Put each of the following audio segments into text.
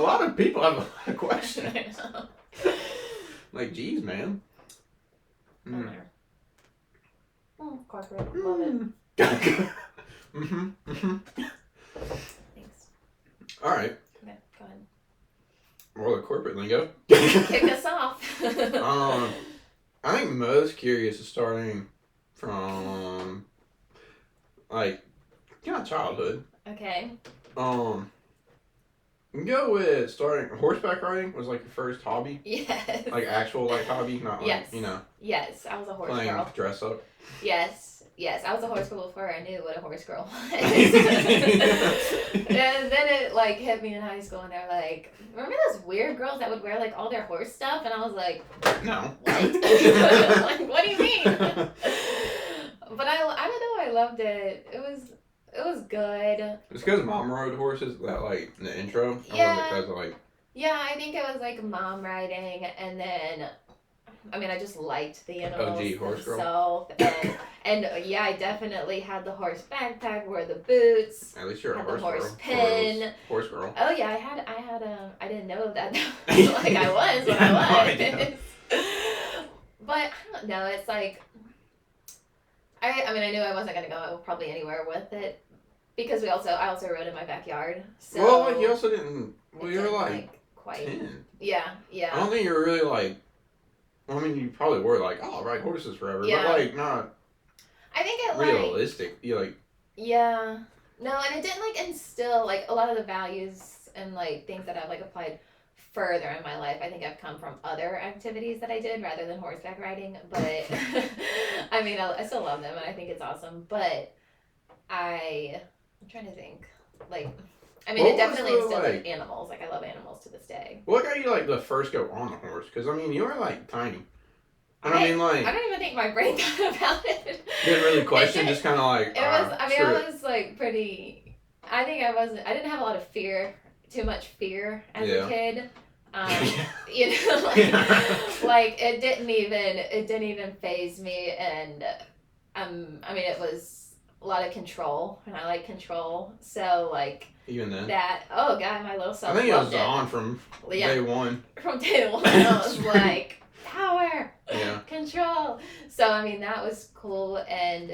lot of people have a lot of questions. Like, geez, man. Oh, corporate. Love it. Thanks. All right. Okay, go ahead. Well, the corporate lingo. Kick us off. I think most curious is starting from, like, childhood. Okay. You go with starting horseback riding was like your first hobby. Yes. Like actual hobby, not like Yes, I was a horse playing girl. dress up. Yes, I was a horse girl before I knew what a horse girl was. And then it like hit me in high school, and they're like, "Remember those weird girls that would wear like all their horse stuff?" And I was like, "No." What? Like, what do you mean? But I don't know. I loved it. It was good. It's because Mom rode horses that like in the intro. Yeah. Or was it because of like? Yeah, I think it was like mom riding, and then, I mean, I just liked the animals OG horse girl. And yeah, I definitely had the horse backpack, wore the boots. At least you're a had horse the horse girl. pin. Horse girl. Oh yeah, I didn't know that like I was when I was. But I don't know. It's like, I mean, I knew I wasn't gonna go probably anywhere with it because I also rode in my backyard. So well, like you also didn't. Well, you were like quite 10. Yeah. I don't think you were really like. Well, I mean, you probably were like, oh, I'll ride horses forever, but like not. I think it realistic. You like. Yeah. No, and it didn't like instill like a lot of the values and like things that I've like applied further in my life. I think I've come from other activities that I did rather than horseback riding. But I mean, I still love them and I think it's awesome. But I'm trying to think. Like, I mean, it definitely instilled like animals. Like, I love animals to this day. What got you like the first go on the horse? Because I mean, you were like tiny. And I mean, like. I don't even think my brain thought about it. Didn't really question, just kind of like. It was. I mean, I was like pretty. I think I wasn't. I didn't have a lot of fear. Too much fear as a kid. You know, like it didn't even faze me, and I mean, it was a lot of control, and I like control. So like. Even then. That my little self. I think it was on from day one. From day one, I was like power. Yeah. Control. So I mean that was cool, and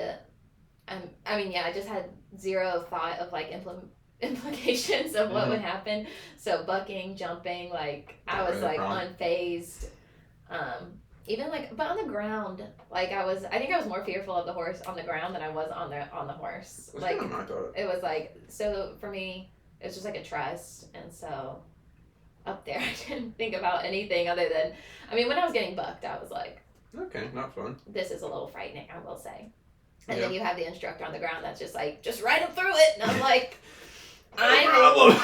I mean I just had zero thought of like implications of what would happen. So bucking, jumping, like I was like unfazed. Even like, but on the ground, like I think I was more fearful of the horse on the ground than I was on the horse. That's like kind of my thought. It was like, so for me, it was just like a trust, and so up there, I didn't think about anything other than, I mean, when I was getting bucked, I was like, okay, not fun. This is a little frightening, I will say. And then you have the instructor on the ground that's just like, just ride him through it, and I'm like. I'm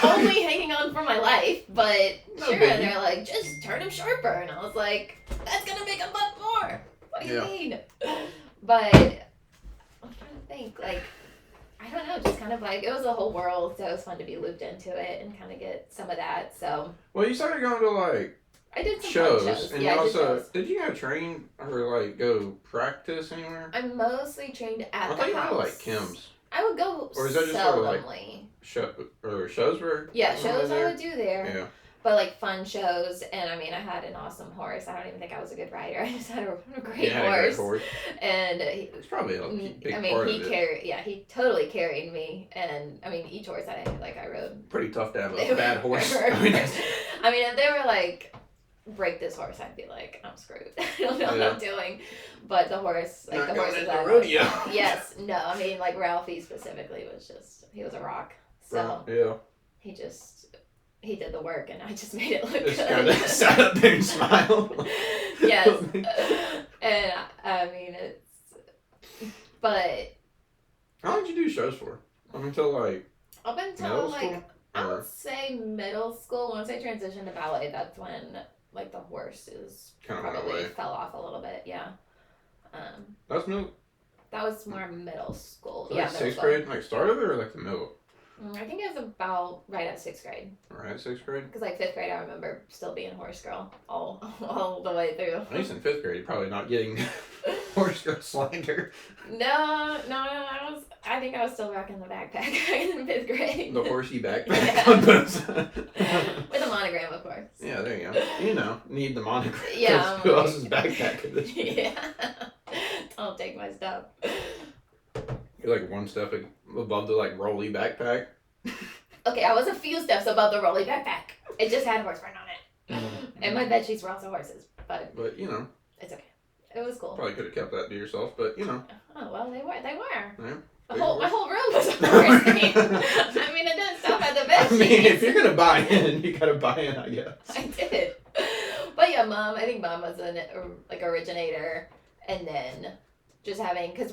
only hanging on for my life, but sure, and they're like, just turn him sharper, and I was like, that's gonna make him buck more. What do you mean? But I'm trying to think, like, I don't know, just kind of like, it was a whole world, so it was fun to be looped into it and kind of get some of that, so. Well, you started going to, like, I did some shows. And yeah, you also, did you go train or, like, go practice anywhere? I'm mostly trained at the house. I thought you were, like, Kim's. I would go or is that just seldomly. Sort of like shows were? Yeah, shows I would do there. Yeah. But like fun shows, and I mean, I had an awesome horse. I don't even think I was a good rider. I just had a great horse. And it's probably a big I mean, part he he totally carried me. And I mean, each horse that I rode. Pretty tough to have a bad horse. I mean, if they were like, break this horse, I'd be like, I'm screwed. I don't know what I'm doing. But the horse, like the horses that rodeo. Yes, no, I mean, like Ralphie specifically was just, he was a rock. So he did the work, and I just made it look good. Just kind of sat up there and smiled. Yes. And I mean, but. How long did you do shows for? Up until like. Up until like, I would say middle school. Once I transitioned to ballet, that's when like the horses probably fell off a little bit. Yeah. That's middle. That was more middle school. So like sixth grade, like start of it or like the middle? I think it was about right at 6th grade. Right, 6th grade? Because like 5th grade, I remember still being horse girl all the way through. At least in 5th grade, you're probably not getting horse girl slander. No, I think I was still rocking the backpack in 5th grade. The horsey backpack. Yeah. With a monogram, of course. Yeah, there you go. You know, need the monogram. Yeah. Who else's backpack could this be? Yeah. Don't take my stuff. You're like one step above the like rolly backpack. Okay, I was a few steps above the rolly backpack. It just had horse barn on it. And my bed sheets were also horses. But you know. It's okay. It was cool. Probably could have kept that to yourself, but you know. Oh, well, they were. Yeah. My whole room was a horse theme. I mean, it didn't stop at the bed sheets. I mean, if you're going to buy in, you got to buy in, I guess. I did. But yeah, I think Mom was an originator. And then just having, because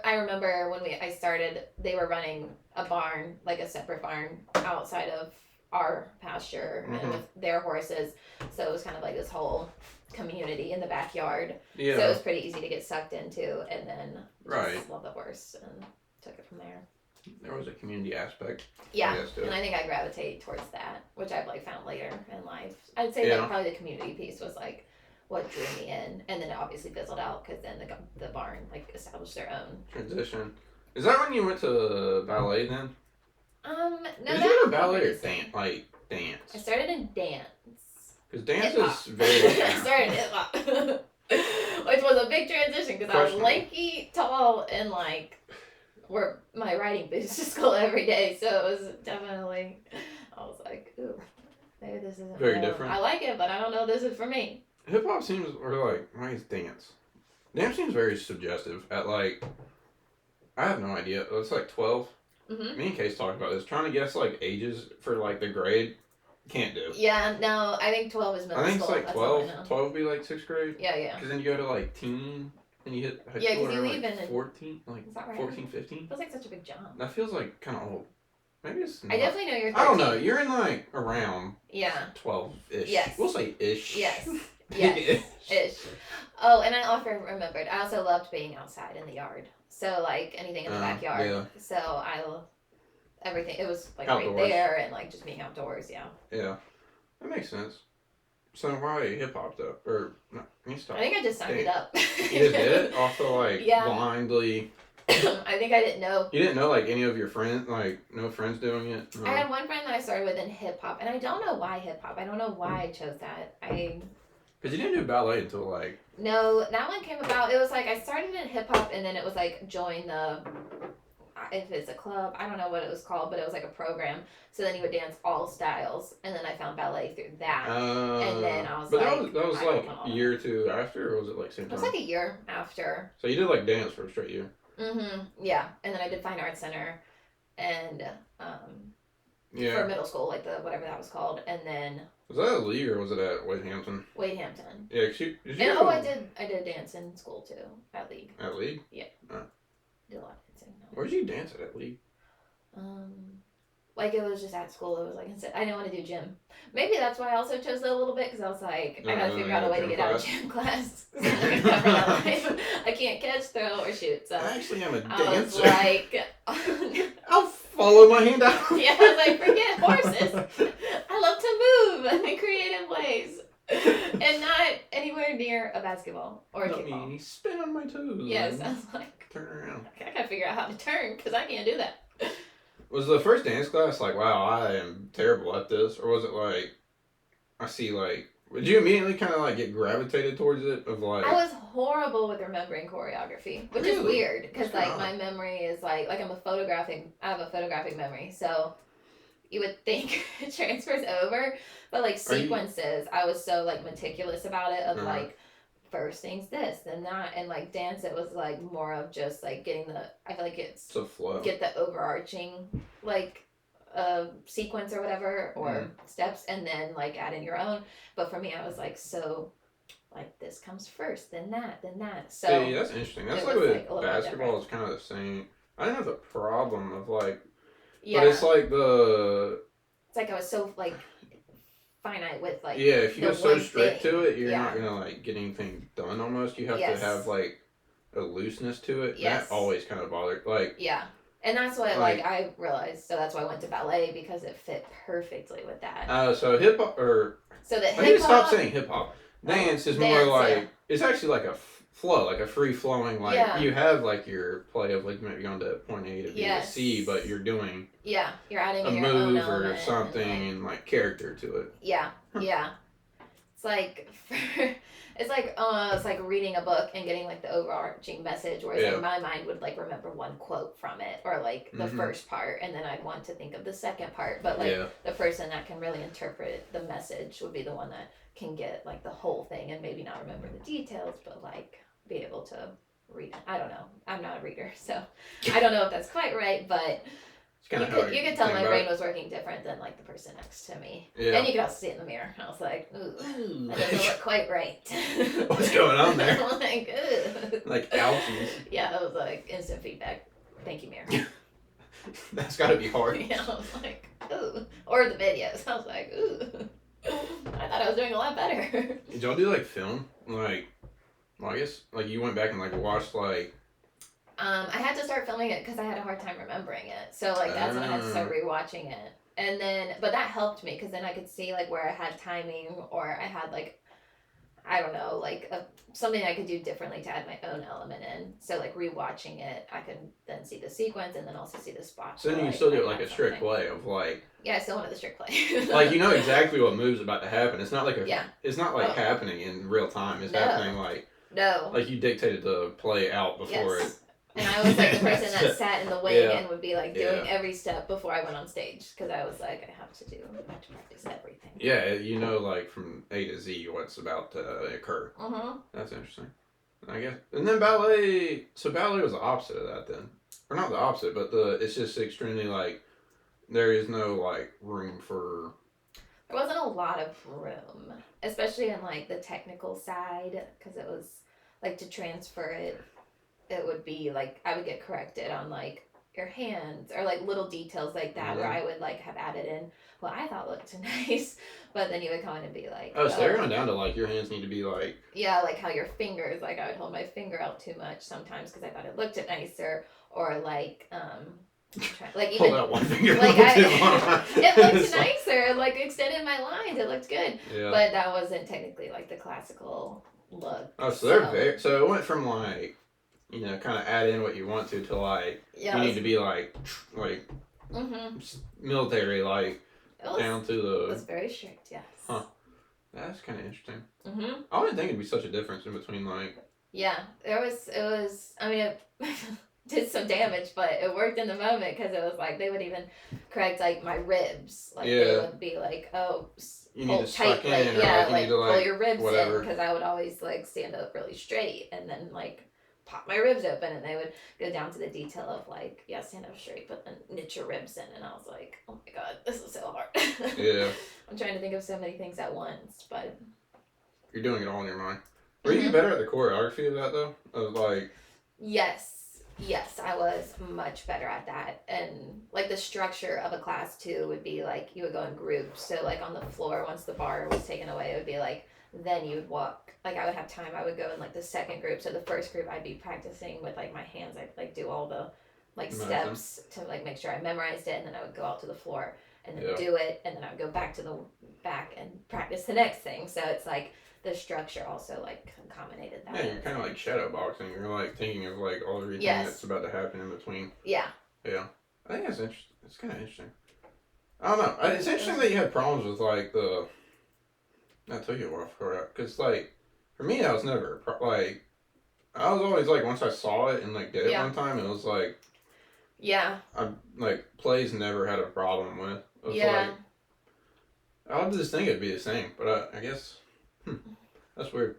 I remember when I started, they were running a barn, like a separate barn outside of our pasture and with their horses. So it was kind of like this whole community in the backyard. Yeah. So it was pretty easy to get sucked into, and then just love the horse and took it from there. There was a community aspect. Yeah, and I think I gravitate towards that, which I've like found later in life. I'd say that probably the community piece was like what drew me in, and then it obviously fizzled out because then the barn like established their own transition. Is that when you went to ballet then? No. Did you go to ballet or dance? I started in dance. Because dance is very. I started hip hop, which was a big transition because I was lanky, tall, and like wore my riding boots to school every day. So it was definitely. I was like, ooh, maybe this isn't very different. I like it, but I don't know if this is for me. Hip hop seems, or like, why is dance? Dance seems very suggestive. At like, I have no idea. It's like 12. Mm-hmm. Me and Case talked about this. Trying to guess like ages for like the grade. Can't do. Yeah, no, I think 12 is middle school. I think it's like 12. 12 would be like 6th grade. Yeah. Because then you go to like teen, and you hit high school. Yeah, because you leave in 14, like 14, 15. Feels like such a big jump. That feels like kind of old. Maybe it's not. I definitely know you're 13. I don't know. You're in like around 12-ish. Yes. We'll say ish. Yes. Yes. Ish. Oh, and I also remembered, I also loved being outside in the yard. So like anything in the backyard. Yeah. So I everything. It was like outdoors. Right there and like just being outdoors. Yeah. Yeah. That makes sense. So why hip hop though? Or no, you stop. I think I just signed it up. You just did it off the like blindly. I think I didn't know. You didn't know like any of your friends, like no friends doing it? No. I had one friend that I started with in hip hop, and I don't know why hip hop. I don't know why I chose that. Because you didn't do ballet until like. No, that one came about. It was like I started in hip hop, and then it was like join the. If it's a club, I don't know what it was called, but it was like a program. So then you would dance all styles, and then I found ballet through that. And then I was but like, that was like a year or two after, or was it like same time? It was like a year after. So you did like dance for a straight year. Yeah, and then I did Fine Arts Center, and for middle school, like the whatever that was called, and then. Was that at League or was it at Wade Hampton? Wade Hampton. Yeah, I did dance in school too at League. At League? Yeah. Did a lot of dancing. Where'd you dance at League? Like it was just at school. It was like I didn't want to do gym. Maybe that's why I also chose it a little bit because I was like, I gotta figure out a way to get out of gym class. I can't catch, throw, or shoot. So I actually am a dancer. I was like, I'll follow my hand out. Yeah, I was like, forget horses. I love to move in creative ways. And not anywhere near a basketball or a kickball. Let me spin on my toes. Yes, I was like, turn around. I gotta figure out how to turn because I can't do that. Was the first dance class like, wow, I am terrible at this? Or was it like, I see like, would you immediately kind of like get gravitated towards it? Of like, I was horrible with remembering choreography, which is weird because like my memory is like I have a photographic memory, so you would think it transfers over, but like sequences, I was so like meticulous about it of like first thing's this, then that, and like dance, it was like more of just like getting I feel like it's a flow. Get the overarching like sequence or whatever or steps, and then like add in your own. But for me, I was like so. Like this comes first, then that. So hey, that's interesting. That's like with basketball is kind of the same. I didn't have the problem of like, but it's like It's like I was so like finite with like. Yeah, if you go so strict to it, you're not gonna like get anything done. Almost, you have to have like a looseness to it. Yes. That always kind of bothered. Like. Yeah. And that's what like I realized. So that's why I went to ballet because it fit perfectly with that. So hip hop or. So the hip hop. I need to stop saying hip hop. Dance is more like it's actually like a flow, like a free flowing, like you have like your play of like maybe going to point A to B to C, but you're doing you're adding a your own move or element something and like character to it. It's like it's like reading a book and getting like the overarching message, whereas like my mind would like remember one quote from it or like the first part, and then I'd want to think of the second part, but like the person that can really interpret the message would be the one that can get like the whole thing and maybe not remember the details, but like be able to read it. I don't know, I'm not a reader, so I don't know if that's quite right, but you could tell my brain was working different than like the person next to me. And you could also see it in the mirror. I was like, ooh, that doesn't look quite right. What's going on there? I'm like, ooh. Like, ouchies. Yeah, it was like instant feedback. Thank you, mirror. That's gotta be hard. Yeah, I was like, ooh. Or the videos. I was like, ooh. I thought I was doing a lot better. Did y'all do like film? Like, well, I guess like you went back and like watched like. I had to start filming it because I had a hard time remembering it. So, like, that's when I had to start rewatching it. And then, but that helped me because then I could see, like, where I had timing or I had, like, I don't know, like, something I could do differently to add my own element in. So, like, rewatching it, I could then see the sequence and then also see the spots. So then you can still do, like, a strict play of, like... Yeah, I still wanted the strict play. Like, you know exactly what move's about to happen. It's not like it's not, like, happening in real time. It's happening, like... No. Like, you dictated the play out before it... And I was like the person that sat in the wing and would be like doing every step before I went on stage because I was like, I have to practice everything. Yeah, you know, like from A to Z what's about to occur. That's interesting. I guess. And then ballet, so ballet was the opposite of that then. Or not the opposite, but it's just extremely like, there is no like room for... There wasn't a lot of room, especially in like the technical side because it was like to transfer it. It would be like I would get corrected on like your hands or like little details like that where I would like have added in what I thought looked nice, but then you would come in and be like, oh, so they're going down to like your hands need to be like like how your fingers, like I would hold my finger out too much sometimes because I thought it looked nicer, or like like even hold out one finger like it looked nicer, like extended my lines, it looked good, but that wasn't technically like the classical look. Oh, so they're very, so it went from like, you know, kind of add in what you want to like you need to be like military, like down to the. It was very strict, yes. Huh. That's kind of interesting. I wouldn't think it'd be such a difference in between like. Yeah, it was. I mean, it did some damage, but it worked in the moment because it was like they would even correct like my ribs, like they would be like, oh. You need to tight, suck like, in, or like pull your ribs whatever. in because I would always like stand up really straight and then like pop my ribs open, and they would go down to the detail of like stand up straight but then knit your ribs in, and I was like, oh my god, this is so hard. I'm trying to think of so many things at once, but you're doing it all in your mind. Were you better at the choreography of that though? Of like Yes, I was much better at that. And like the structure of a class too would be like you would go in groups. So like on the floor, once the bar was taken away, it would be like then you would walk. Like I would have time. I would go in like the second group. So the first group I'd be practicing with like my hands. I'd like do all the like steps to like make sure I memorized it, and then I would go out to the floor and then do it, and then I would go back to the back and practice the next thing. So it's like the structure also like accommodated that. Yeah, you're kind of like shadow boxing. You're like thinking of like all everything that's about to happen in between. Yeah. I think that's interesting. It's kind of interesting. I don't know. It's interesting that you had problems with like the. I took you off for because like for me that was never like I was always like once I saw it and like did it one time it was like I like plays never had a problem with. It was like I would just think it'd be the same, but I guess. That's weird.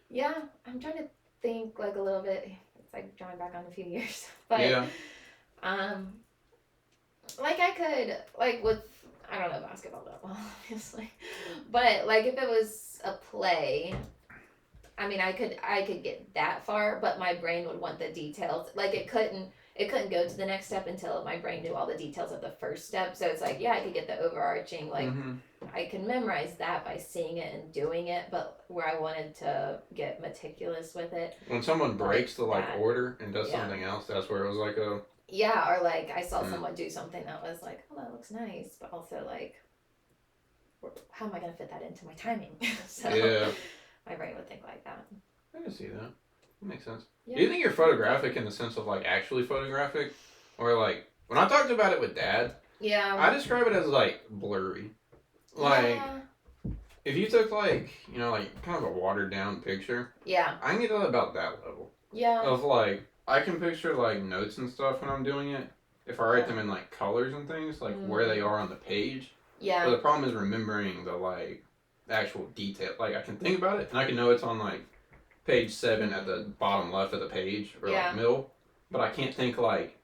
Yeah, I'm trying to think like a little bit. It's like drawing back on a few years, but like I could like with I don't know basketball that well, obviously, but like if it was a play, I mean I could get that far, but my brain would want the details. Like it couldn't go to the next step until my brain knew all the details of the first step. So it's like I could get the overarching like. I can memorize that by seeing it and doing it, but where I wanted to get meticulous with it. When someone breaks the like order and does something else, that's where it was like a... Yeah, or like I saw someone do something that was like, oh, that looks nice, but also like, how am I going to fit that into my timing? So my brain would think like that. I can see that. That makes sense. Yeah. Do you think you're photographic in the sense of like actually photographic, or like when I talked about it with Dad? Yeah. I describe it as like blurry. Like if you took like like kind of a watered down picture. Yeah. I can get to about that level. Yeah. Of like I can picture like notes and stuff when I'm doing it. If I write them in like colors and things, like where they are on the page. Yeah. But the problem is remembering the like actual detail. Like I can think about it and I can know it's on like page 7 at the bottom left of the page or like middle. But I can't think like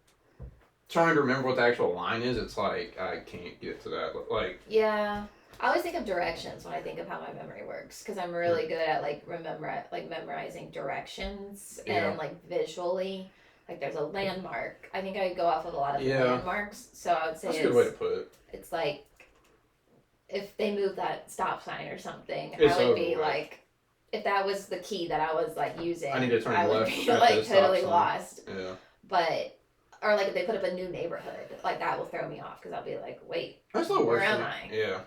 trying to remember what the actual line is. It's like I can't get to that. Like yeah. I always think of directions when I think of how my memory works because I'm really good at like memorizing directions and like visually. Like there's a landmark. I think I go off of a lot of landmarks. So I would say that's a good way to put it. It's like if they move that stop sign or something, it's I would be like, if that was the key that I was like using, I need to turn would left be like totally lost. Yeah. But or like if they put up a new neighborhood, like that will throw me off because I'll be like, wait, where am I? Yeah.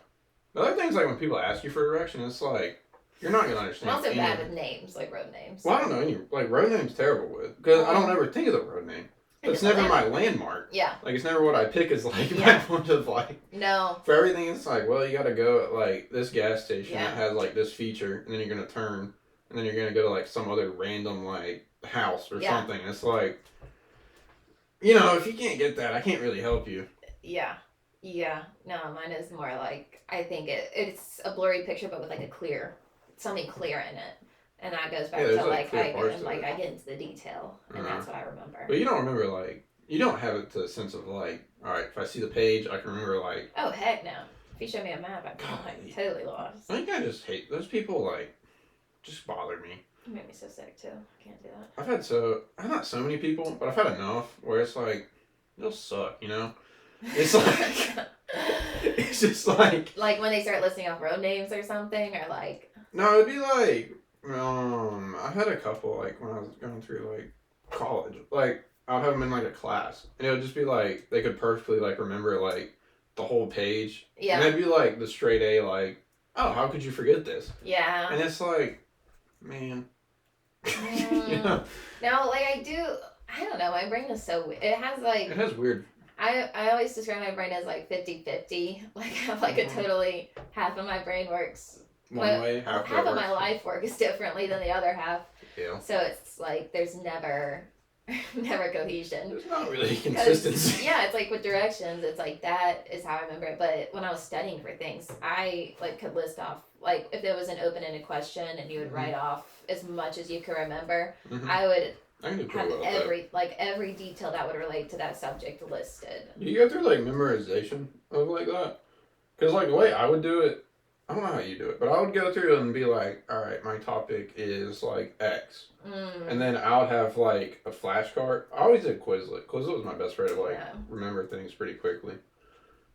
The other thing is like when people ask you for direction, it's like you're not gonna understand. I'm also bad with names, like road names. Well, I don't know any like road names. Terrible with because I don't ever think of the road name. It's never my landmark. Yeah. Like it's never what I pick as like my point of like. No. For everything, it's like well, you gotta go at like this gas station that has like this feature, and then you're gonna turn, and then you're gonna go to like some other random like house or something. It's like, if you can't get that, I can't really help you. Yeah. Yeah, no, mine is more like, I think it's a blurry picture, but with like something clear in it. And that goes back to like, I get into the detail, and that's what I remember. But you don't remember like, you don't have it to the sense of like, all right, if I see the page, I can remember like. Oh, heck no. If you show me a map, I'm like totally lost. I think I just hate, those people like, just bother me. You make me so sick too. I can't do that. I've not so many people, but I've had enough where it's like, they'll suck, It's like, it's just like when they start listing off road names or something, or like. No, it'd be like, I had a couple like when I was going through like college, like I'd have them in like a class, and it would just be like they could perfectly like remember like the whole page, and it'd be like the straight A, like, oh, how could you forget this? Yeah. And it's like, man. No, like I don't know. My brain is so weird. It has weird. I always describe my brain as like 50-50. Like I have like a totally half of my brain works one way, half of my life works differently than the other half. Yeah. So it's like there's never cohesion. There's not really consistency. Yeah, it's like with directions, it's like that is how I remember it. But when I was studying for things, I like could list off like if there was an open-ended question and you would write off as much as you could remember, I would have every detail that would relate to that subject listed. Do you go through like memorization of like that? Because like the way I would do it, I don't know how you do it, but I would go through and be like, all right, my topic is like X. And then I would have like a flashcard. I always did Quizlet. Quizlet was my best way to like remember things pretty quickly.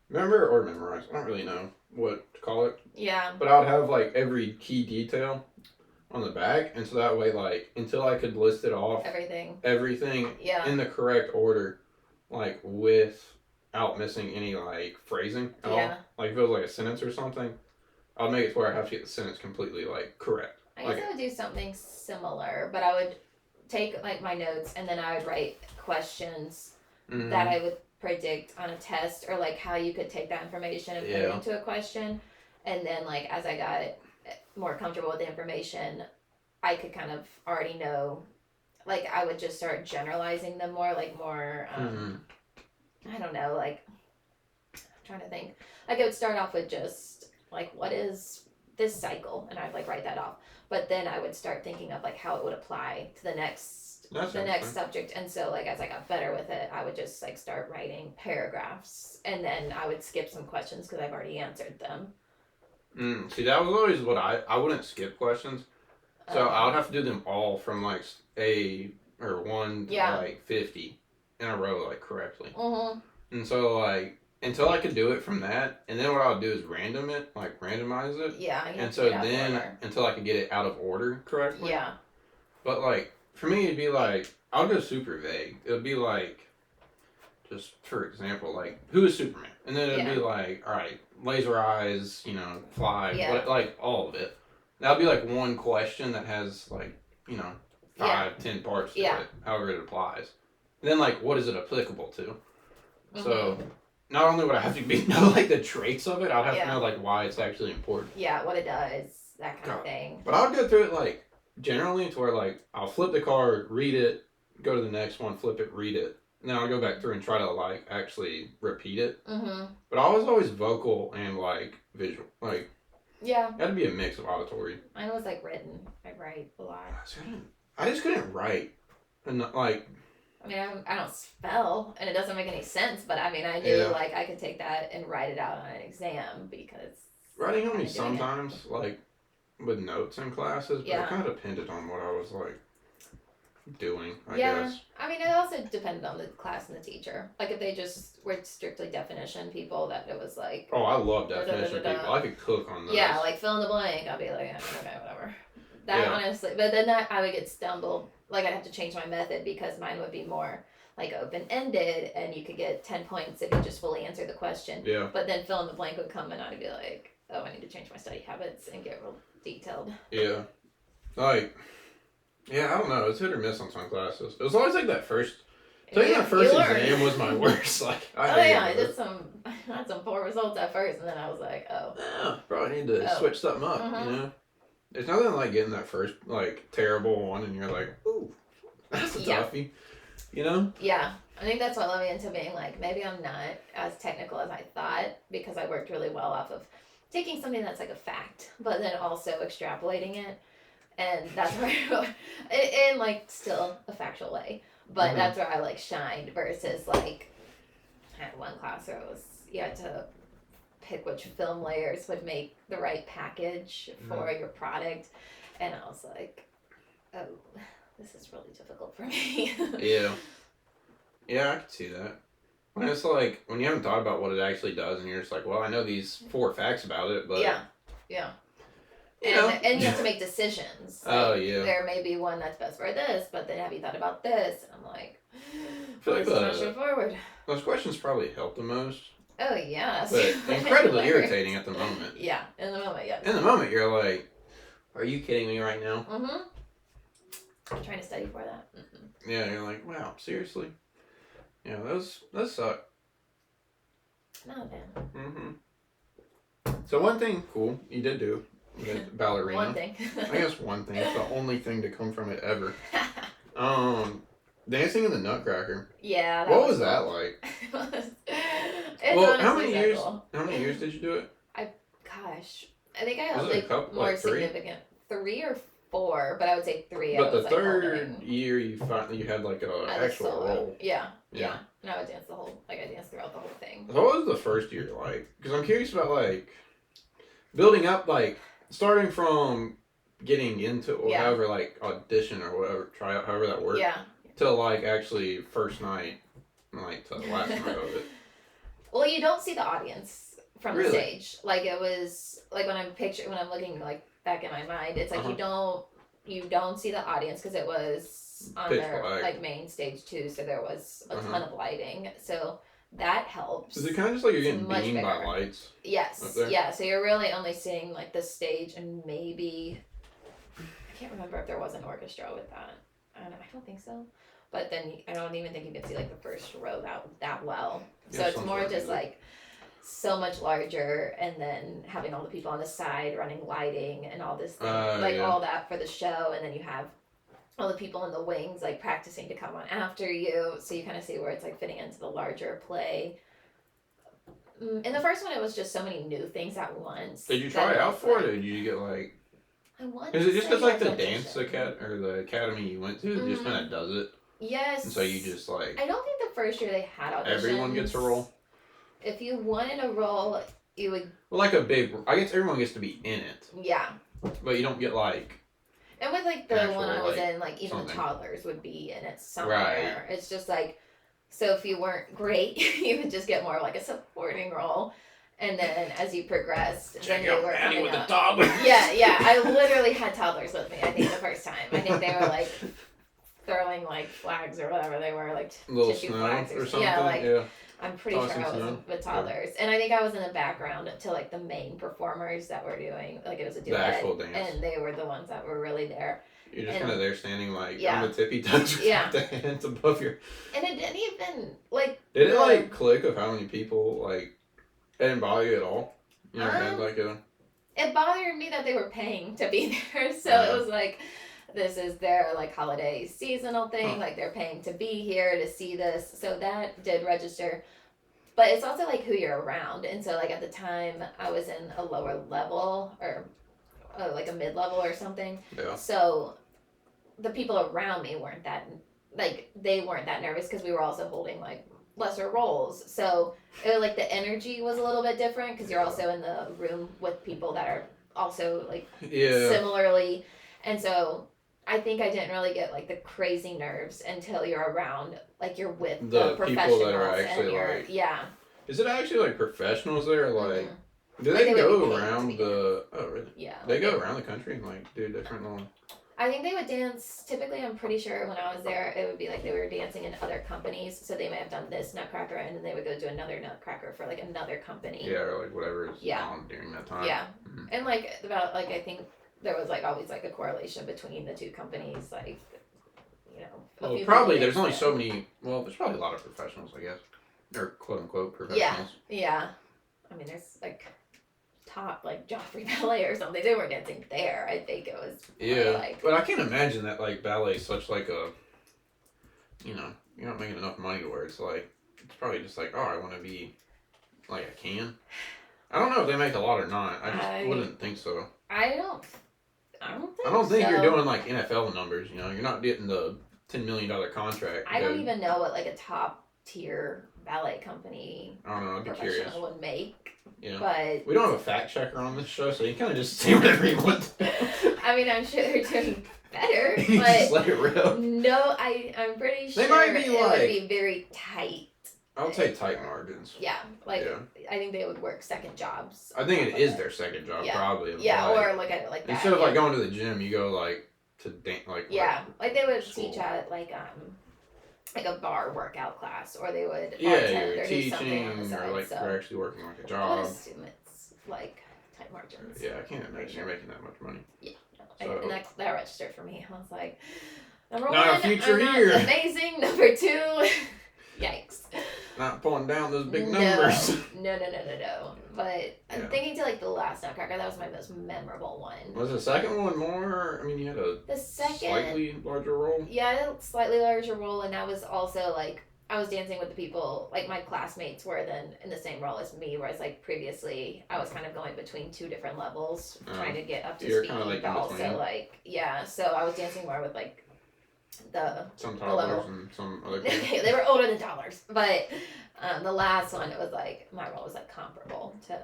Remember or memorize. I don't really know what to call it. Yeah. But I would have like every key detail on the back, and so that way like until I could list it off everything in the correct order, like without missing any like phrasing at all. Like if it was like a sentence or something, I'll make it to where I have to get the sentence completely like correct. I guess I would do something similar, but I would take like my notes and then I would write questions that I would predict on a test, or like how you could take that information and put it into a question, and then like as I got more comfortable with the information, I could kind of already know, like I would just start generalizing them more, like more I don't know, like I'm trying to think, like I would start off with just like what is this cycle, and I'd like write that off, but then I would start thinking of like how it would apply to the next subject, and so like as I got better with it, I would just like start writing paragraphs, and then I would skip some questions because I've already answered them. See, that was always what I wouldn't skip questions, so I would have to do them all from like 1 to like 50 in a row like correctly. And so like until I could do it from that, and then what I would do is randomize it. Yeah. And so then until I could get it out of order correctly. Yeah. But like for me, it'd be like I'll go super vague. It would be like, just for example, like who is Superman, and then it'd be like, all right, laser eyes, fly, like all of it. That would be like one question that has like 10 parts to it, however it applies. And then, like, what is it applicable to? Mm-hmm. So, not only would I have to know, like, the traits of it, I'd have to know, like, why it's actually important. Yeah, what it does, that kind of thing. But I'll go through it, like, generally to where, like, I'll flip the card, read it, go to the next one, flip it, read it. And then I'll go back through and try to, like, actually repeat it. Mm-hmm. But I was always vocal and, like, visual. Like, it had to be a mix of auditory. Mine was, like, written. I write a lot. I just couldn't write. And, like... I mean, I don't spell, and it doesn't make any sense, but, I mean, I knew, like, I could take that and write it out on an exam, because... Writing only sometimes, like, with notes in classes, but it kind of depended on what I was, like... doing, I guess. I mean, it also depended on the class and the teacher. Like, if they just were strictly definition people, that it was like... Oh, I love definition people. I could cook on those. Yeah, like, fill in the blank. I'll be like, okay, whatever. That, honestly... But then that, I would get stumbled. Like, I'd have to change my method, because mine would be more, like, open-ended, and you could get 10 points if you just fully answer the question. Yeah. But then fill in the blank would come, and I'd be like, oh, I need to change my study habits and get real detailed. Yeah. Like... Yeah, I don't know. It's hit or miss on some classes. It was always like that first... that first exam was my worst. Like, I had some poor results at first, and then I was like, oh. Yeah, probably need to switch something up, you know? There's nothing like getting that first, like, terrible one, and you're like, ooh, that's a toughie. You know? Yeah. I think that's what led me into being like, maybe I'm not as technical as I thought, because I worked really well off of taking something that's like a fact, but then also extrapolating it. And that's where, in like still a factual way, but that's where I like shined versus like, I had one class where it was, you had to pick which film layers would make the right package for your product. And I was like, oh, this is really difficult for me. Yeah, I can see that. When it's like, when you haven't thought about what it actually does, and you're just like, well, I know these 4 facts about it, but... Yeah. And you have to make decisions. Like, there may be one that's best for this, but then have you thought about this? And I'm like, I feel like it's not straightforward. Those questions probably help the most. Oh, yeah. But incredibly irritating at the moment. Yeah, in the moment, yes. In the moment, you're like, are you kidding me right now? Mm-hmm. I'm trying to study for that. Mm-hmm. Yeah, you're like, wow, seriously? Yeah, those suck. No, man. Mm-hmm. So one thing cool you did do. Ballerina. One thing. I guess one thing. It's the only thing to come from it ever. Dancing in the Nutcracker. Yeah. What was that like? How many years? Cool. How many years did you do it? I think I had like more significant 3 or 4, but I would say 3. But the third year, you had like an actual role. Yeah. And I would dance I danced throughout the whole thing. So what was the first year like? Because I'm curious about like building up, like starting from getting into or however, like audition or whatever, try out, however that works. Yeah. Till like actually first night, like to the last night of it. Well, you don't see the audience from the stage. Like it was like when I'm looking like back in my mind, it's like you don't see the audience because it was on their like main stage too, so there was a ton of lighting. So that helps. Is it kind of just like you're getting beamed by lights? Yes. Yeah. So you're really only seeing like the stage and maybe I can't remember if there was an orchestra with that. I don't think so. But then I don't even think you can see like the first row that well. So it's more just like so much larger, and then having all the people on the side running lighting and all this thing, all that for the show, and then you have all the people in the wings like practicing to come on after you, so you kind of see where it's like fitting into the larger play. In the first one, it was just so many new things at once. Did you try out for it, or did you get like? Is it just because like the dance or the academy you went to just kind of does it? Yes. And so you just like. I don't think the first year they had auditions. Everyone gets a role. If you wanted a role, you would. Well, like a big. I guess everyone gets to be in it. Yeah. But you don't get like. And with like the one I was in, like even the toddlers would be in it somewhere. Right. It's just like, so if you weren't great, you would just get more of like a supporting role. And then as you progressed, then they were coming with up. The toddlers. Yeah. I literally had toddlers with me. I think the first time. I think they were like throwing like flags or whatever they were, like little tissue snow flags or something. Yeah, I'm pretty sure I was with toddlers. And I think I was in the background to like the main performers that were doing, like it was a duet. The actual dance. And they were the ones that were really there. You're just kind of there standing like on the tippy toes with the hands above your... And it didn't even like... Did it like click of how many people like... It didn't bother you at all? You know, had like a... It bothered me that they were paying to be there. So it was like... This is their like holiday seasonal thing. Like they're paying to be here to see this. So that did register. But it's also like who you're around. And so like at the time I was in a lower level or like a mid-level or something. Yeah. So the people around me weren't that nervous because we were also holding like lesser roles. So it was like the energy was a little bit different because you're also in the room with people that are also like similarly. And so I think I didn't really get like the crazy nerves until you're around, like you're with the professionals. People that are actually like... Yeah. Is it actually like professionals there? Like, do they go around the... Oh, really? Yeah. They go around the country and like do different little... I think they would dance, typically I'm pretty sure when I was there, it would be like they were dancing in other companies. So they may have done this Nutcracker and then they would go do another Nutcracker for like another company. Yeah, or like whatever is on during that time. Yeah. Mm-hmm. And like about like, I think... There was like always like a correlation between the two companies, like, you know. Well, probably there's only so many. Well, there's probably a lot of professionals, I guess, or quote unquote professionals. Yeah. I mean, there's like top like Joffrey Ballet or something. They were dancing there. I think it was. Yeah, like, but I can't imagine that like ballet is such like a. You know, you're not making enough money where it's like it's probably just like, oh, I want to be like I can. I don't know if they make a lot or not. I wouldn't think so. I don't think you're doing like NFL numbers, you know. You're not getting the $10 million contract. I don't even know what like a top tier ballet company I don't know, I'd be curious. would make. Yeah. But we don't have a fact checker on this show, so you kind of just say whatever you want. I mean, I'm sure they're doing better, but just let it rip. No, I'm pretty sure they might be it would be very tight. I would say tight margins. Yeah, like I think they would work second jobs. I think it is their second job, probably. Yeah, like, or look at it like that. Instead of like going to the gym, you go like to dance, like like they would teach at like a bar workout class, or they would you're teaching, or like you're actually working like a job. I would assume it's like tight margins. Yeah, I can't imagine you're making that much money. Yeah, no, and that registered for me. I was like, number not one, future I'm here. Not amazing. Number two, yikes. Not pulling down those big numbers. No. But I'm thinking to like the last Nutcracker, that was my most memorable one. Was the second one more? I mean, you had a slightly larger role. Yeah, I had a slightly larger role, and that was also like I was dancing with the people, like my classmates were then in the same role as me, whereas like previously I was kind of going between two different levels, trying to get up to speed, kind of like but also like so I was dancing more with like some toddlers and some other people. They were older than toddlers, but the last one, it was like my role was like comparable to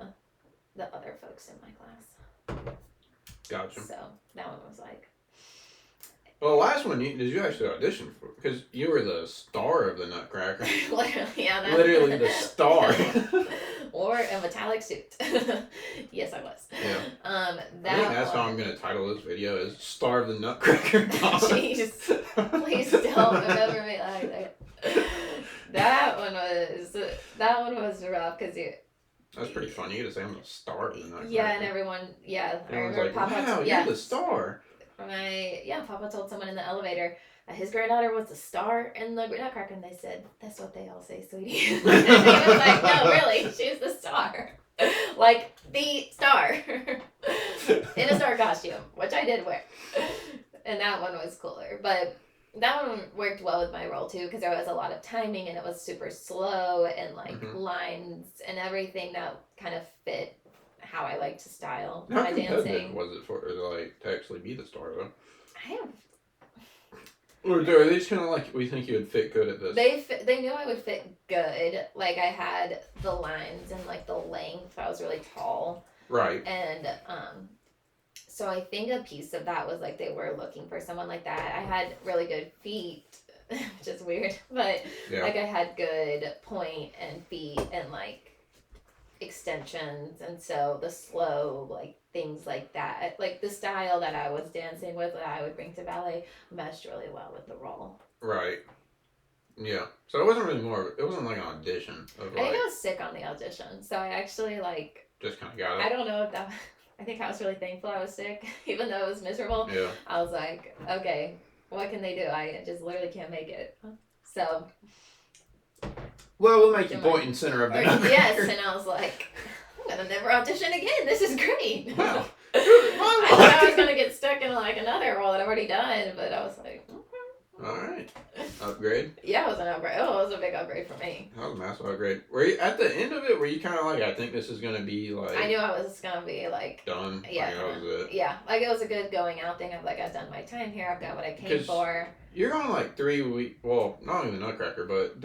the other folks in my class. Gotcha. So that one was like. Well, the last one, did you actually audition for? Because you were the star of the Nutcracker. Literally the star. Or a metallic suit. Yes, I was. Yeah. I think that's how I'm going to title this video is Star of the Nutcracker. Jeez. Please don't remember me like that. That one was rough because you... That's pretty funny. You get to say I'm the star of the Nutcracker. Yeah, and everyone... Yeah. Everyone's like, wow, you're the star. Papa told someone in the elevator that his granddaughter was the star in the Nutcracker, and they said, that's what they all say, sweetie. And he was like, no, really, she's the star. Like, the star. In a star costume, which I did wear. And that one was cooler. But that one worked well with my role, too, because there was a lot of timing, and it was super slow, and, like, lines and everything that kind of fit how I like to style my dancing. Was it for like to actually be the star though? Or are they just kind of like we think you would fit good at this? They knew I would fit good. Like I had the lines and like the length. I was really tall. Right. And so I think a piece of that was like they were looking for someone like that. I had really good feet, which is weird, but like I had good point and feet and like extensions, and so the slow like things like that, like the style that I was dancing with that I would bring to ballet meshed really well with the role. Right. Yeah. So it wasn't really it wasn't like an audition. Of like, I think I was sick on the audition, so I actually like. Just kind of got it. I don't know if that. I think I was really thankful I was sick, even though it was miserable. Yeah. I was like, okay, what can they do? I just literally can't make it. So. Well, we'll make you point and center of the Nutcracker. Yes, and I was like, I'm gonna never audition again. This is great. Wow. I thought I was gonna get stuck in like another role that I've already done, but I was like, all right, upgrade. Yeah, it was an upgrade. Oh, it was a big upgrade for me. That was a massive upgrade. Were you at the end of it? Were you kind of like, I think this is gonna be like? I knew I was gonna be like done. Yeah, like, that was it. Yeah, like it was a good going out thing. I'm like, I've done my time here. I've got what I came for. You're going like 3 weeks. Well, not even Nutcracker, but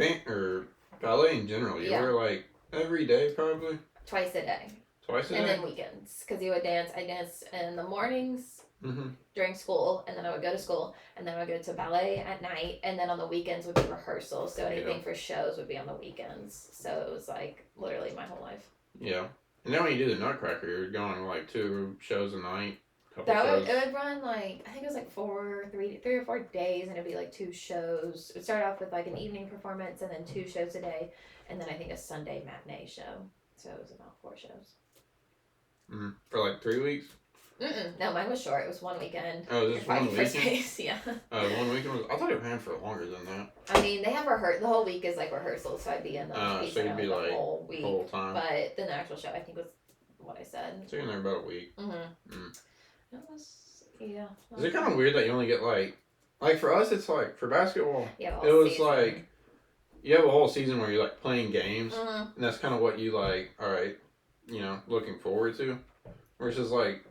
ballet in general. You were like every day probably. Twice a day. Twice a day. And then weekends, because you would dance. I danced in the mornings. Mm-hmm. During school, and then I would go to school, and then I would go to ballet at night, and then on the weekends would be rehearsal. So anything for shows would be on the weekends. So it was like literally my whole life. Yeah, and then when you do the Nutcracker, you're going like 2 shows a night. It would run like, I think it was like 3 or 4 days, and it'd be like 2 shows. It would start off with like an evening performance, and then 2 shows a day, and then I think a Sunday matinee show. So it was about 4 shows. Mm-hmm. For like 3 weeks. No, mine was short. It was 1 weekend. Oh, just 1 weekend? Yeah. 1 weekend was... I thought it ran for longer than that. I mean, they have the whole week is like rehearsal, so I'd be in the so you'd be like the whole week. Whole time. But the actual show, I think, was what I said. So you're in there about a week. It was, yeah. Is it kind of weird that you only get like for us, it's like, for basketball, it was season. like, you have a whole season where you're like playing games, and that's kind of what you like, alright, looking forward to. Versus like,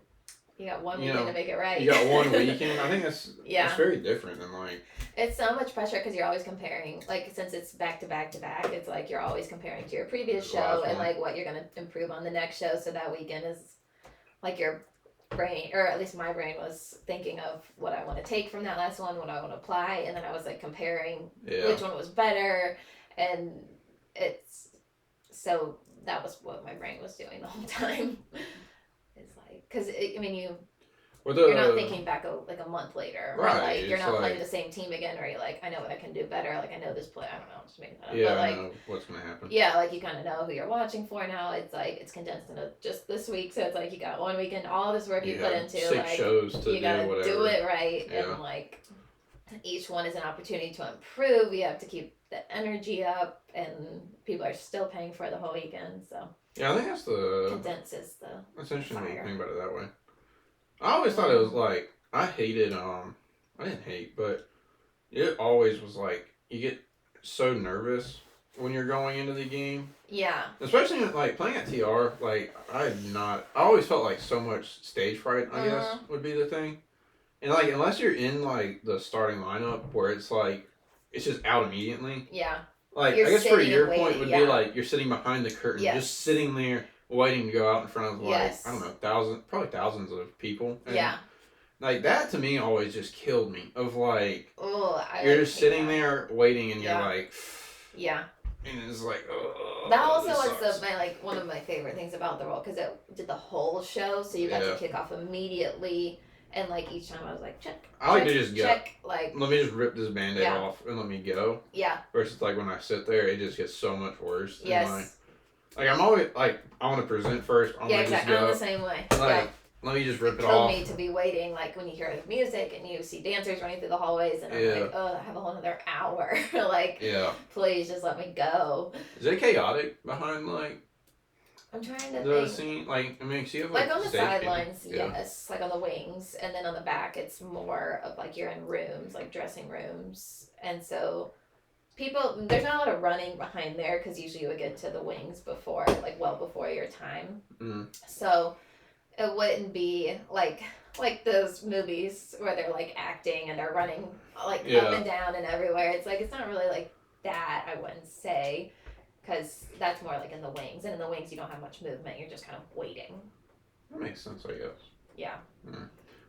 you got 1 weekend to make it right. You got 1 weekend. I think it's very different than like. It's so much pressure because you're always comparing. Like, since it's back to back to back, it's like you're always comparing to your previous show and like what you're gonna improve on the next show. So that weekend is like your brain, or at least my brain, was thinking of what I want to take from that last one, what I want to apply, and then I was like comparing which one was better, and it's so that was what my brain was doing the whole time. It's like, because you're not thinking back like a month later, right? Or like you're not playing the same team again, or you're like, I know what I can do better. Like I know this play. I don't know, just making that up. Yeah, but like, I know what's gonna happen. Yeah, like you kind of know who you're watching for now. It's like it's condensed into just this week, so it's like you got 1 weekend, all this work you put into 6 like shows to you gotta do it right, yeah. and like each one is an opportunity to improve. You have to keep the energy up, and people are still paying for the whole weekend, so. Yeah, I think that's the... Condenses the That's interesting when you fire. think about it that way. I always thought it was like... I hated... I didn't hate, but... It always was like... You get so nervous when you're going into the game. Yeah. Especially like playing at TR, like I always felt like so much stage fright, I guess, would be the thing. And like, unless you're in like the starting lineup where it's like, it's just out immediately. Yeah. Like, You're I guess for your waiting, point would be like, you're sitting behind the curtain, just sitting there waiting to go out in front of like, I don't know, probably thousands of people. And like that to me always just killed me of like, you're just sitting there waiting and you're like, and it's like, that also was one of my favorite things about the role, because it did the whole show, so you got to kick off immediately, and like each time I was like, check. I like to just go. Like, let me just rip this Band-Aid off and let me go. Yeah. Versus like when I sit there, it just gets so much worse. Yes. Like I'm always like, I want to present first. I want to just go. I'm the same way. Like, let me just rip it It off. killed me to be waiting, like when you hear the music and you see dancers running through the hallways, and I'm like, oh, I have a whole other hour. Like, please just let me go. Is it chaotic behind like? I'm trying to the think. Scene, like, I mean, you have like on the sidelines, people. yes, like on the wings, and then on the back, it's more of like you're in rooms, like dressing rooms, and so there's not a lot of running behind there, because usually you would get to the wings before, like well before your time. So it wouldn't be like those movies where they're like acting and they're running like up and down and everywhere. It's like, it's not really like that, I wouldn't say, because that's more like in the wings, and in the wings you don't have much movement, you're just kind of waiting. That makes sense, I guess. Yeah.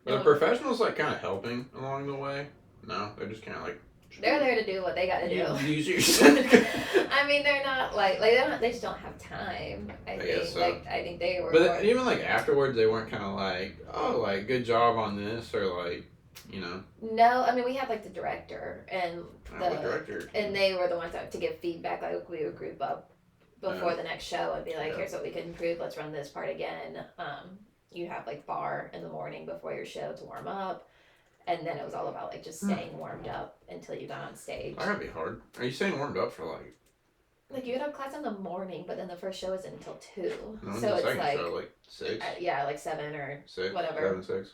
But the professionals like kind of helping along the way? No, they're just kind of like, they're there to do what they got to do. Use yourself. I mean, they're not like they just don't have time. I think so. Like, I think they were. But even like afterwards, they weren't kind of like, oh, like good job on this, or like, You know? No, I mean we had like the director and What director? and they were the ones to give feedback. Like we would group up before the next show and be like, here's what we could improve. Let's run this part again. You have like bar in the morning before your show to warm up, and then it was all about like just staying warmed up until you got on stage. That would be hard. Are you staying warmed up for like? Like you would have class in the morning, but then the first show isn't until 2. No, so it's like show, like 6. Yeah, like 7 or 6, whatever. 7, 6.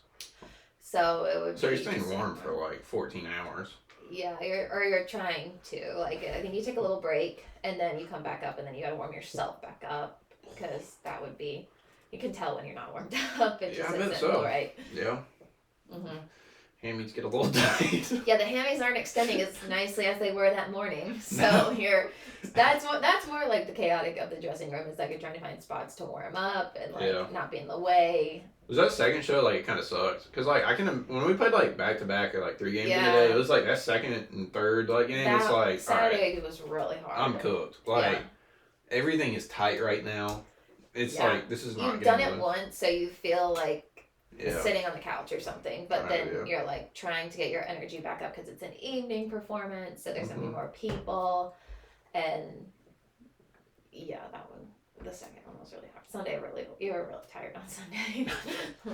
So it would. So you're staying warm for like 14 hours. Yeah, you're trying to. Like I think you take a little break and then you come back up and then you gotta warm yourself back up because that would be. You can tell when you're not warmed up. It just isn't so. Right. Yeah. Mhm. Hammies get a little tight. Yeah, the hammies aren't extending as nicely as they were that morning. So that's more like the chaotic of the dressing room is like you're trying to find spots to warm up and like not be in the way. Was that second show like it kind of sucked? Cause like when we played like back to back or like 3 games in a day, it was like that second and third like game. It's like Saturday was really hard. I'm cooked. Like everything is tight right now. It's like this is not. You've done it once, so you feel like. Sitting on the couch or something, but then you're like trying to get your energy back up because it's an evening performance, so there's gonna be more people, and that one, the second one was really hard. Sunday, you were really tired on Sunday.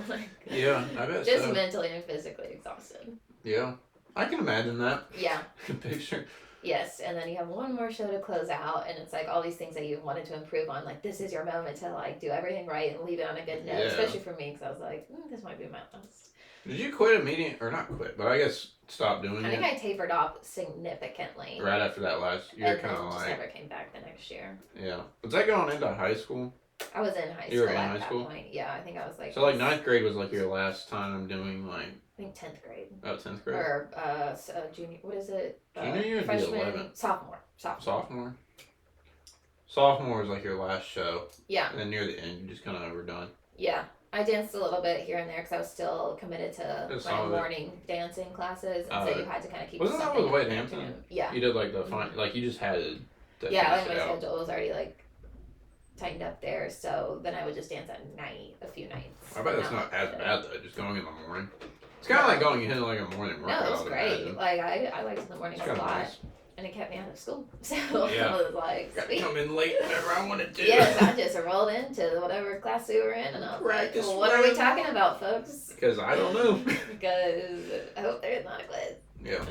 Like, I bet just mentally and physically exhausted. Yeah, I can imagine that. Yeah. Picture. Yes, and then you have one more show to close out, and it's like all these things that you wanted to improve on. Like this is your moment to like do everything right and leave it on a good note. Especially for me, because I was like, this might be my last. Did you quit immediately, or not quit? But I guess stop doing it. I think I tapered off significantly. Right after that last year, kind of like. Just never came back the next year. Yeah, was that going into high school? I was in high school. You were in at high that school? point. Yeah, I think I was like. So like 9th grade was like your last time doing like. I think 10th grade. Oh, 10th grade. Or junior. What is it? Junior year. Freshman. Sophomore. Sophomore was like your last show. Yeah. And then near the end, you just kind of were done. Yeah. I danced a little bit here and there because I was still committed to my morning dancing classes, and so you had to kind of keep. Wasn't that with Wade Hampton? Yeah. You did like the like you just had to. Like my schedule was already like tightened up there, so then I would just dance at night a few nights. I bet that's not as bad though. Just going in the morning. It's kind of like going in like a morning workout. No, it was great. Like I liked in the morning a lot. Nice. And it kept me out of school. So I was like, got to come in late whenever I wanted to. Yes, I just rolled into whatever class we were in, and I was like, well, what are we talking about, folks? Because I don't know. Because I hope there's not a quiz. Yeah,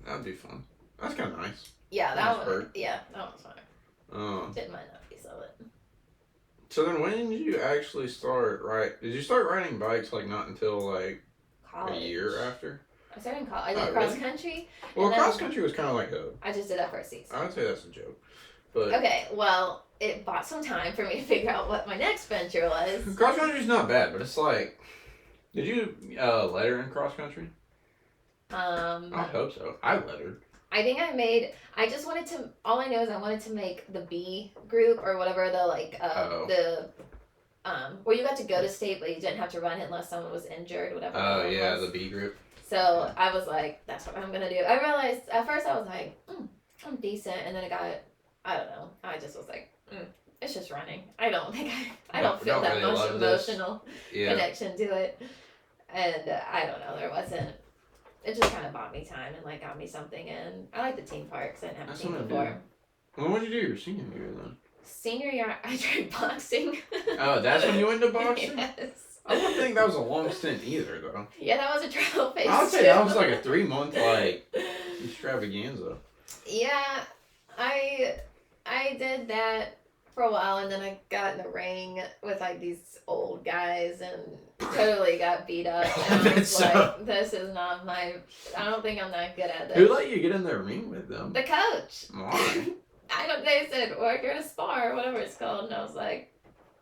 that'd be fun. That's kind of nice. Yeah, that was fun. Didn't mind that piece of it. So then when did you actually start Did you start riding bikes like not until like college. A year after? I started in college. I did cross country. Well, cross country was kind of like I just did that for a season. I would say that's a joke. But okay, well, it bought some time for me to figure out what my next venture was. Cross country's not bad, but it's like, did you letter in cross country? I hope so. I lettered. I think I just wanted to, all I know is I wanted to make the B group or whatever the like, where you got to go to state, but you didn't have to run it unless someone was injured, whatever. Oh, yeah, the B group. So I was like, that's what I'm going to do. I realized, at first I was like, I'm decent, and then it got, I don't know, I just was like, it's just running. I don't feel that really much emotional connection to it. And I don't know, there wasn't. It just kind of bought me time and like got me something, and I like the team part because I didn't have a team before. Well, what did you do your senior year then? Senior year, I tried boxing. Oh, that's when you went to boxing? Yes. I don't think that was a long stint either, though. Yeah, that was a trial phase. I would say that was like a 3-month like extravaganza. Yeah, I did that for a while, and then I got in the ring with like these old guys and totally got beat up. And I was like, this is not my. I don't think I'm that good at this. Who let you get in the ring with them? The coach. Why? They said, well, you're gonna spar or whatever it's called, and I was like,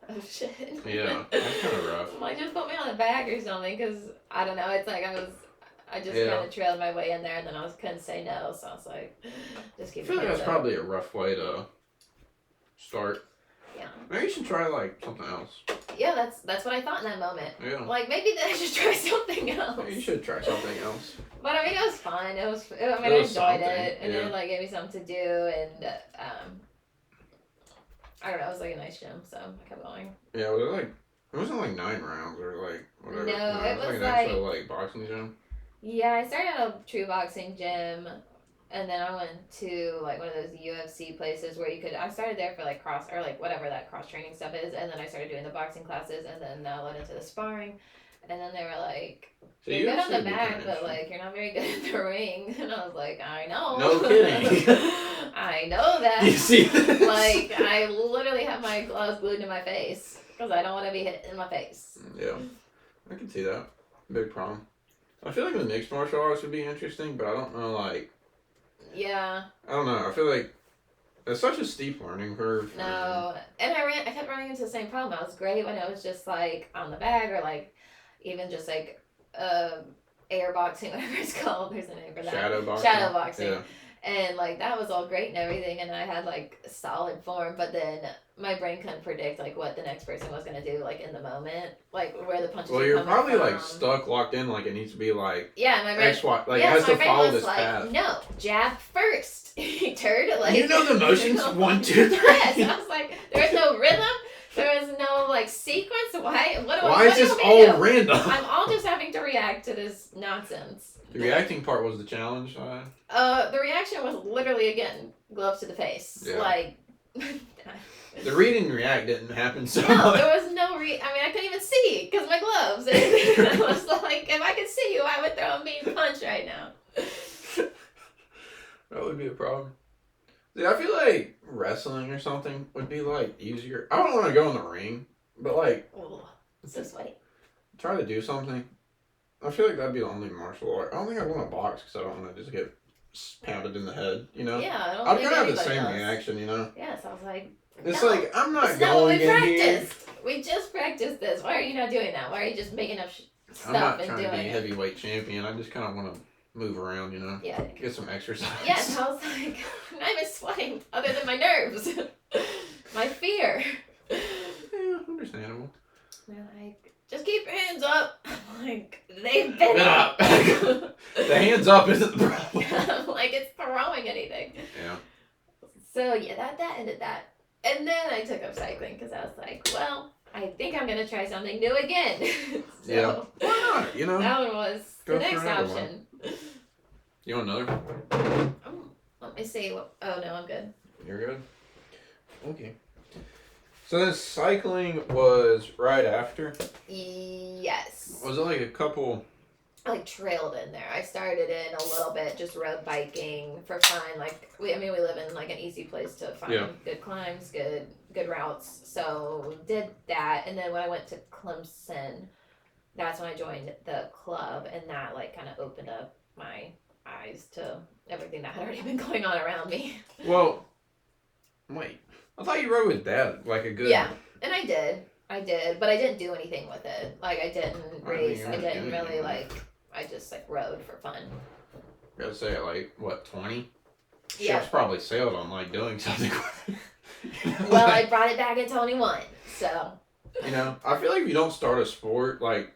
oh shit. Yeah, that's kind of rough. I'm like, just put me on the back or something, because I don't know. It's like I just kind of trailed my way in there, and then couldn't say no, so I was like, just keep. I feel like that's probably a rough way to start. Yeah. Maybe you should try like something else. Yeah, that's what I thought in that moment. Yeah. Like maybe then I should try something else. Maybe you should try something else. But I mean, it was fun. I enjoyed it, and it like gave me something to do, and I don't know. It was like a nice gym, so I kept going. Yeah, it wasn't like 9 rounds or like whatever. No, it was like an like actual like boxing gym. Yeah, I started at a true boxing gym, and then I went to like one of those UFC places where you could. I started there for like cross or like whatever that cross training stuff is, and then I started doing the boxing classes, and then that led into the sparring, and then they were like, So "You're good on the UFC would be bag, kinda but like you're not very good at the ring." And I was like, "I know." No kidding. I know that. You see this? Like I literally have my gloves glued to my face because I don't want to be hit in my face. Yeah, I can see that. Big problem. I feel like the mixed martial arts would be interesting, but I don't know, like... Yeah. I don't know. I feel like it's such a steep learning curve. No. And I kept running into the same problem. I was great when it was just, like, on the bag or, like, even just, like, air boxing, whatever it's called. There's a name for that. Shadow boxing. Shadow boxing. Yeah. And, like, that was all great and everything, and I had, like, solid form, but then my brain couldn't predict, like, what the next person was going to do, like, in the moment. Like, where the punches Well, were you're coming probably, from. like, stuck, locked in, like, it needs to be, like... Yeah, my brain... X, Y, like, yes, it has to my follow brain was this like, path. no, jab first. Turd, like... You know the motions? 1, 2, 3. Yes, I was like, there's no rhythm. There was no, like, sequence. Why? Why is this all random? I'm all just having to react to this nonsense. The reacting part was the challenge. The reaction was literally, again, gloves to the face. Yeah. Like... The read and react didn't happen so No, much. there was no I mean, I couldn't even see because my gloves. And I was like, if I could see you, I would throw a mean punch right now. That would be a problem. See, I feel like wrestling or something would be, like, easier. I don't want to go in the ring, but, like... Ooh, so sweaty. Try to do something. I feel like that'd be the only martial art. I don't think I'd want to box because I don't want to just get pounded in the head, you know? Yeah, I don't I'd think kind of have the anybody same does. reaction, you know? Yes, I was like, It's no, like, I'm not it's not what going we in here. practiced. We just practiced this. Why are you not doing that? Why are you just making up stuff I'm not and trying doing to be it? heavyweight champion. I just kind of want to move around, you know? Yeah. Get some exercise. Yes, I was like, I'm not even sweating other than my nerves. My fear. Yeah, understandable. They're like, just keep your hands up. I'm like, they've been Been up. The hands up isn't the problem. I'm like, it's throwing anything. Yeah. So, yeah, that ended that. And then I took up cycling because I was like, well, I think I'm going to try something new again. So, Yeah. Why not? You know? that one was Go the for next another option. You want another? Let me see. Oh, no, I'm good. You're good? Okay. So then cycling was right after? Yes. Was it like a couple... I like trailed in there. I started in a little bit, just road biking for fun. Like we live in like an easy place to find good climbs, good routes. So did that, and then when I went to Clemson, that's when I joined the club, and that like kind of opened up my eyes to everything that had already been going on around me. Well, wait. I thought you rode with Dad, like a good... Yeah, and I did, but I didn't do anything with it. Like I didn't race. I didn't really like. I just like rode for fun. I gotta say, like, what, 20? Yeah. Ships probably sailed on, like, doing something with it. You know, Well, like, I brought it back at 21, so. You know, I feel like if you don't start a sport, like,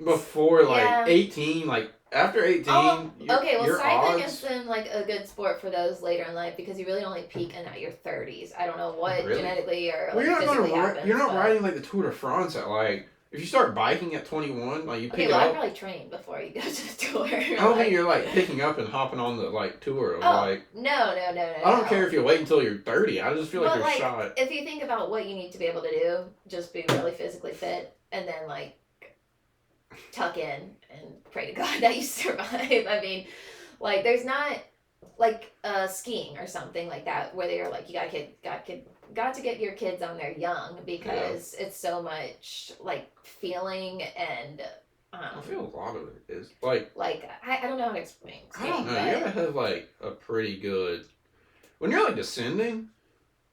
before, like, 18, like, after 18, okay, well, your cycling odds... has been, like, a good sport for those later in life because you really only peak in at your 30s. I don't know what Really? genetically or, Well, like, physically happens. you're not but... riding, like, the Tour de France at, like... If you start biking at 21, like, you pick I up... probably trained before you go to the tour. I don't think you're, like, picking up and hopping on the, like, tour of, like... No. I don't care if you wait until you're 30. I just feel like you're shot. If you think about what you need to be able to do, just be really physically fit and then, like, tuck in and pray to God that you survive. I mean, like, there's not, like, skiing or something like that where they're, like, you got to get your kids on there young because it's so much, like, feeling and... I feel a lot of it is, like... Like, I don't know how to explain. I don't know. You gotta have, like, a pretty good... When you're, like, descending,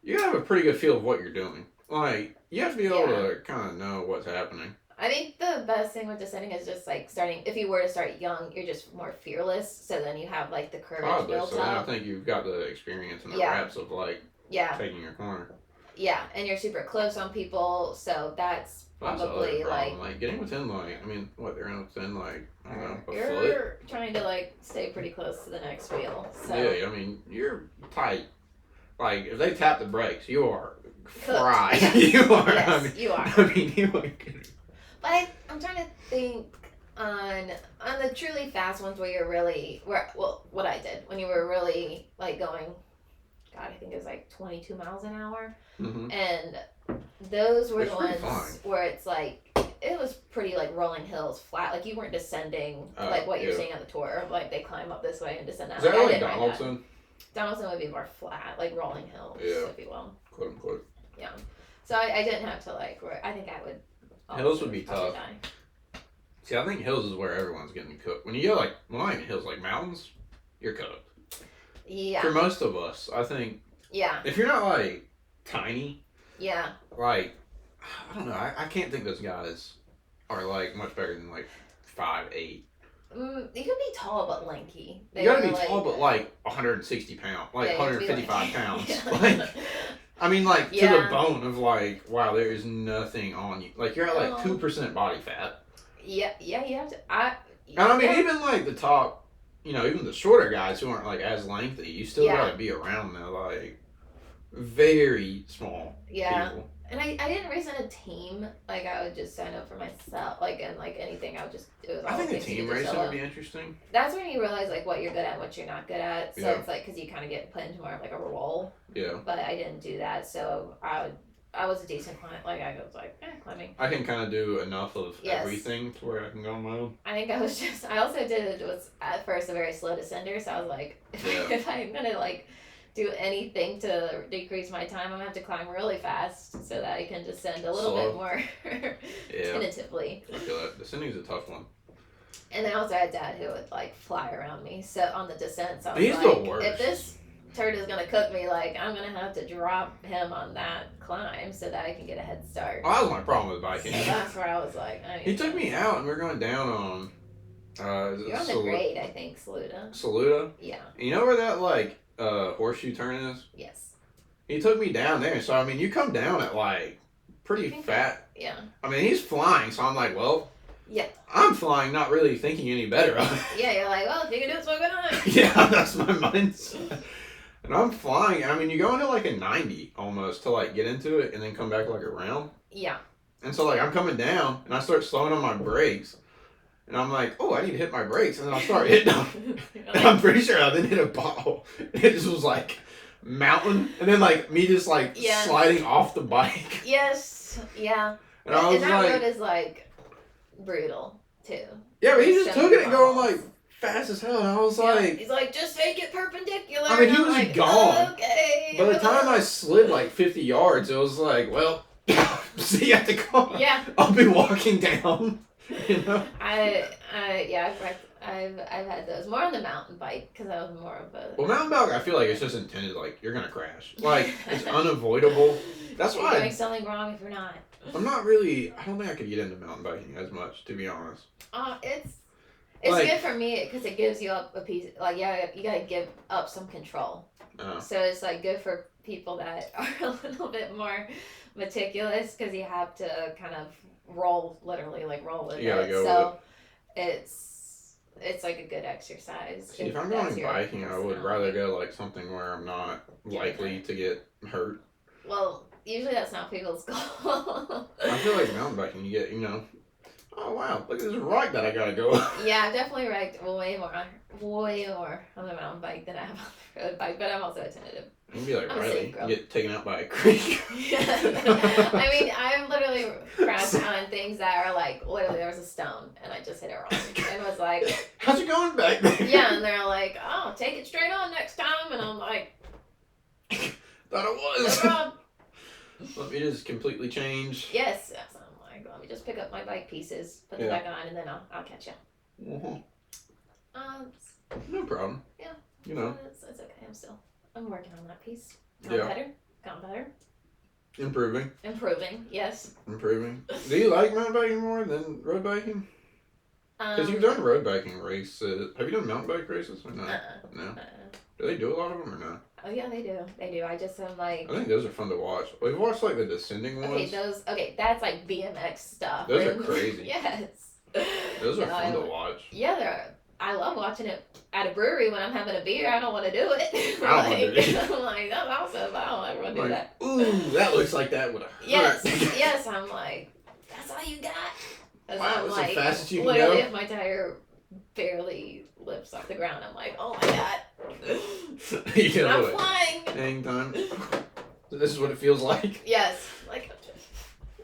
you gotta have a pretty good feel of what you're doing. Like, you have to be able to kind of know what's happening. I think the best thing with descending is just, like, starting... If you were to start young, you're just more fearless, so then you have, like, the courage built so up. then I think you've got the experience and the reps of, like, taking your corner. Yeah, and you're super close on people, so that's probably, like, getting within, like, I mean, what, they're within, like, I don't know, a foot? You're trying to, like, stay pretty close to the next wheel, so... Yeah, I mean, you're tight. Like, if they tap the brakes, you are fried. Yes. You are. Yes, I mean, you are. I mean, you are. But I'm trying to think, On the truly fast ones where you're really, what I did when you were really like going, God, I think it was like 22 miles an hour, and those were the ones where it's like it was pretty like rolling hills, flat, like you weren't descending like what you're seeing on the tour, like they climb up this way and descend that. Is that like Donaldson? Donaldson would be more flat, like rolling hills, if you will. Quote unquote. Yeah. So I didn't have to like. I think I would. Hills would be tough. See, I think hills is where everyone's getting cooked. When you go like, well, not even hills, like mountains, you're cooked. Yeah. For most of us, I think. Yeah. If you're not like tiny. Yeah. Like, I don't know. I can't think those guys are like much better than like 5'8". You could be tall but lanky. You gotta be tall but like 160 pounds, like 155 pounds. Yeah. Like, I mean, like to the bone of like, wow, there is nothing on you. Like you're at like 2% body fat. Yeah, you have to. And I mean, even like the top, even the shorter guys who aren't like as lengthy, you still gotta be around them, like very small people. And I didn't race on a team. Like I would just sign up for myself. Like and like anything, I would just. I think the team racing would be interesting. That's when you realize like what you're good at, what you're not good at. So it's like because you kind of get put into more of like a role. Yeah. But I didn't do that, so I was a decent client. Like I was like climbing. I can kind of do enough of everything to where I can go on my own. I think I also did it was at first a very slow descender, so I was like, if I'm gonna like do anything to decrease my time, I'm gonna have to climb really fast so that I can descend a little bit more tentatively. I feel that descending is a tough one. And then I also had Dad who would like fly around me so on the descent. So I was He's like, the worst. If this turd is gonna cook me, like I'm gonna have to drop him on that climb so that I can get a head start. Oh, that was my problem with biking. So that's where I was like, he took me out and we were going down on. You're on the grade, I think, Saluda. Saluda. Yeah. You know where that like horseshoe turn is? Yes. He took me down there, so I mean, you come down at like pretty fat. Yeah. I mean, he's flying, so I'm like, well. Yeah. I'm flying, not really thinking any better of it. Yeah, you're like, well, if you can do it, so can I. Yeah, that's my mindset. And I'm flying, and I mean, you go into like a 90 almost to like get into it and then come back like around. Yeah. And so like I'm coming down and I start slowing on my brakes. And I'm like, oh, I need to hit my brakes. And then I'll start hitting them. And I'm pretty sure I didn't hit a bottle. It just was like mountain. And then like me just like sliding off the bike. Yes. Yeah. And I was that road is like brutal too. Yeah, but he just took it and going like fast as hell. And I was like, he's like, just take it perpendicular. I mean, he was like, gone. Okay. By the time I slid like 50 yards, it was like, well, see you at the car. Yeah. I'll be walking down. You know? I've had those more on the mountain bike because I was more of a. Well, mountain bike, I feel like it's just intended like you're gonna crash. Like it's unavoidable. That's why you're doing something wrong if you're not. I'm not really. I don't think I could get into mountain biking as much, to be honest. It's like, good for me because it gives you up a piece. Like you gotta give up some control. So it's like good for people that are a little bit more meticulous because you have to kind of roll with it. So it's like a good exercise. See, if I'm going biking, I would rather go like something where I'm not likely to get hurt. Well, usually that's not people's goal. I feel like mountain biking, you get, oh wow, look at this right that I gotta go. Yeah, I've definitely wrecked way more on the mountain bike than I have on the road bike, but I'm also a tentative. You can be like Riley, you get taken out by a creek. I mean, I've literally crashed on things that are like, literally there was a stone and I just hit it wrong. And was like, how's it going back there? Yeah, and they're like, oh, take it straight on next time. And I'm like, thought it was. No problem. Let me just completely change. Yes. So I'm like, let me just pick up my bike pieces, put them back on, and then I'll catch you. Mm-hmm. No problem. Yeah. It's okay. I'm working on that piece. Gotten better. Improving, yes. Improving. Do you like mountain biking more than road biking? Because you've done road biking races. Have you done mountain bike races or not? No. Do they do a lot of them or not? Oh yeah, they do. I just am like. I think those are fun to watch. We've watched like the descending ones. That's like BMX stuff. Those are crazy. Yes. Those are fun to watch. Yeah, I love watching it at a brewery when I'm having a beer. I don't want to do it. I don't want to do it. I'm like, that's awesome, but I don't ever want to do that. Ooh, that looks like that would have hurt. Yes, I'm like, that's all you got? Because wow, I'm that's like, as fast as you can literally, go. if my tire barely lifts off the ground, I'm like, oh my god. I'm flying. Hang time. So this is what it feels like. Yes. Like,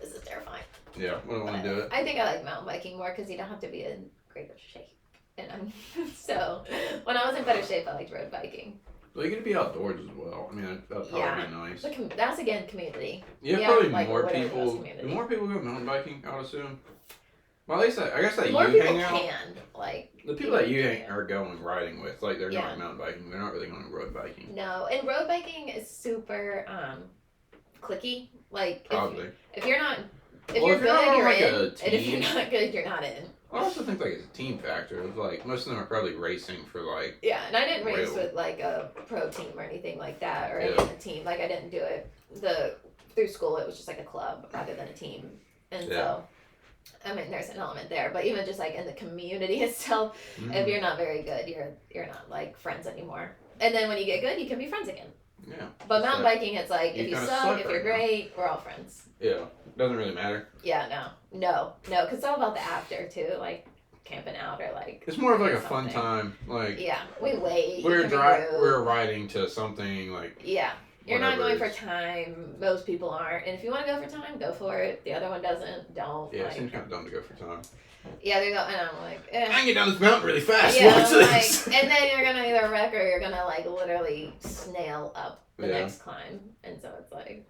this is terrifying. Yeah, I don't want to do it. I think I like mountain biking more because you don't have to be in greater shape. And so, when I was in better shape, I liked road biking. Well, you get to be outdoors as well. I mean, that'd probably be nice. That's again community. Yeah, probably like, more people. The more people go mountain biking, I would assume. Well, at least I guess that more you people hang out. Can like the people that you are going riding with, like they're going mountain biking. They're not really going road biking. No, and road biking is super cliquey. Like probably if you're not you're good, you're in, and if you're not good, you're not in. I also think like it's a team factor. It's like most of them are probably racing for like. Yeah, and I didn't race with like a pro team or anything like that, or any of the team. Like I didn't do it through school. It was just like a club rather than a team, and so. I mean, there's an element there, but even just like in the community itself, if you're not very good, you're not like friends anymore. And then when you get good, you can be friends again. Yeah. But mountain biking, it's like if you suck, if you're great, we're all friends. Yeah, doesn't really matter. Yeah, no, because it's all about the after too, like camping out or like. It's more of like a fun time, like. Yeah, we wait. We're riding to something like. Yeah. You're not going for time. Most people aren't. And if you want to go for time, go for it. The other one doesn't. Don't. Yeah, it seems kind of dumb to go for time. Yeah, they go, and I'm like, I can get down this mountain really fast. Yeah, watch this. and then you're gonna either wreck or you're gonna like literally snail up the next climb, and so it's like,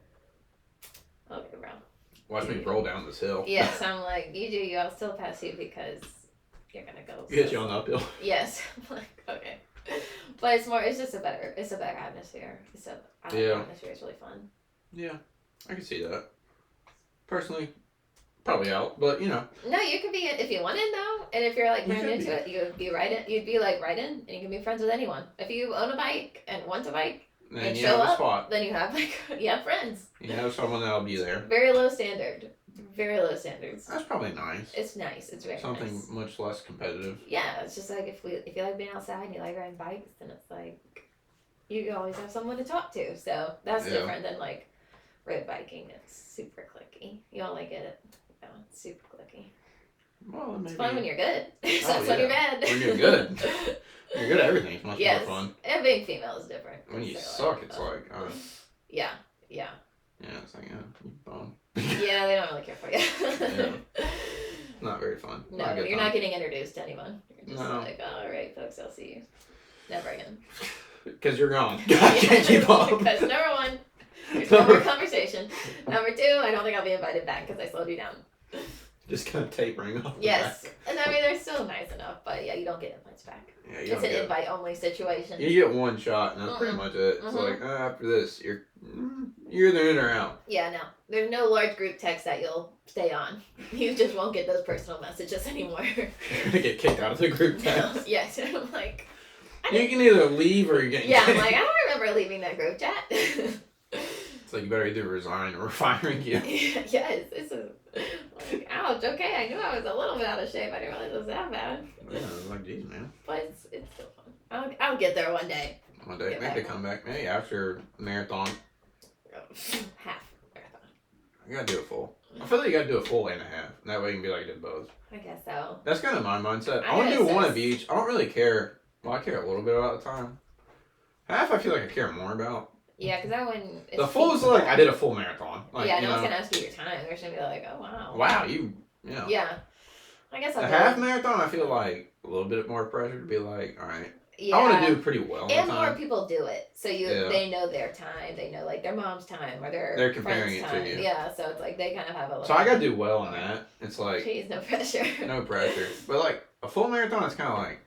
okay, bro. Watch me roll down this hill. Yes, I'm like, you do you. I'll still pass you because you're gonna go. Get you on the uphill. Yes, I'm like okay. But it's just a better atmosphere. Atmosphere is really fun. Yeah, I can see that. Personally, probably out, but you know. No, you could be if you wanted though, and if you're like brand into it, you'd be right in. You'd be like right in, and you can be friends with anyone. If you own a bike and want a bike and show up, then you have friends. You have someone that'll be there. Very low standard. Very low standards. That's probably nice. It's nice. It's very something nice. Much less competitive. Yeah, it's just like if you like being outside and you like riding bikes, then it's like you always have someone to talk to. So that's different than like road biking. It's super cliquey. You don't like it. No, it's super cliquey. Well, maybe. It's fun when you're good. Sucks when you're bad. When you're good. You're good at everything. It's much more fun. And being female is different. When you suck, it's like. Yeah. Yeah, it's like, you bum. Yeah, they don't really care for you. Yeah. Not very fun. No, you're not getting introduced to anyone. You're just like, oh, all right, folks, I'll see you. Never again. Because you're gone. I can't keep up. Because number one, there's no more conversation. Number two, I don't think I'll be invited back because I slowed you down. Just kind of tapering off. Yes. And I mean, they're still nice enough, but yeah, you don't get invites back. Yeah, it's an invite-only situation. You get one shot, and that's pretty much it. It's like, after this, you're either in or out. Yeah, no. There's no large group text that you'll stay on. You just won't get those personal messages anymore. You're going to get kicked out of the group text. Yes. I'm like... You can either leave or you get kicked. I'm like, I don't remember leaving that group chat. It's like, you better either resign or we're firing you. Yes. It's like, ouch, okay, I knew I was a little bit out of shape. I didn't realize it was that bad. Yeah, I was like, geez, man. But it's still fun. I'll get there one day. One day. Maybe come back. Maybe after marathon. Half marathon. You gotta do a full. I feel like you gotta do a full and a half. And that way you can be like, I did both. I guess so. That's kind of my mindset. I want to do one of each. I don't really care. Well, I care a little bit about the time. Half, I feel like I care more about. Yeah, because that one... The full is like, I did a full marathon. Like, yeah, no one's going to ask you your time. They're just going to be like, oh, wow. Wow, you know. Yeah. I guess I'll A half marathon, I feel like a little bit more pressure to be like, all right. Yeah. I want to do pretty well. And more people do it. So they know their time. They know, like, their mom's time or their comparing friend's it time. to you. Yeah, so it's like they kind of have a little... So I got to do well on that. It's like... Jeez, no pressure. No pressure. But, like, a full marathon is kind of like...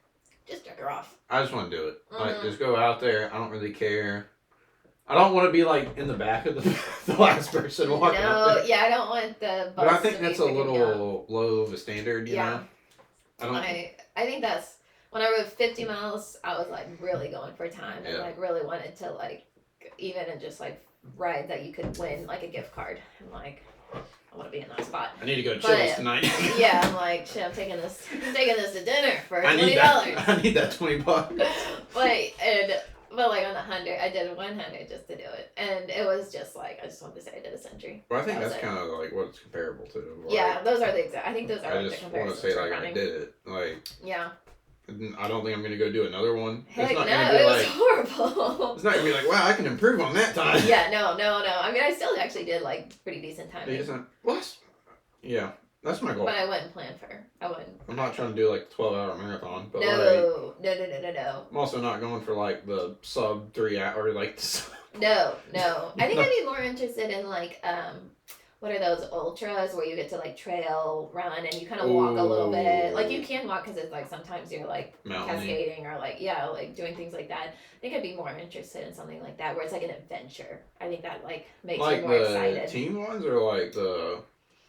Just jerk her off. I just want to do it. Like, just go out there. I don't really care. I don't want to be like in the back of the last person walking out there. Yeah, I don't want the bus. But I think that's a little low of a standard, you know? I think that's when I rode 50 miles, I was like really going for time and like really wanted to like even in just like ride that you could win like a gift card. I'm like, I want to be in that spot. I need to go to Chili's tonight. Yeah, I'm like, shit, I'm taking this to dinner for $20. I need that $20. But But like on the 100, I did 100 just to do it, and it was just like I just wanted to say I did a century. Well, I think that's kind of like what it's comparable to. Like, yeah, those are the exact. I think those are. I like just the want to say like I did it. Like yeah. I don't think I'm gonna go do another one. Heck it's not no, gonna be it like, was horrible. It's not gonna be like, wow, I can improve on that time. Yeah, no. I mean, I still actually did like pretty decent time. Yeah, that's my goal. But I wouldn't plan for. I'm not trying to do like a 12-hour marathon, but no. I'm also not going for like the sub 3 hour like. No. I think I'd be more interested in like what are those ultras where you get to like trail run and you kind of walk a little bit. Like you can walk because it's like sometimes you're like cascading or like like doing things like that. I think I'd be more interested in something like that where it's like an adventure. I think that like makes me more excited. Like the team ones or like the.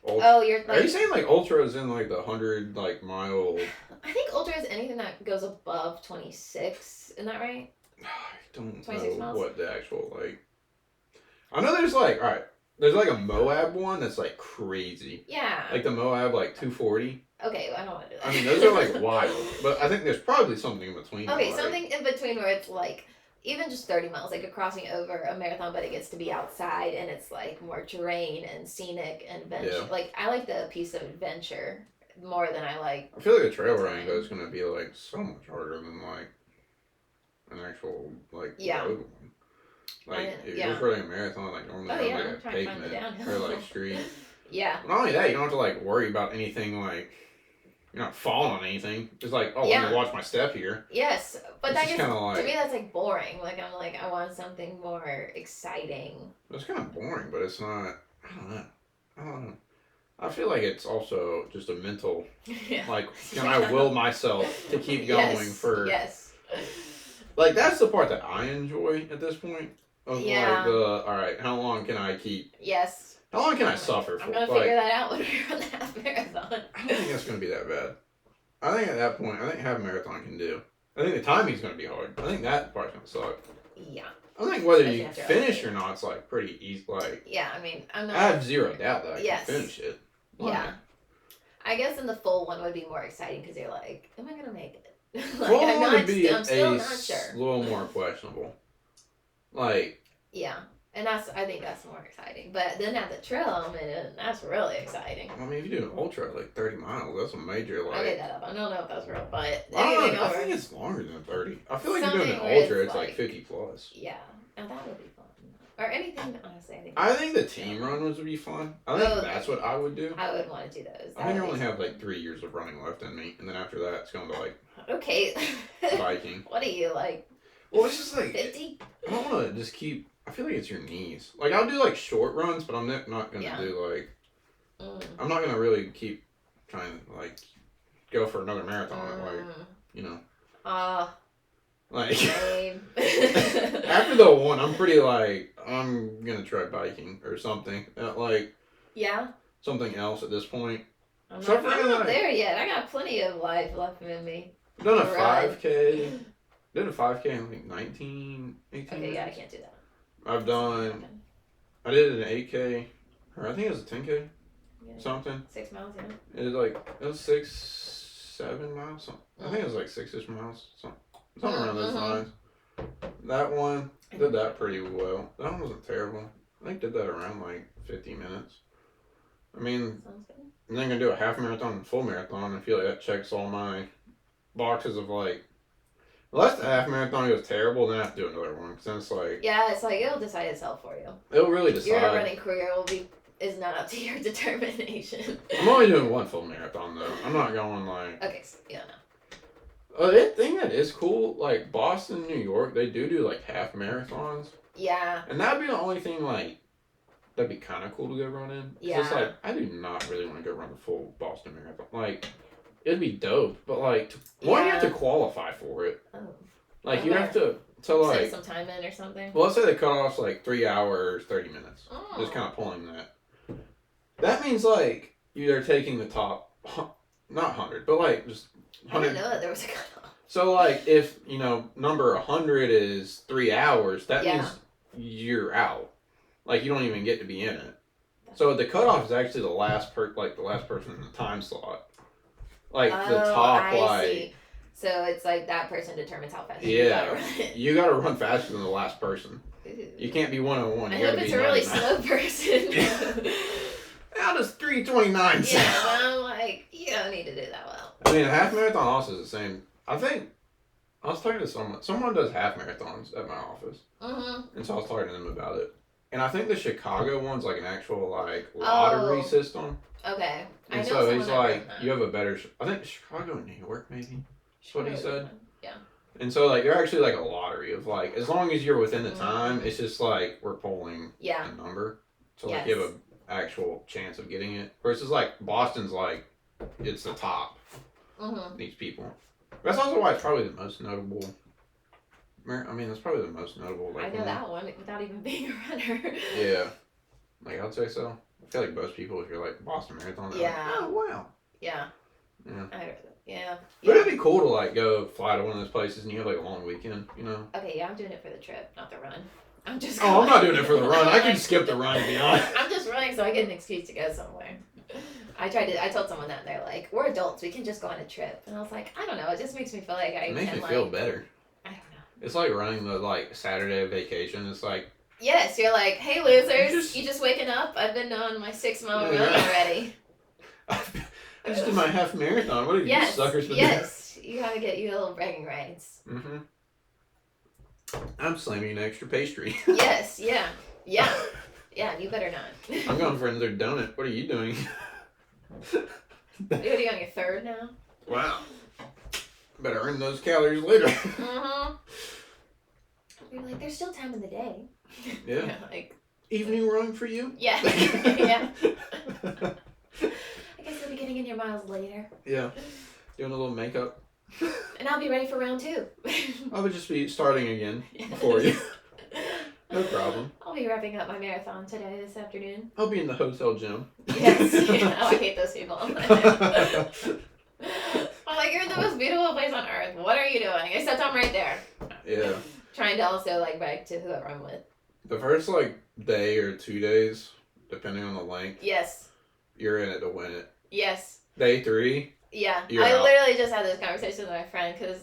You're like. Are you saying like ultras in like the 100 like mile? I think ultra is anything that goes above 26. Isn't that right? I don't know miles? what the actual like. I know there's like there's like a Moab one that's like crazy. Yeah. Like the Moab like 240. Okay, well, I don't want to do that. I mean those are like wild, but I think there's probably something in between. Okay, something in between where it's like even just 30 miles, like you're crossing over a marathon, but it gets to be outside and it's like more terrain and scenic and adventure. Yeah. Like I like the piece of adventure more than I like. I feel like a trail running though is gonna be like so much harder than like an actual like road one. Like if you're just running a marathon, like normally on like a pavement or like street. Yeah. But not only that, you don't have to like worry about anything like. You're not falling on anything. It's like, I'm gonna watch my step here. Yes, but that kind of like, to me that's like boring. Like I'm like I want something more exciting. It's kind of boring, but it's not. I don't know. I feel like it's also just a mental. Like, can I will myself to keep going for? Yes. Like that's the part that I enjoy at this point. Of like all right, how long can I keep? Yes. How long can I suffer for? I'm gonna figure that out when we run the half marathon. I don't think that's gonna be that bad. I think at that point, half marathon can do. I think the timing's gonna be hard. I think that part's gonna suck. Yeah. I think whether you finish or not, it's like pretty easy. Like yeah, I mean, I'm not. I have zero doubt that I can finish it. Yeah. I guess in the full one would be more exciting because you're like, am I gonna make it? Like, full one would be I'm still not sure. A little more questionable. Like. Yeah. And I think that's more exciting. But then at the trail element, that's really exciting. I mean, if you do an ultra like 30 miles, that's a major like. I made that up. I don't know if that's real, but I think it's longer than 30. I feel like if you're doing an ultra, it's like 50 plus. Yeah, and that would be fun. Or anything, honestly. I think the team run would be fun. I think that's what I would do. I would want to do those. I think I only have like 3 years of running left in me, and then after that, it's going to like. Okay. Biking. What are you like? Well, it's just like 50. I don't want to just keep. I feel like it's your knees. Like, I'll do, like, short runs, but I'm not going to do, like... I'm not going to really keep trying to, like, go for another marathon, like, you know. Like... After the one, I'm pretty, like, I'm going to try biking or something. Like... Yeah? Something else at this point. I'm not there yet. I got plenty of life left in me. I've done a 5K. Did a 5K in, like, 18 Okay, yeah, I can't do that. I did an 8K, or I think it was a 10K, something. 6 miles, yeah. It was 6, 7 miles, something. I think it was like 6-ish miles, something around those lines. That one, did that pretty well. That one wasn't terrible. I think did that around like 50 minutes. I mean, I'm then gonna do a half marathon and full marathon. I feel like that checks all my boxes of like, unless the half marathon goes terrible, then I have to do another one. Because then it's like... Yeah, it's like, it'll decide itself for you. It'll really decide. Your running career is not up to your determination. I'm only doing one full marathon, though. I'm not going like... Okay, so, yeah, no. The thing that is cool, like, Boston, New York, they do like half marathons. Yeah. And that'd be the only thing, like, that'd be kind of cool to go run in. Yeah. It's like, I do not really want to go run the full Boston Marathon. Like... It'd be dope, but like, you have to qualify for it. Oh. Like, you have to like... Set some time in or something? Well, let's say the cutoff's like 3 hours, 30 minutes. Oh. Just kind of pulling that. That means like, they're taking the top, not 100, but like, just 100. I didn't know that there was a cutoff. So like, if, number 100 is 3 hours, that means you're out. Like, you don't even get to be in it. So the cutoff is actually the last person in the time slot. Like the top, see. So it's like that person determines how fast you gotta run. You gotta run faster than the last person. Ooh. You can't be 101. I hope it's a really slow person. How does 3:29 sound? Yeah, but I'm like, you don't need to do that well. I mean, a half marathon also is the same. I think I was talking to someone does half marathons at my office, and so I was talking to them about it. And I think the Chicago one's like an actual like lottery system. Okay. And so he's like, you have a better. I think Chicago and New York maybe. That's what he said. Yeah. And so like they're actually like a lottery of like as long as you're within the time, it's just like we're polling a number. So like you have an actual chance of getting it. Versus like Boston's like it's the top. These people. That's also why it's probably the most notable. I mean, that's probably the most notable. Like, I know that one without even being a runner. Yeah. Like, I'd say so. I feel like most people, if you're like Boston Marathon, they're like, oh, wow. Yeah. Yeah. But it'd be cool to, like, go fly to one of those places and you have, like, a long weekend, you know? Okay, yeah, I'm doing it for the trip, not the run. I'm just I'm not doing it for the run. I can skip the run, to be honest. I'm just running so I get an excuse to go somewhere. I told someone that and they're like, we're adults, we can just go on a trip. And I was like, I don't know, it just makes me feel like It makes me feel better. I don't know. It's like running the, like, Saturday vacation. It's like... Yes, you're like, hey, losers, you just waking up? I've been on my 6-mile run already. I just did my half marathon. What have you suckers been doing? Yes, you gotta get you a little bragging rights. I'm slamming an extra pastry. Yes, yeah, you better not. I'm going for another donut. What are you doing? What are you on your third now? Wow. Better earn those calories later. You're like, there's still time in the day. Yeah. Like evening run for you? Yeah. Yeah. I guess you'll be getting in your miles later. Yeah. Doing a little makeup. And I'll be ready for round 2. I would just be starting again for you. No problem. I'll be wrapping up my marathon this afternoon. I'll be in the hotel gym. Yes. Yeah. Oh, I hate those people. I'm like, you're in the most beautiful place on earth. What are you doing? Except I'm right there. Yeah. Trying to also like brag to whoever I'm with. The first like day or 2 days, depending on the length. Yes. You're in it to win it. Yes. Day 3. Yeah. You're I out. literally just had this conversation with my friend because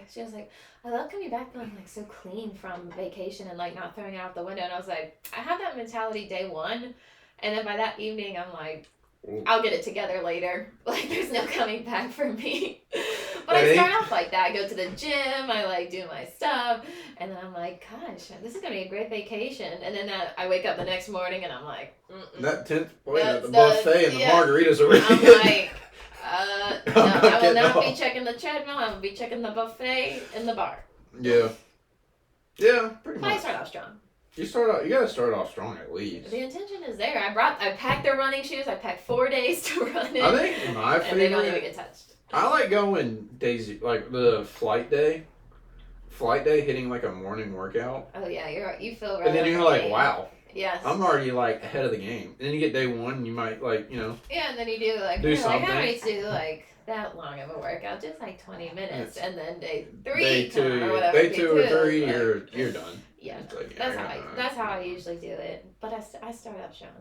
she was like, I love coming back feeling like so clean from vacation and like not throwing it out the window. And I was like, I have that mentality day 1. And then by that evening, I'm like, I'll get it together later. Like, there's no coming back for me. But I start off like that. I go to the gym. I, like, do my stuff. And then I'm like, gosh, this is going to be a great vacation. And then I wake up the next morning, and I'm like, That 10th plate at the buffet and the margaritas are I'm like, no, I will not be checking the treadmill. I will be checking the buffet and the bar. Yeah. Yeah, pretty much. I start off strong. You gotta start off strong at least. The intention is there. I packed their running shoes. I packed 4 days to run it. I think my favorite. And they don't even get touched. I like going days like the flight day, hitting like a morning workout. Oh yeah, you feel right. And then you're like, wow. Yes. I'm already like ahead of the game. And then you get day 1, and you might like Yeah, and then you do like something. Like, I don't need to do like that long of a workout, just like 20 minutes, and then day 3, day 2, or whatever. Day 2 or 3, like, you're done. Yeah, like, that's how I usually do it. But I start up strong.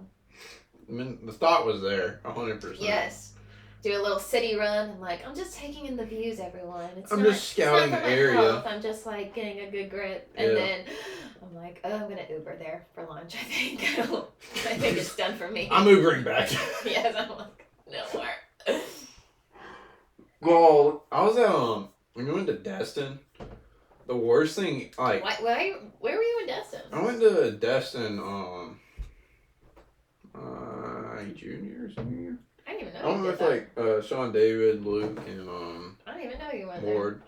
I mean, the thought was there, 100%. Yes. Do a little city run. I'm like, I'm just taking in the views, everyone. I'm just scouting the area. Health. I'm just like getting a good grip. And then I'm like, oh, I'm going to Uber there for lunch, I think. I think it's done for me. I'm Ubering back. Yes, I'm like, no more. Well, I was at, when we went to Destin, the worst thing, like... Where were you in Destin? I went to Destin, junior or senior year. I didn't even know I went with, like, Sean David, Luke, and, I didn't even know you went Ward.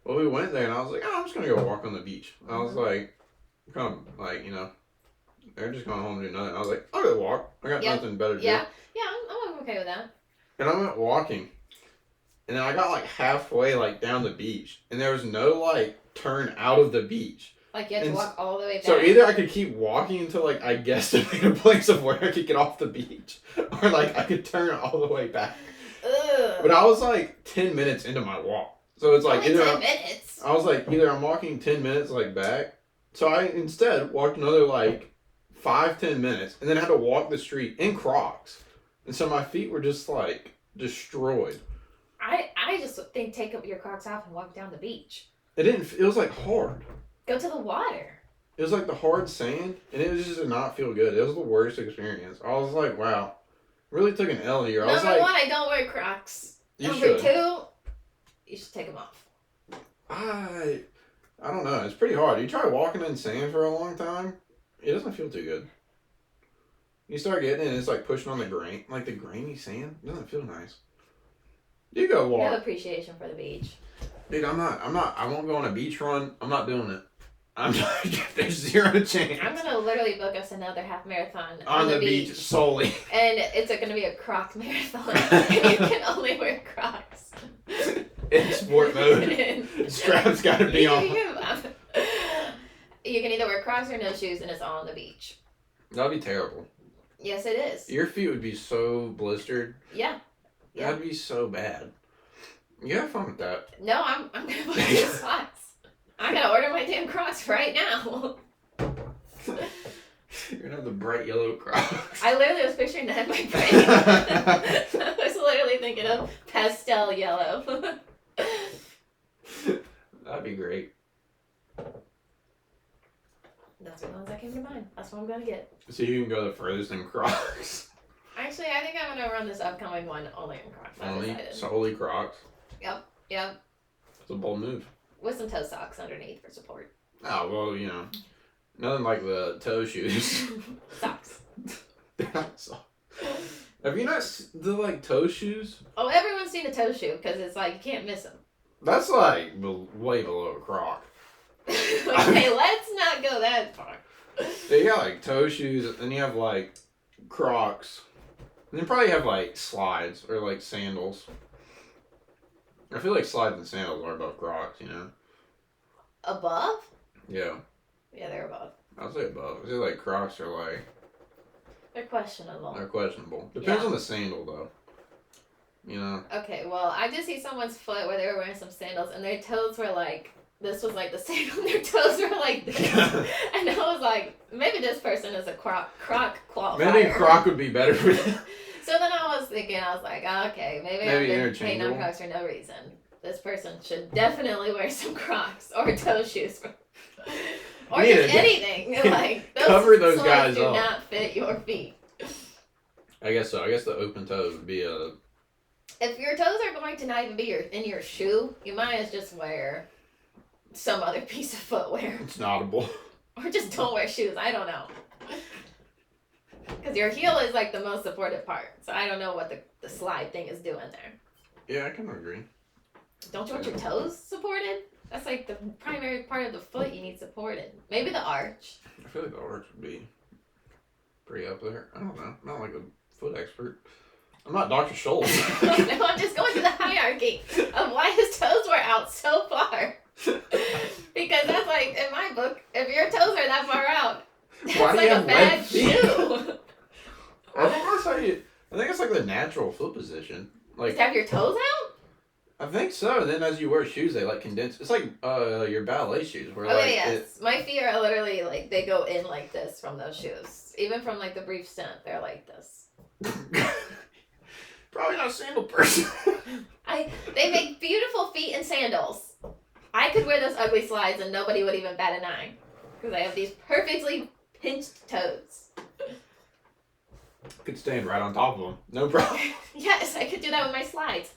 Well, we went there, and I was like, I'm just gonna go walk on the beach. I was like, they're just going home to do nothing. I was like, I'll go walk. I got nothing better to do. Yeah, I'm okay with that. And I went walking. And then I got, like, halfway, like, down the beach. And there was no, like, turn out of the beach. Like, you had to walk all the way back? So either I could keep walking until, like, I guesstimate a place of where I could get off the beach. Or, like, I could turn all the way back. Ugh. But I was, like, 10 minutes into my walk. So it's, like, only 10 minutes? I was, like, either I'm walking 10 minutes, like, back. So I instead walked another, like, 5-10 minutes. And then I had to walk the street in Crocs. And so my feet were just, like, destroyed. I I just think take your Crocs off and walk down the beach. It was like hard. Go to the water. It was like the hard sand, and it just did not feel good. It was the worst experience. I was like, wow. Really took an L here. Number one, I don't wear Crocs. Number two, you should take them off. I don't know. It's pretty hard. You try walking in sand for a long time, it doesn't feel too good. You start getting it, and it's like pushing on the grainy sand. It doesn't feel nice. You go walk. You have appreciation for the beach. Dude, I won't go on a beach run. I'm not doing it. There's zero chance. I'm gonna literally book us another half marathon on the beach solely. And it's gonna be a Croc marathon. And you can only wear Crocs. In sport mode. Straps gotta be on. You can either wear Crocs or no shoes, and it's all on the beach. That'd be terrible. Yes, it is. Your feet would be so blistered. Yeah. That'd be so bad. You have fun with that. No, I'm gonna book these spots. I gotta order my damn Crocs right now. You're gonna have the bright yellow Crocs. I literally was picturing that in my brain. I was literally thinking of pastel yellow. That'd be great. That's the ones that came to mind. That's what I'm gonna get. So you can go the furthest in Crocs. Actually, I think I'm gonna run this upcoming one only in Crocs. Solely Crocs. Yep. It's a bold move. With some toe socks underneath for support. Oh, well, nothing like the toe shoes. Socks. They're not socks. Have you not the toe shoes? Oh, everyone's seen a toe shoe because it's like you can't miss them. That's like way below a Croc. Okay, let's not go that far. Yeah, you got toe shoes, and you have Crocs, and you probably have slides or sandals. I feel like slides and sandals are above Crocs, Above? Yeah. Yeah, they're above. I'll say above. I feel Crocs are They're questionable. They're questionable. Depends on the sandal, though. Okay, well, I did see someone's foot where they were wearing some sandals, and their toes were this was the sandal, and their toes were like this. And I was like, maybe this person is a Croc qualifier. Maybe a Croc would be better for them. So then I was thinking, okay, maybe I've been paying on Crocs for no reason. This person should definitely wear some Crocs or toe shoes. Or just anything. Cover those guys do up. not fit your feet. I guess so. I guess the open toes would be a... If your toes are going to not even be in your shoe, you might as just wear some other piece of footwear. It's notable. Or just don't wear shoes. I don't know. Because your heel is the most supportive part. So I don't know what the slide thing is doing there. Yeah, I can agree. Don't you want your toes supported? That's the primary part of the foot you need supported. Maybe the arch. I feel like the arch would be pretty up there. I don't know. I'm not a foot expert. I'm not Dr. Scholl. No, I'm just going through the hierarchy of why his toes were out so far. Because that's in my book, if your toes are that far out, that's a bad shoe. I think that's how I think it's the natural foot position. To have your toes out? I think so. And then as you wear shoes, they condense. It's your ballet shoes. Where, yes. My feet are literally they go in like this from those shoes. Even from the brief stint, they're like this. Probably not a sandal person. They make beautiful feet in sandals. I could wear those ugly slides and nobody would even bat an eye. Because I have these perfectly pinched toes. Could stand right on top of them. No problem. Yes, I could do that with my slides.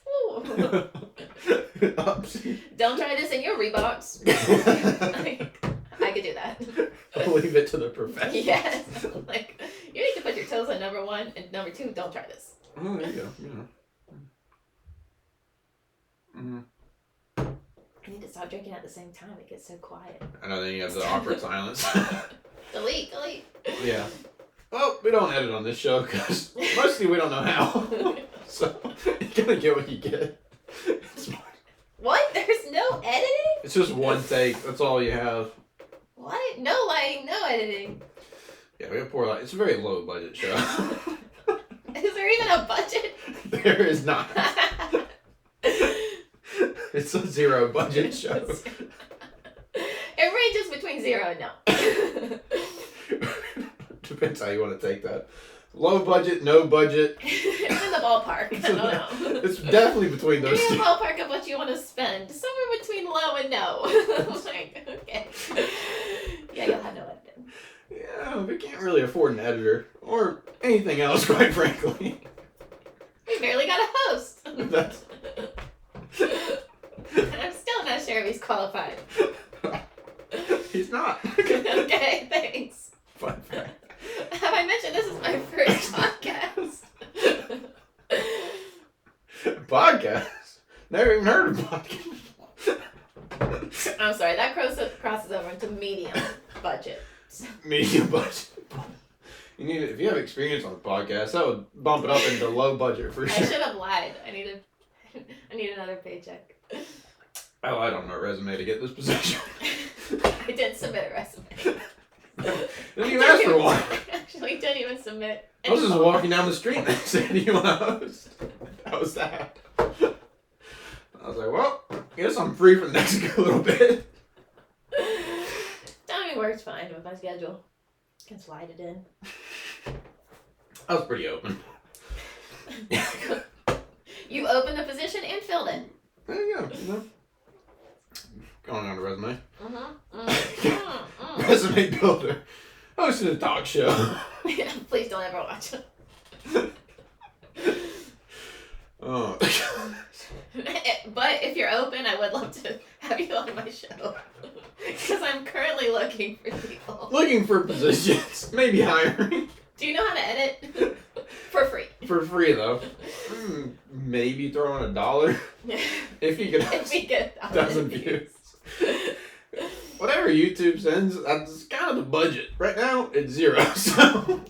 Don't try this in your Reeboks. I could do that. I'll leave it to the professionals. Yes. You need to put your toes on number one, and number two, don't try this. Oh, there you go. Mm-hmm. I need to stop drinking at the same time. It gets so quiet. I know, then you have the awkward silence. Delete. Yeah. Well, we don't edit on this show because mostly we don't know how. So you're gonna get what you get. What? There's no editing? It's just one take. That's all you have. What? No lighting, no editing. Yeah, we have poor lighting. It's a very low budget show. Is there even a budget? There is not. It's a zero budget show. It ranges between 0 and no. Depends how you want to take that. Low budget, no budget. It's in the ballpark. I don't know. It's definitely between those two. Give me a ballpark of you want to spend? Somewhere between low and no. I'm like, okay. Yeah, you'll have no editing. Yeah, we can't really afford an editor. Or anything else, quite frankly. We barely got a host. That's... And I'm still not sure if he's qualified. He's not. Okay, thanks. Fun fact. Have I mentioned this is my first podcast? Podcast? Never even heard of podcast. I'm sorry, that crosses over into medium budget. Medium budget. You need, if you have experience on the podcast, that would bump it up into low budget for sure. I should have lied. I need another paycheck. I lied on my resume to get this position. I did submit a resume. Didn't even ask for one. I actually didn't even submit. I was just walking down the street and they said, "Do you want to host?" That was that. I was like, well, I guess I'm free for the next little bit. Timing works fine with my schedule. Can slide it in. I was pretty open. You opened the position and filled it. There you go. You know. Going on the resume. Resume builder. Hosted a talk show. Yeah, please don't ever watch it. Oh. But if you're open, I would love to have you on my show. Because I'm currently looking for people. Looking for positions. Maybe hiring. Do you know how to edit? For free. For free, though. Maybe throw in $1. If you could have 1,000 views. Whatever YouTube sends, that's kind of the budget. Right now, it's 0, so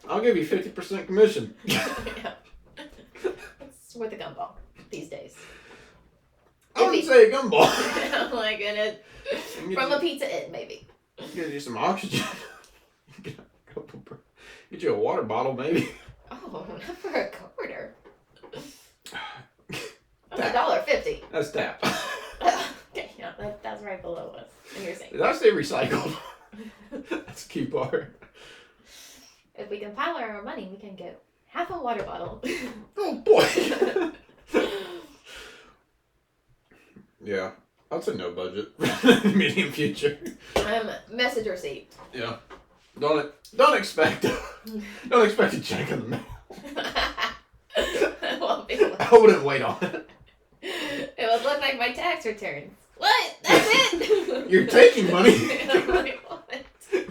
I'll give you 50% commission. Yeah. It's worth a gumball these days. I wouldn't say a gumball. I'm like, from a Pizza Inn, maybe. Get you some oxygen. Get you a water bottle, maybe. Oh, not for a quarter. That's $1.50. That's tap. Okay, yeah, that's right below us. And you're saying. Did I say recycled? That's a key part. If we compile our money, we can get half a water bottle. Oh boy. Yeah, I'll say no budget. Medium future. Message received. Yeah. Don't expect a check in the mail. I wouldn't wait on it. It would look like my tax returns. What? That's it? You're taking money? I'm like, what?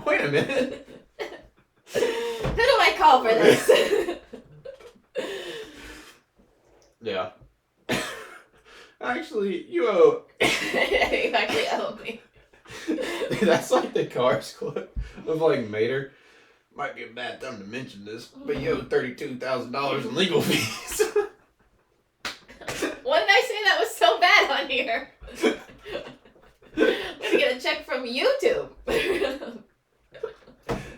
Wait a minute. Who do I call for this? Yeah. Actually, you owe... You actually owe me. That's like the Cars clip of like Mater. Might be a bad time to mention this, but you owe $32,000 in legal fees. What did I say that was so bad on here? I'm gonna get a check from YouTube.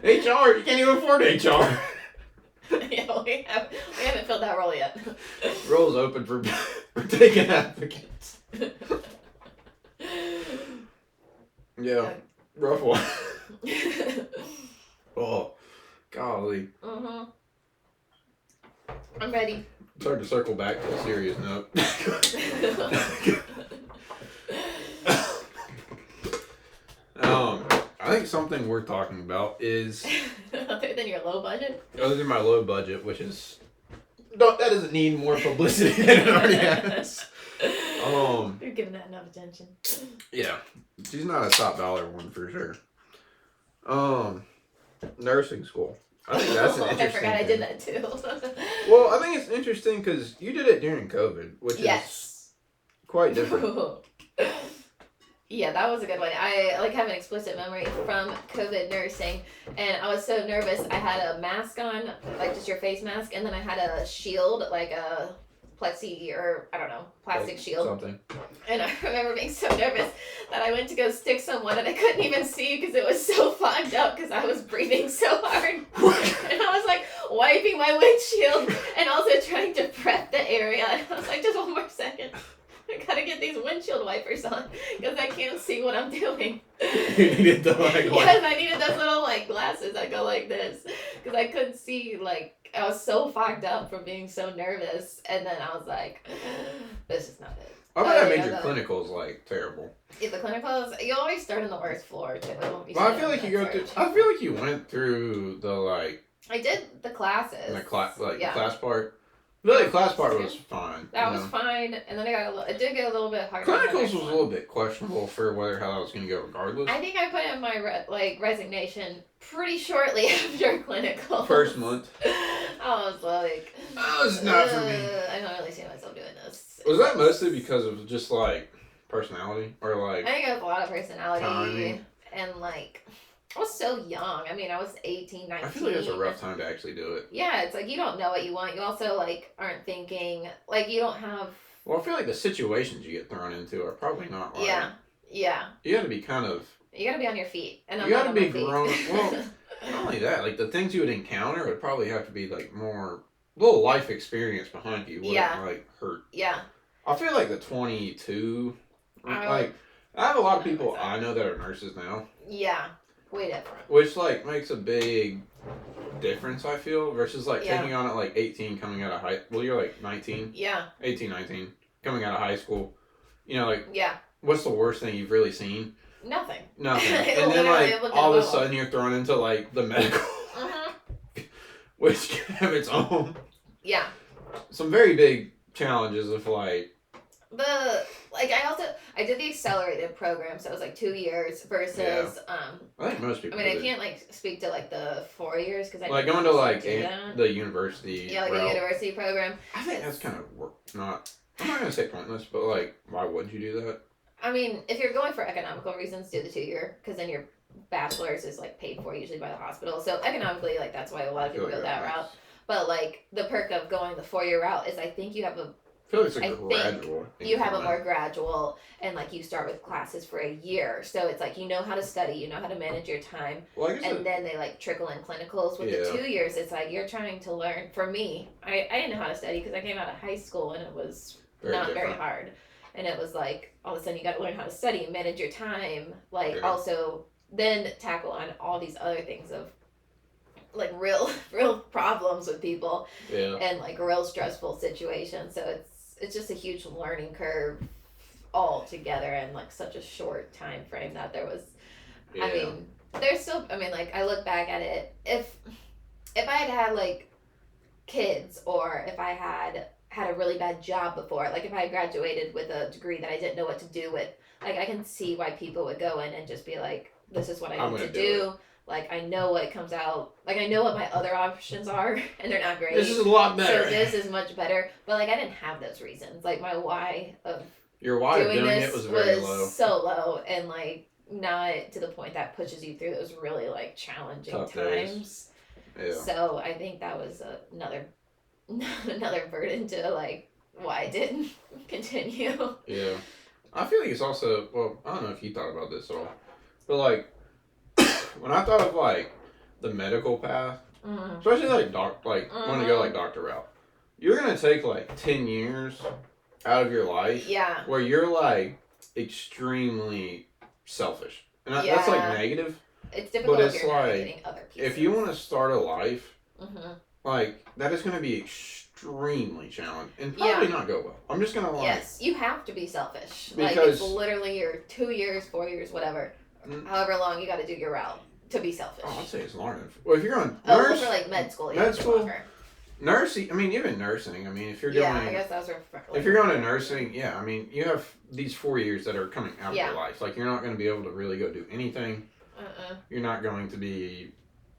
HR, you can't even afford HR. Yeah, we haven't filled that role yet. Role's open for taking applicants. Yeah, rough one. Oh, golly. I'm ready. It's hard to circle back to a serious note. I think something we're talking about is... Other than your low budget? Other than my low budget, which is... that doesn't need more publicity than it already has. You're giving that enough attention. Yeah. She's not a top dollar one for sure. Nursing school. I think that's an interesting I forgot I did that too. Well, I think it's interesting because you did it during COVID, which is quite different. Yeah, that was a good one. I have an explicit memory from COVID nursing, and I was so nervous. I had a mask on, like just your face mask, and then I had a shield, like a plexi or I don't know, plastic like shield. Something. And I remember being so nervous that I went to go stick someone and I couldn't even see because it was so fogged up because I was breathing so hard. And I was like wiping my windshield and also trying to prep the area. And I was like, just one more second. I gotta get these windshield wipers on because I can't see what I'm doing. You needed the Yes, I needed those little glasses that go like this because I couldn't see. I was so fogged up from being so nervous, and then I was like, "This I bet that major clinicals like terrible. Yeah, the clinicals, you always start on the worst floor too. Well, I feel like you go through. I feel like you went through the like. I did the classes. The class part. Really, the class part was fine. That was fine, and then it did get a little bit harder. Clinicals was a little bit questionable for how that was going to go regardless. I think I put in my resignation pretty shortly after clinicals. First month. I was like, oh, it's not for me. I don't really see myself doing this. Was that mostly because of just like personality or like? I think it was a lot of personality timing. And like. I was so young. I mean, I was 18, 19. I feel like it's a rough time to actually do it. Yeah, it's like you don't know what you want. You also like aren't thinking like you don't have. Well, I feel like the situations you get thrown into are probably not right. Yeah, yeah. You got to be kind of. You got to be on your feet, and I'm you got to be grown. Well, not only that, like the things you would encounter would probably have to be like more little life experience behind you. Wouldn't like hurt. Yeah. I feel like the 22. Like I have a lot of people I know that are nurses now. Yeah. Way different. Which, like, makes a big difference, I feel, versus, like, taking on at, like, 18, coming out of well, you're, like, 19? Yeah. 18, 19, coming out of high school. You know, like, yeah. What's the worst thing you've really seen? Nothing. And then, like, all of a sudden you're thrown into, like, the medical, which can have its own. Yeah. Some very big challenges of, like, I did the accelerated program, so it was like 2 years versus I think most people. I mean, I can't like speak to like the 4 years because I like going to like the university. Yeah, like a university program. I think that's kind of not. I'm not gonna say pointless, but like, why would you do that? I mean, if you're going for economical reasons, do the 2 year because then your bachelor's is like paid for usually by the hospital. So economically, like that's why a lot of people go that route. But like the perk of going the 4 year route is I think you have I feel like it's gradual. You have a more gradual, and like you start with classes for a year, so it's like you know how to study, you know how to manage your time, and then they like trickle in clinicals. With the 2 years, it's like you're trying to learn. For me, I didn't know how to study because I came out of high school and it was very hard, and it was like all of a sudden you got to learn how to study, manage your time, like also then tackle on all these other things of like real problems with people, and like real stressful situations. So it's just a huge learning curve all together in like such a short time frame that there was I mean there's still like I look back at it, if I had like kids or if I had a really bad job before, like if I graduated with a degree that I didn't know what to do with, like I can see why people would go in and just be like, this is what I need to do. Like, I know what comes out. Like, I know what my other options are, and they're not great. This is a lot better. So this is much better. But, like, I didn't have those reasons. Like, my why of Your why doing of doing this it was very low. So low, and, like, not to the point that pushes you through those really, like, challenging tough times. Yeah. So, I think that was another burden to, like, why I didn't continue. Yeah. I feel like it's also, well, I don't know if you thought about this at all, but, like, when I thought of like the medical path, especially like want to go like doctor route, you're gonna take like 10 years out of your life, where you're like extremely selfish, and that's like negative. It's difficult, but it's if you're like other pieces. If you want to start a life, like that is gonna be extremely challenging and probably not go well. I'm just gonna lie. Yes, you have to be selfish. Because like it's literally your 2 years, 4 years, whatever. However long you got to do your route to be selfish. Oh, I'd say it's longer. Well, if you're going nurse, for like med school, nursing. I mean, even nursing. I mean, if you're going, I guess that's if you're going to nursing, I mean, you have these 4 years that are coming out of your life. Like, you're not going to be able to really go do anything. You're not going to be,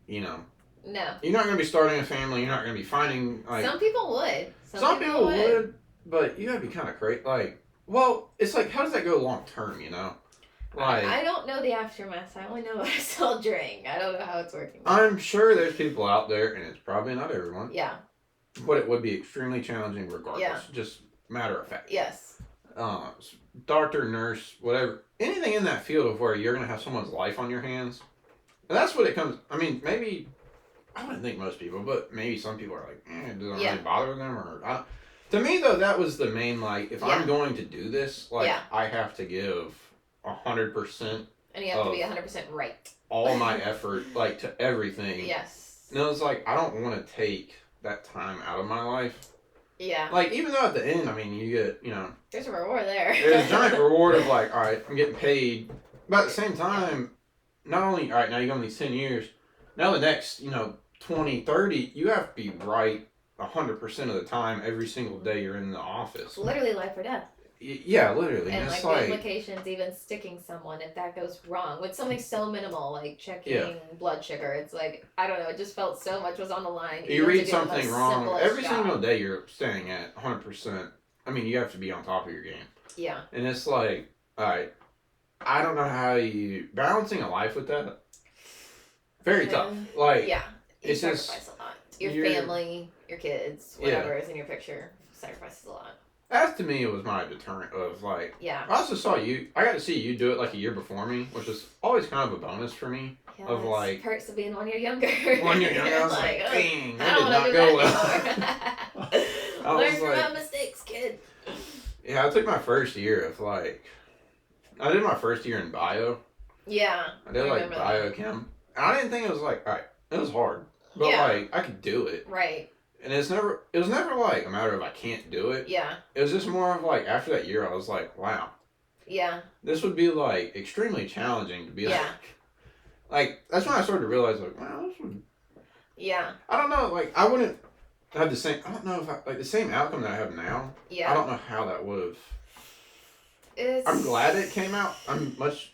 No. You're not going to be starting a family. You're not going to be finding like. Some people would. Some people would, but you got to be kind of crazy. Like, well, it's like, how does that go long term? Like, I don't know the aftermath. I only know I still drink. I don't know how it's working. I'm sure there's people out there, and it's probably not everyone. Yeah. But it would be extremely challenging regardless. Yeah. Just matter of fact. Yes. Doctor, nurse, whatever. Anything in that field of where you're going to have someone's life on your hands. And that's what it comes... I mean, maybe... I wouldn't think most people, but maybe some people are like, it doesn't really bother them. Or to me, though, that was the main, like, if I'm going to do this, like, I have to give... 100%, and you have to be 100% right. All my effort, like to everything. Yes. No, it's like I don't want to take that time out of my life Yeah. Like, even though at the end, I mean, you get, there's a reward there. there's a giant reward of like, all right, I'm getting paid. But at the same time, not only, all right, now you go on these 10 years, now the next, 20, 30, you have to be right 100% of the time, every single day you're in the office. Literally life or death. Yeah, literally. And like the implications, even sticking someone if that goes wrong with something so minimal like checking blood sugar. It's like, I don't know, it just felt so much was on the line. You read something wrong every single day. You're staying at 100%. I mean, you have to be on top of your game. Yeah. And it's like, all right, I don't know how you balancing a life with that. Very tough. Like, yeah, you it's sacrifice just a lot. Your family, your kids, whatever is in your picture, sacrifices a lot. That to me was my deterrent of like. Yeah. I also saw you. I got to see you do it like a year before me, which is always kind of a bonus for me. Yeah, of like perks of being 1 year younger. 1 year younger, I was like, dang, that did not go well. Learn from my mistakes, kid. Yeah, I took my first year of like. I did my first year in bio. Yeah. I did like biochem. I didn't think it was like, all right, it was hard, but like I could do it. Right. And it was never like a matter of I can't do it. Yeah. It was just more of like, after that year, I was like, wow. Yeah. This would be like extremely challenging to be like, that's when I started to realize like, wow, this would. Yeah. I don't know, like, I wouldn't have the same, I don't know if like the same outcome that I have now. Yeah. I don't know how that would have. I'm glad it came out. I'm much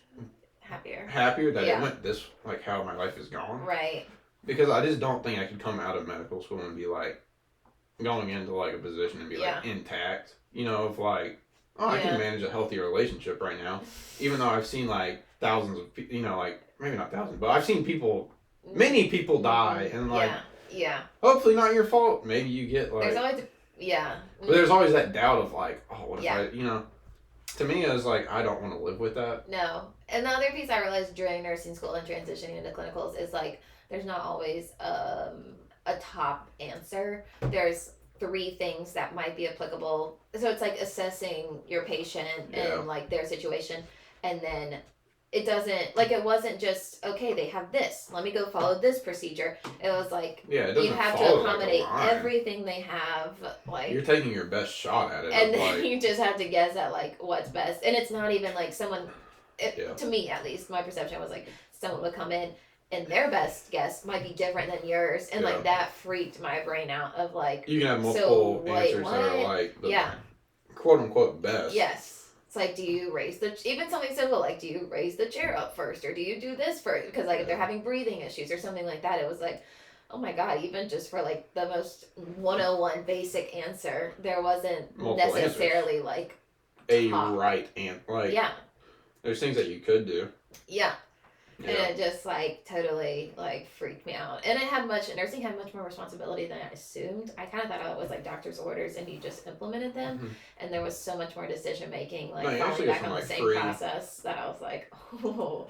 happier that it went this, like how my life is gone. Right. Because I just don't think I could come out of medical school and be like, going into like a position and be like intact. Of like, oh, I can manage a healthy relationship right now. Even though I've seen like thousands of people, like, maybe not thousands, but I've seen many people die. And like, hopefully not your fault. Maybe you get like. There's always, But there's always that doubt of like, oh, what if I, to me it was like, I don't want to live with that. No. And the other piece I realized during nursing school and transitioning into clinicals is like, there's not always a top answer. There's 3 things that might be applicable. So it's like assessing your patient and like their situation. And then it wasn't just, okay, they have this. Let me go follow this procedure. It was like, you have to accommodate everything they have. Like, you're taking your best shot at it. And then you just have to guess at like what's best. And it's not even like someone, to me at least, my perception was like someone would come in and their best guess might be different than yours, and like that freaked my brain out of like, you can have multiple answers that are like the quote unquote best. Yes, it's like, do you raise even something simple like, do you raise the chair up first, or do you do this first? Because like if they're having breathing issues or something like that, it was like, oh my god, even just for like the most 101 basic answer, there wasn't multiple necessarily answers. Like a right answer. Like, there's things that you could do. Yeah. And it just like totally like freaked me out. And nursing had much more responsibility than I assumed. I kind of thought it was like doctor's orders and you just implemented them. Mm-hmm. And there was so much more decision making, like falling back on the same process, that I was like, oh,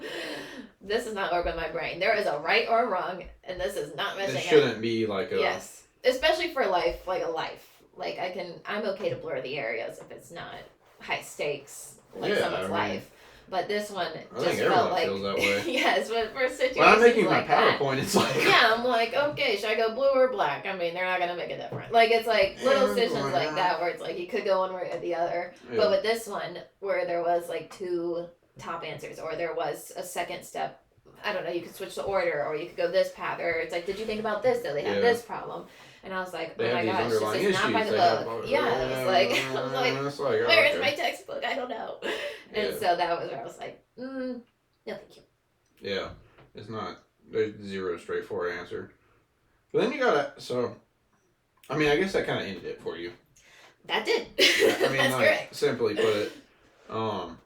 this is not working with my brain. There is a right or a wrong, and this is not meshing. It shouldn't be like a. Yes. Especially for life, like a life. Like I'm okay to blur the areas if it's not high stakes, like someone's life. But this one just felt like, feels that way. Yes, but for situations when I'm making like my PowerPoint, it's like, I'm like, okay, should I go blue or black? I mean, they're not gonna make a difference. Like, it's like little decisions like that where it's like you could go one way or the other. Yeah. But with this one, where there was like 2 top answers, or there was a second step, I don't know, you could switch the order, or you could go this path, or it's like, did you think about this? Though they have this problem. And I was like, oh my gosh, this is not by the book. It's like, where's my textbook? I don't know. And so that was where I was like, no thank you. Yeah, it's not, there's 0 straightforward answer. But then you gotta, I mean, I guess that kind of ended it for you. That did. I mean, that's like, correct. Simply put it. And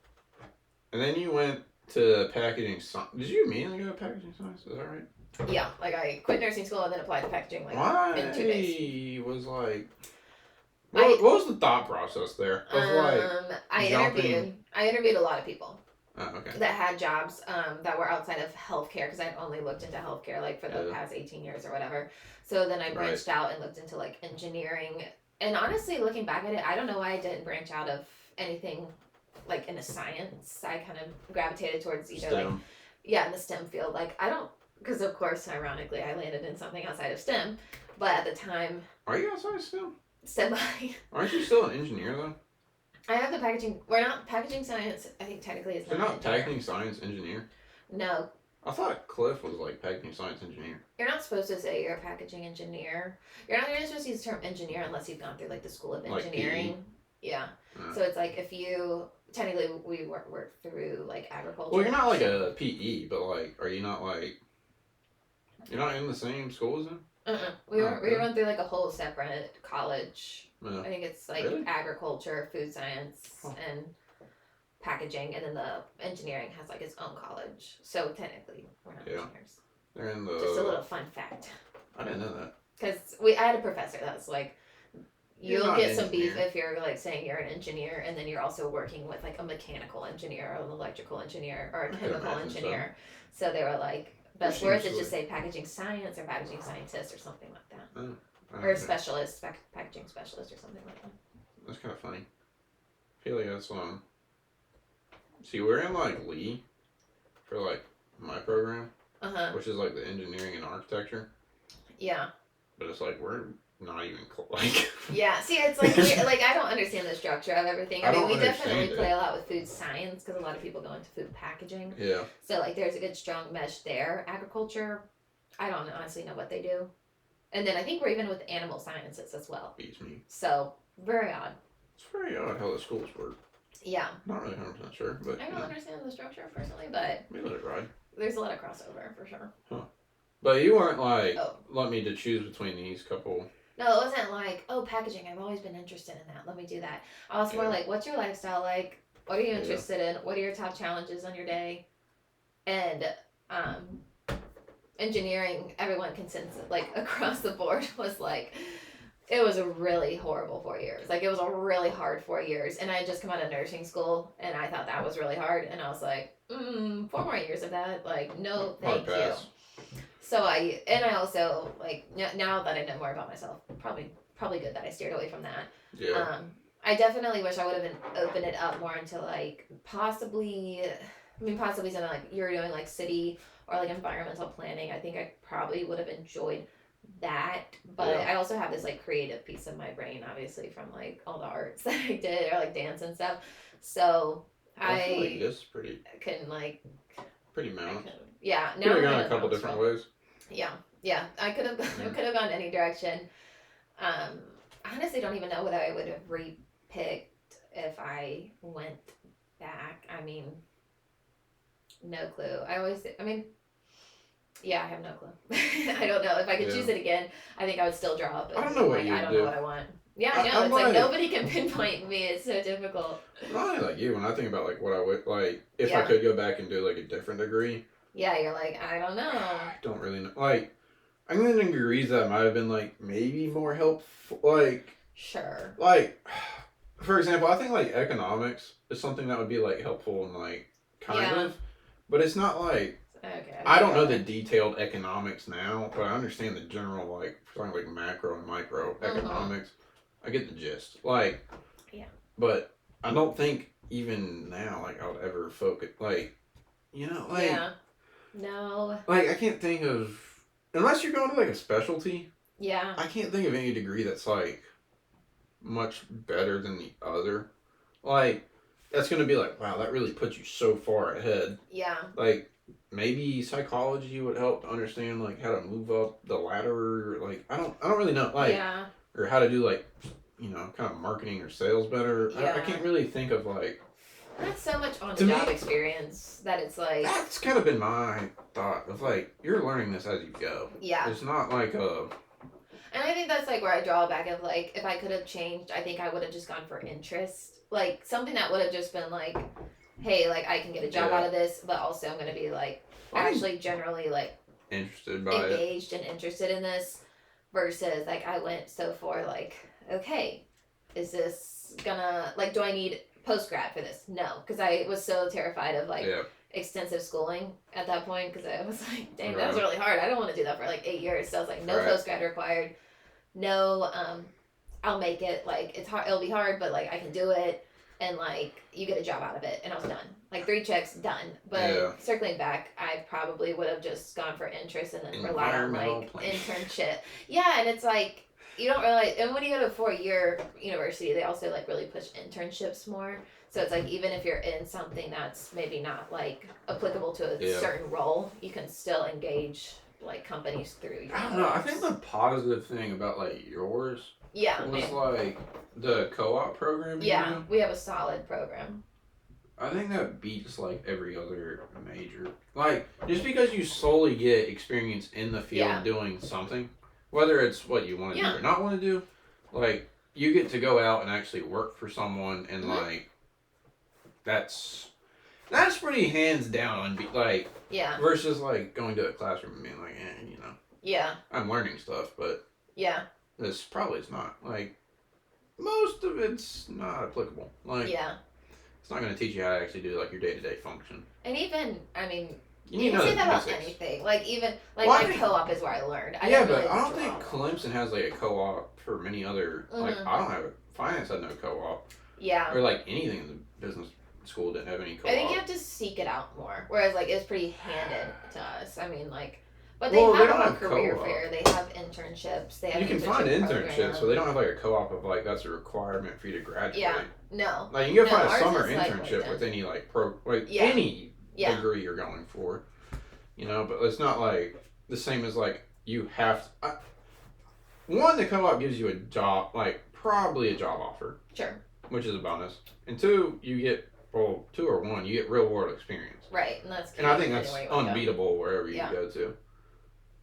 then you went to packaging science. Did you immediately go to packaging science? Is that right? Yeah, like I quit nursing school and then applied to packaging in 2 days. Was like, what was the thought process there? Of I interviewed a lot of people. Oh, okay. That had jobs that were outside of healthcare, because I've only looked into healthcare like for the past 18 years or whatever. So then I branched out and looked into like engineering. And honestly, looking back at it, I don't know why I didn't branch out of anything like in a science. I kind of gravitated towards either STEM. In the STEM field. Like I don't. Because, of course, ironically, I landed in something outside of STEM. But at the time... Are you outside of STEM? semi. Aren't you still an engineer though? I have the packaging. We're not packaging science. I think technically is not. You're not packaging science engineer. No. I thought Cliff was like packaging science engineer. You're not supposed to say you're a packaging engineer. You're not supposed to use the term engineer unless you've gone through like the school of engineering. Like yeah. So it's like if you technically we work through like agriculture. Well, you're not like a PE, but like, are you not like? You're not in the same school as him. We went through like a whole separate college. Yeah. I think it's like agriculture, food science, and packaging, and then the engineering has like its own college. So technically, we're not engineers. They're in the. Just a little fun fact. I didn't know that. Because I had a professor that's like, you'll get some beef if you're like saying you're an engineer, and then you're also working with like a mechanical engineer or an electrical engineer or a chemical engineer. So they were like. Best words is just say packaging science or packaging scientist or something like that. Or a specialist, packaging specialist or something like that. That's kind of funny. I feel like that's See, we're in like Lee for like my program, which is like the engineering and architecture. Yeah. But it's like we're not even like. Yeah, see, it's like like I don't understand the structure of everything. I mean, we definitely play a lot with food science because a lot of people go into food packaging. Yeah. So like, there's a good strong mesh there. Agriculture, I don't honestly know what they do, and then I think we're even with animal sciences as well. Beats me. So very odd. It's very odd how the schools work. Yeah. Not really 100% sure, but I don't understand the structure personally, but we let it ride. There's a lot of crossover for sure. Huh. But you weren't like, let me to choose between these couple. No, it wasn't like, oh, packaging. I've always been interested in that. Let me do that. I was more like, what's your lifestyle like? What are you interested in? What are your top challenges on your day? And engineering, everyone consensus, like across the board, was like, it was a really horrible 4 years. Like, it was a really hard 4 years. And I had just come out of nursing school, and I thought that was really hard. And I was like, 4 more years of that? Like, no, thank you. So I also, like, now that I know more about myself, probably good that I steered away from that. Yeah. I definitely wish I would have opened it up more into, like, possibly something like you're doing, like, city or, like, environmental planning. I think I probably would have enjoyed that. But I also have this, like, creative piece of my brain, obviously, from, like, all the arts that I did or, like, dance and stuff. So I feel like this is pretty... Can, like... Pretty mounted. Yeah. Could have gone a couple different ways. Yeah. I could have gone any direction. I honestly don't even know whether I would have re-picked if I went back. I mean, no clue. I have no clue. I don't know. If I could choose it again, I think I would still drop it. I don't know what I don't know what I want. Yeah, I know. It's like nobody can pinpoint me. It's so difficult. Not like you. When I think about like what I would like, if I could go back and do like a different degree. Yeah, you're like, I don't know. I don't really know. Like, I'm in degrees that might have been like maybe more helpful. Like, sure. Like, for example, I think like economics is something that would be like helpful and like kind of, but it's not like. Okay. I don't know the detailed economics now, but I understand the general like something like macro and micro economics. I get the gist. Like, but I don't think even now like I would ever focus like, like no. Like I can't think of unless you're going to like a specialty. Yeah. I can't think of any degree that's like much better than the other. Like that's gonna be like, wow, that really puts you so far ahead. Yeah. Like maybe psychology would help to understand like how to move up the ladder. Like I don't really know. Like or how to do like kind of marketing or sales better. Yeah. I can't really think of like. That's so much on the job experience that it's like. That's kind of been my thought of like you're learning this as you go. Yeah. It's not like a. And I think that's like where I draw back of like if I could have changed, I think I would have just gone for interest, like something that would have just been like, hey, like I can get a job out of this, but also I'm gonna be like actually generally like interested by engaged and interested in this, versus like I went so for like. Okay, is this gonna, like, do I need post-grad for this? No, because I was so terrified of, like, extensive schooling at that point, because I was like, dang, that was really hard. I don't want to do that for, like, 8 years. So I was like, no post-grad required. No, I'll make it. Like, it's hard. It'll be hard, but, like, I can do it. And, like, you get a job out of it. And I was done. Like, 3 checks, done. But circling back, I probably would have just gone for interest and then relied on, like, internship. Yeah, and it's like... you don't realize, and when you go to a 4-year university, they also like really push internships more. So it's like even if you're in something that's maybe not like applicable to a certain role, you can still engage like companies through your I don't know. I think the positive thing about like yours was like the co-op program. Yeah, we have a solid program. I think that beats like every other major. Like just because you solely get experience in the field doing something, whether it's what you want to do or not want to do, like you get to go out and actually work for someone and like that's pretty hands down on like versus like going to a classroom and being like I'm learning stuff, but this probably is not like most of it's not applicable. Like it's not going to teach you how to actually do like your day-to-day function. And even, I mean, you can say that about anything. Like even, like my co-op is where I learned. But I don't think Clemson has like a co-op for many other, like I don't have finance had no co-op. Yeah. Or like anything in the business school didn't have any co-op. I think you have to seek it out more. Whereas like it's pretty handed to us. I mean like, but they have a career fair. They have internships. They have you can find internships, but they don't have like a co-op of like that's a requirement for you to graduate. Yeah, no. Like you can find a summer internship with any like any degree you're going for, but it's not like the same as like you have. One, the co-op gives you a job, like probably a job offer. Sure. Which is a bonus, and two, you get you get real world experience. Right, and I think that's unbeatable wherever you go to.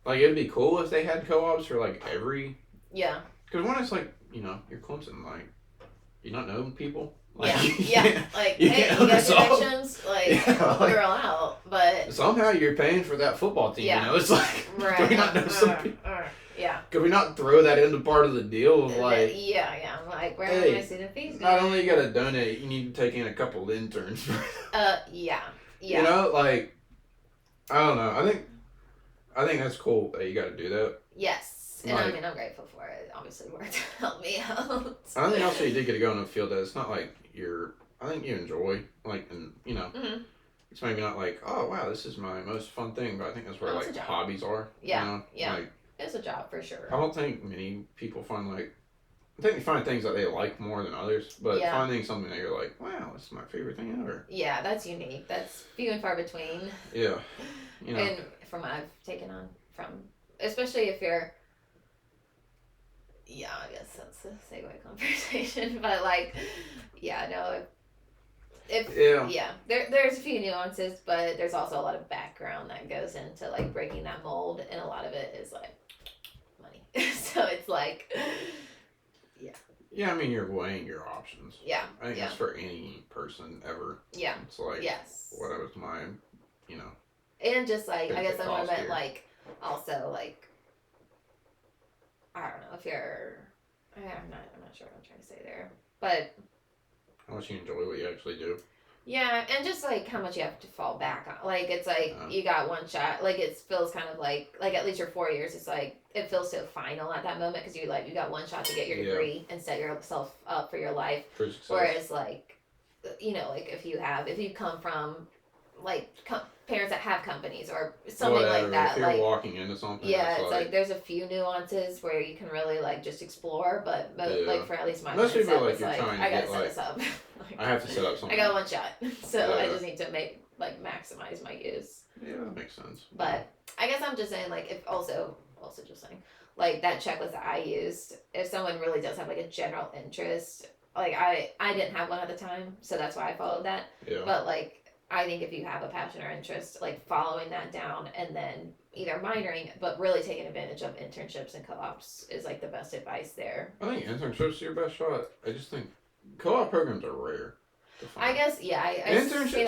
Like, it'd be cool if they had co-ops for, like, every... Yeah. Because when it's, like, you're Clemson, like, you don't know people. Like, Like, hey, you got connections? Like, we're all out, but... Somehow you're paying for that football team, It's like, can we not know some people? Can we not throw that into part of the deal of, like... I'm like, where am I see the fees? Not only you gotta donate, you need to take in a couple interns. Yeah. Like, I don't know, I think that's cool that you got to do that. Yes, and I mean I'm grateful for it. Obviously, worked to help me out. I think also you did get to go in a field that it's not like I think you enjoy like and it's maybe not like oh wow this is my most fun thing, but I think that's where like hobbies are. Yeah, like, it's a job for sure. I don't think many people find like I think they find things that they like more than others, but finding something that you're like wow this is my favorite thing ever. Yeah, that's unique. That's few and far between. Yeah, And from what I've taken on from, especially if you're, I guess that's a segue conversation, but like, there's a few nuances, but there's also a lot of background that goes into like breaking that mold, and a lot of it is like money. So it's like, Yeah, I mean, you're weighing your options. Yeah. I think that's for any person ever. Yeah. It's like, what was my, And just like, I guess I meant like, also like, I don't know if you're, I'm not sure what I'm trying to say there, but. How much you enjoy what you actually do. Yeah, and just like how much you have to fall back on. Like it's like you got one shot. Like it feels kind of like at least your 4 years. It's like it feels so final at that moment because you got one shot to get your degree and set yourself up for your life. For success. Whereas like, like if you come from like parents that have companies or something like that. If you're walking into something. Yeah, it's like there's a few nuances where you can really like just explore, but like for at least my most people was like I gotta set this up. I have to set up something. I got one shot, so I just need to maximize my use. Yeah, that makes sense. But I guess I'm just saying like if also just saying like that checklist that I used, if someone really does have like a general interest, like I didn't have one at the time, so that's why I followed that. Yeah. But like. I think if you have a passion or interest, like following that down and then either minoring, but really taking advantage of internships and co-ops is like the best advice there. I think internships are your best shot. I just think co-op programs are rare to find. I guess,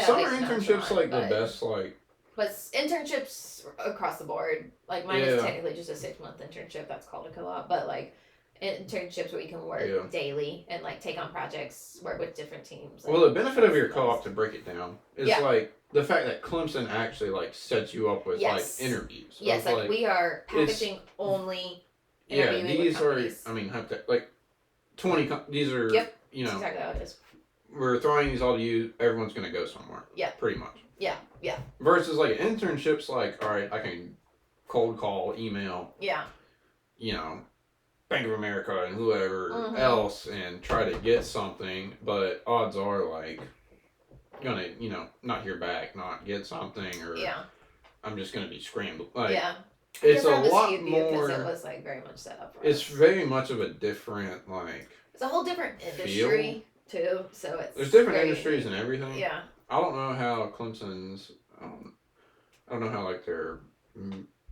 summer internships like the best, like. But internships across the board, like mine is technically just a 6-month internship that's called a co-op, but like internships where you can work daily and like take on projects, work with different teams. Well, the benefit of your co-op, to break it down, is like the fact that Clemson actually like sets you up with like interviews. Yes, like we are packaging only. These are. I mean, like 20. These are. Yep. That's exactly how it is. We're throwing these all to you. Everyone's gonna go somewhere. Yeah. Pretty much. Yeah. Yeah. Versus like internships, like all right, I can cold call, email. Yeah. Bank of America and whoever else and try to get something, but odds are like gonna, not hear back, not get something, or I'm just gonna be scrambled. Like, it's a lot more. Because it was like very much set up for It's us. very much of a different like. It's a whole different industry too, so it's. There's different industries and everything. Yeah. I don't know how Clemson's. I don't know how like their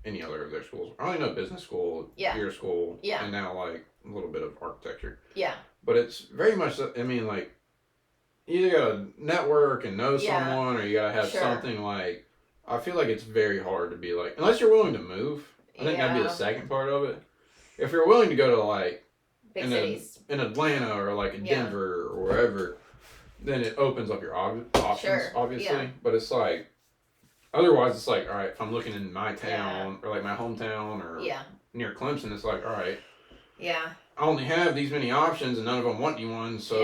any other of their schools. I only know business school, your school, and now like a little bit of architecture. Yeah. But it's very much. I mean, like, you either gotta network and know someone, or you gotta have something like. I feel like it's very hard to be like, unless you're willing to move. I think that'd be the second part of it. If you're willing to go to like big cities in Atlanta or like in Denver or wherever, then it opens up your options, obviously. Yeah. But it's like, otherwise it's like, all right, if I'm looking in my town or like my hometown or near Clemson, it's like, all right, I only have these many options and none of them want you one, so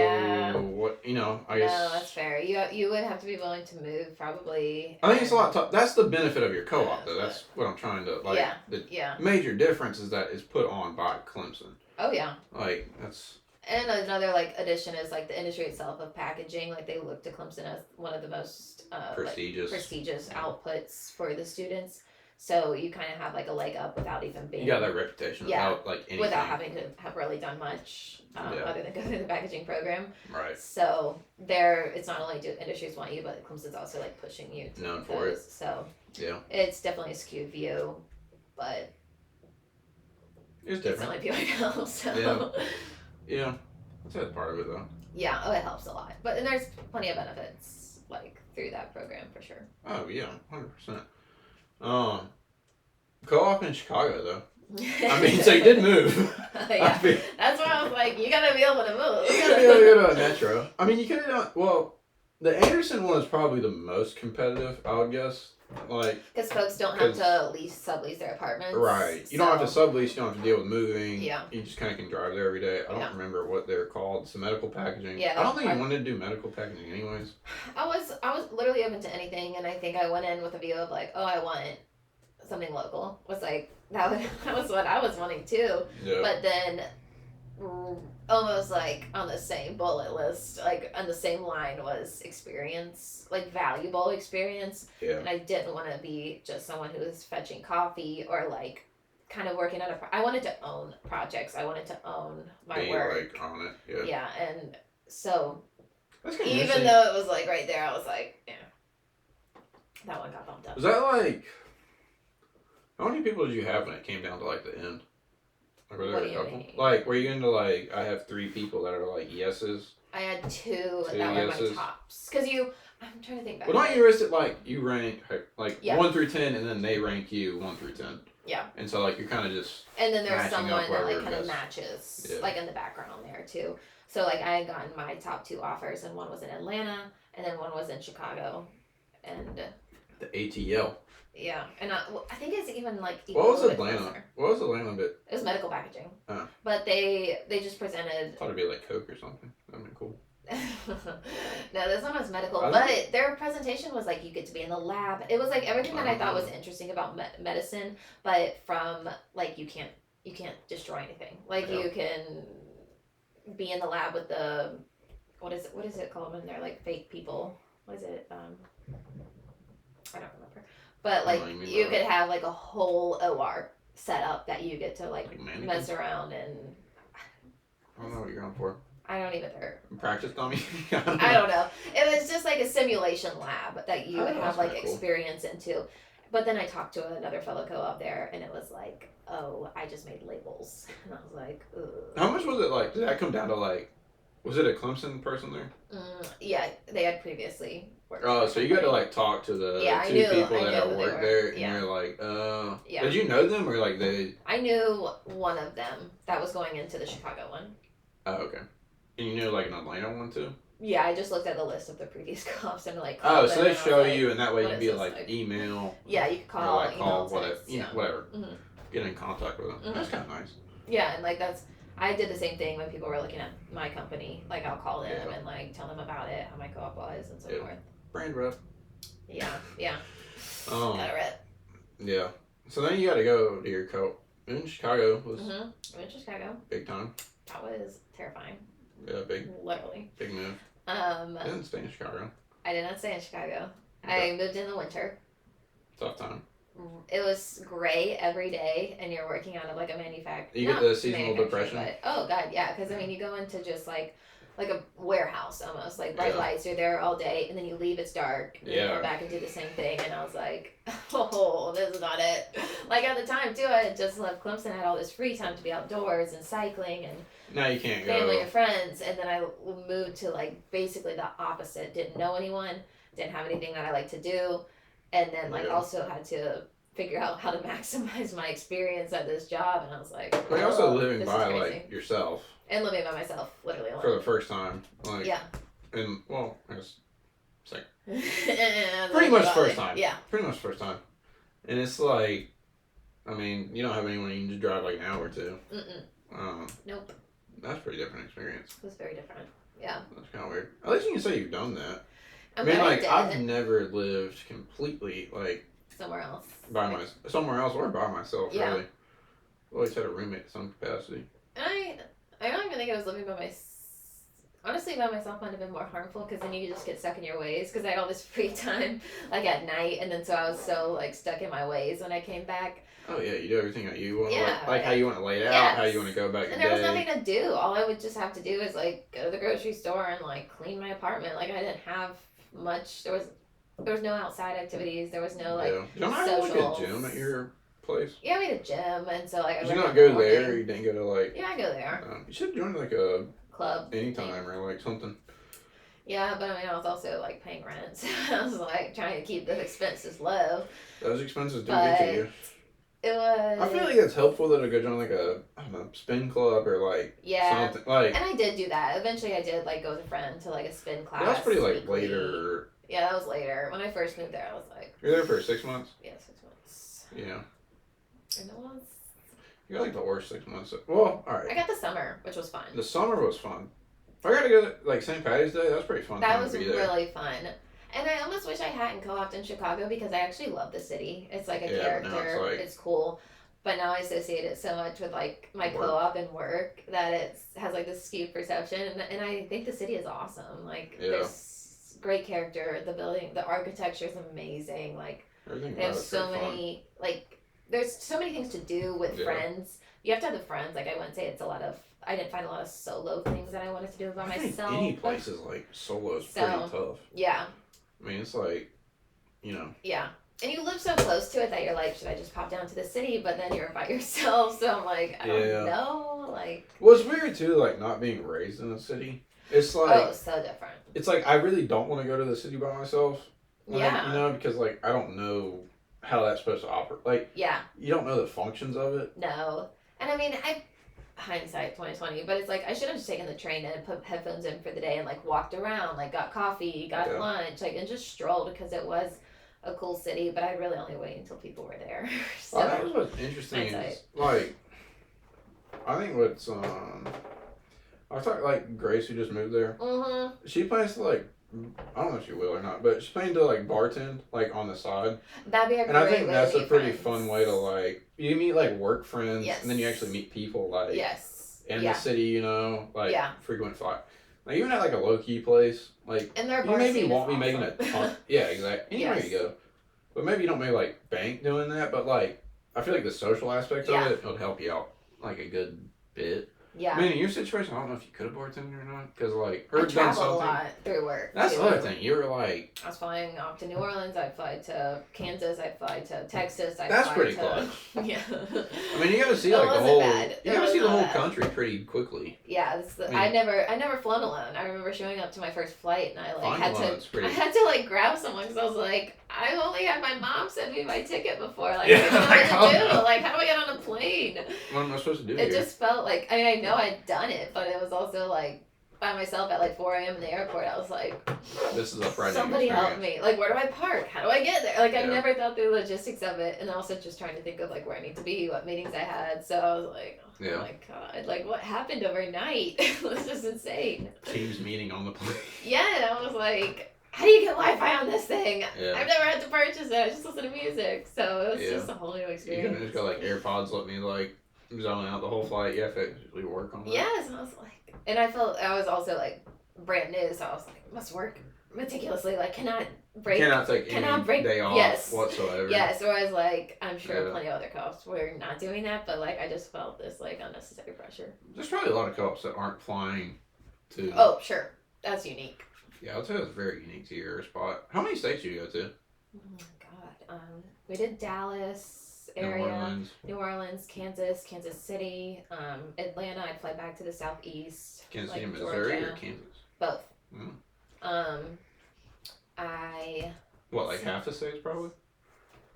what, I guess. No, that's fair. You would have to be willing to move, probably. I think it's a lot tough. That's the benefit of your co-op, though. That's what I'm trying to, like, the major difference is that it's put on by Clemson. Oh, yeah. Like, that's. And another, like, addition is, like, the industry itself of packaging. Like, they look to Clemson as one of the most prestigious outputs for the students. So you kind of have like a leg up without even being. You got that reputation without like anything. Without having to have really done much other than go through the packaging program. Right. So it's not only do industries want you, but Clemson's also like pushing you to known for it. So it's definitely a skewed view, but it's different. It's only people I know. So yeah, that's part of it though. Yeah. Oh, it helps a lot, and there's plenty of benefits like through that program for sure. Oh yeah, 100%. Co-op in Chicago though. I mean, so you did move. Yeah, that's why I was like, you gotta be able to move. You gotta be able to go to a metro. I mean, you could have done. Well, the Anderson one is probably the most competitive, I would guess. Like, because folks don't have to sublease their apartments. Right. You don't have to sublease. You don't have to deal with moving. Yeah. You just kind of can drive there every day. I don't remember what they're called. It's the medical packaging. Yeah. I don't think you wanted to do medical packaging anyways. I was literally open to anything, and I think I went in with a view of like, oh, I want something local. Was like that was what I was wanting too. Yeah. But then almost like on the same bullet list, like on the same line was experience, like valuable experience. Yeah. And I didn't want to be just someone who was fetching coffee or like kind of working on I wanted to own projects. I wanted to own my work. Like on it. Yeah. Yeah, and so even though it was like right there, I was like, yeah, that one got bumped up. Was that like? How many people did you have when it came down to like the end? Like, were there a couple? Mean? Like, were you into like? I have 3 people that are like yeses. I had 2 that were my tops. Cause I'm trying to think back. Well, not you listed like you rank like 1 through 10, and then they rank you 1 through 10. Yeah. And so like you're kind of just. And then there's someone that like kind of matches, like in the background there too. So like I had gotten my top 2 offers, and one was in Atlanta, and then one was in Chicago, and. The ATL. Yeah, and I think it's even like. What was Atlanta? What was Atlanta bit? It was medical packaging. Oh. But they just presented. I thought it'd be like Coke or something. That'd be cool. No, this one was medical, but their presentation was like you get to be in the lab. It was like everything that I thought was interesting about medicine, but from like you can't destroy anything. Like you can be in the lab with the what is it called when they're like fake people? What is it? I don't remember. But like you could have like a whole OR set up that you get to like mess around and. I don't know what you're going for. I don't even know. Practice dummy? I don't know. It was just like a simulation lab that you would have like experience into. But then I talked to another fellow co-op there, and it was like, oh, I just made labels. And I was like, ugh. How much was it like? Did that come down to like, was it a Clemson person there? Yeah, they had previously worked. Oh, so you got to like talk to the 2 people that work there, and you're like, did you know them or like they? I knew one of them that was going into the Chicago one. Oh, okay. And you knew like an Atlanta one too? Yeah, I just looked at the list of the previous co-ops and like. Oh, so they show you, and that way you'd be like email. Yeah, you could call. Or like call, whatever. Whatever. Mm-hmm. Get in contact with them. Mm-hmm. That's kind of nice. Yeah, and like I did the same thing when people were looking at my company. Like I'll call them and like tell them about it, how my co-op was, and so forth. Brand rep. Yeah. Got a rep. Yeah. So then you got to go to your in Chicago was in Chicago. big time. That was terrifying. Yeah, big. Literally. Big move. I didn't stay in Chicago. I did not stay in Chicago. Okay. I moved in the winter. Tough time. It was gray every day, and you're working out of like a manufacturer. You get the seasonal depression. But, oh god, yeah, because I mean, you go into just like a warehouse almost, like bright lights. You're there all day, and then you leave. It's dark. And you come back and do the same thing, and I was like, oh, this is not it. Like at the time too, I had just left Clemson. I had all this free time to be outdoors and cycling and. Now you can't go. Family and friends, and then I moved to like basically the opposite. Didn't know anyone. Didn't have anything that I like to do. And then, like, also had to figure out how to maximize my experience at this job. And I was like, but you're also living by, like, yourself. And living by myself, literally alone. For the first time. Like, yeah. And, well, I guess, second. Pretty much first time. Yeah. Pretty much first time. And it's like, I mean, you don't have anyone you can just drive, like, an hour or two. Nope. That's a pretty different experience. It was very different. Yeah. That's kind of weird. At least you can say you've done that. I mean, like, I've never lived completely, like... somewhere else. Somewhere else or by myself, really. I've always had a roommate in some capacity. I don't even think I was living by myself. Honestly, by myself might have been more harmful, because then you just get stuck in your ways, because I had all this free time, like, at night, and then so I was so, like, stuck in my ways when I came back. Oh, yeah, you do everything that you want to, like how you want to lay it out, how you want to go back and there was nothing to do. All I would just have to do is, like, go to the grocery store and, like, clean my apartment. Like, I didn't have much. There was no outside activities. There was no, like, you don't have, like, a gym at your place? Yeah, we had a gym, and so, like, did you not go there, or you didn't go to, like... Yeah, I go there. You should join, like, a... club. Anytime, or, like, something. Yeah, but I mean, I was also, like, paying rent, so I was, like, trying to keep the expenses low. Those expenses do get to you. It was... I feel like it's helpful that I go join, like, a, I don't know, spin club, or, like, something. Like, and I did do that. Eventually, I did, like, go with a friend to, like, a spin class. That's pretty, like, weekly. later... Yeah, that was later. When I first moved there, I was like... You're there for 6 months? Yeah, 6 months. Yeah. And it was... You got, like, the worst 6 months. Well, alright. I got the summer, which was fun. The summer was fun. I got to go to, like, St. Patty's Day. That was pretty fun. That was really fun. And I almost wish I hadn't co-opted in Chicago, because I actually love the city. It's like a character. It's cool. But now I associate it so much with, like, my co-op and work that it has, like, this skewed perception. And I think the city is awesome. Like, there's great character. The building, the architecture is amazing. Like, everything they have so many, like, there's so many things to do with friends. You have to have the friends. Like, I wouldn't say it's a lot of... I didn't find a lot of solo things that I wanted to do by myself. Any place is, like, solo is pretty tough. Yeah. I mean, it's like, you know. Yeah. And you live so close to it that you're like, should I just pop down to the city? But then you're by yourself, so I'm like, I don't know. Like... Well, it's weird, too, like, not being raised in a city. It's like... Oh, so different. It's like, I really don't want to go to the city by myself. Like, yeah. You know, because, like, I don't know how that's supposed to operate. Like, you don't know the functions of it. No. And I mean, hindsight 2020, but it's like I should have just taken the train and put headphones in for the day and like walked around, like got coffee, got lunch, like, and just strolled, because it was a cool city, but I'd really only wait until people were there. So that was what's interesting is, like, I think what's I thought, like, Grace, who just moved there, she plans to, like, I don't know if she will or not, but she's planning to, like, bartend, like, on the side. That'd be a great And I think that's a pretty friends. fun way to, like, you meet, like, work friends, and then you actually meet people, like, in the city, you know, like, frequent fly. Like, even at, like, a low-key place, like, and their you maybe won't be making a ton. Yeah, exactly. Anywhere you go. But maybe you don't make, like, bank doing that, but, like, I feel like the social aspect of it will help you out, like, a good bit. Yeah. I mean, in your situation, I don't know if you could have bartended or not, because, like, I traveled a lot through work. That's the other thing. You were, like... I was flying off to New Orleans, I'd fly to Kansas, I'd fly to Texas, That's pretty close. Yeah. I mean, you gotta see, like, the whole... You gotta see the whole country pretty quickly. Yeah, I never flown alone. I remember showing up to my first flight, and I, like, had to, like, grab someone, because I was like, I only had my mom send me my ticket before. Like, I didn't know what to do. Like, how do I get on a plane? What am I supposed to do It just felt like, I mean, I know I'd done it, but it was also, like, by myself at, like, 4 a.m. in the airport. I was like, this is a Friday somebody help me. Like, where do I park? How do I get there? Like, I never thought through the logistics of it. And also just trying to think of, like, where I need to be, what meetings I had. So I was like, oh my God. Like, what happened overnight? It was just insane. Teams meeting on the plane. Yeah, and I was like, how do you get Wi-Fi on this thing? Yeah. I've never had to purchase it. I just listen to music. So it was Yeah. just a whole new experience. You can just go like AirPods, let me like zone out the whole flight. You have to actually work on that. Yes, and I was like, and I felt I was also like brand new, so I was like, must work meticulously. Like, cannot take any day off whatsoever. Yes, whereas like I'm sure plenty of other co-ops were not doing that, but like I just felt this like unnecessary pressure. There's probably a lot of co-ops that aren't flying to. Oh, sure, that's unique. Yeah, I'd say that's very unique to your spot. How many states do you go to? Oh my God, we did Dallas area, New Orleans, Kansas City, Atlanta. I'd fly back to the southeast. Kansas City, Missouri, or Kansas? Both. Mm. Half the states probably?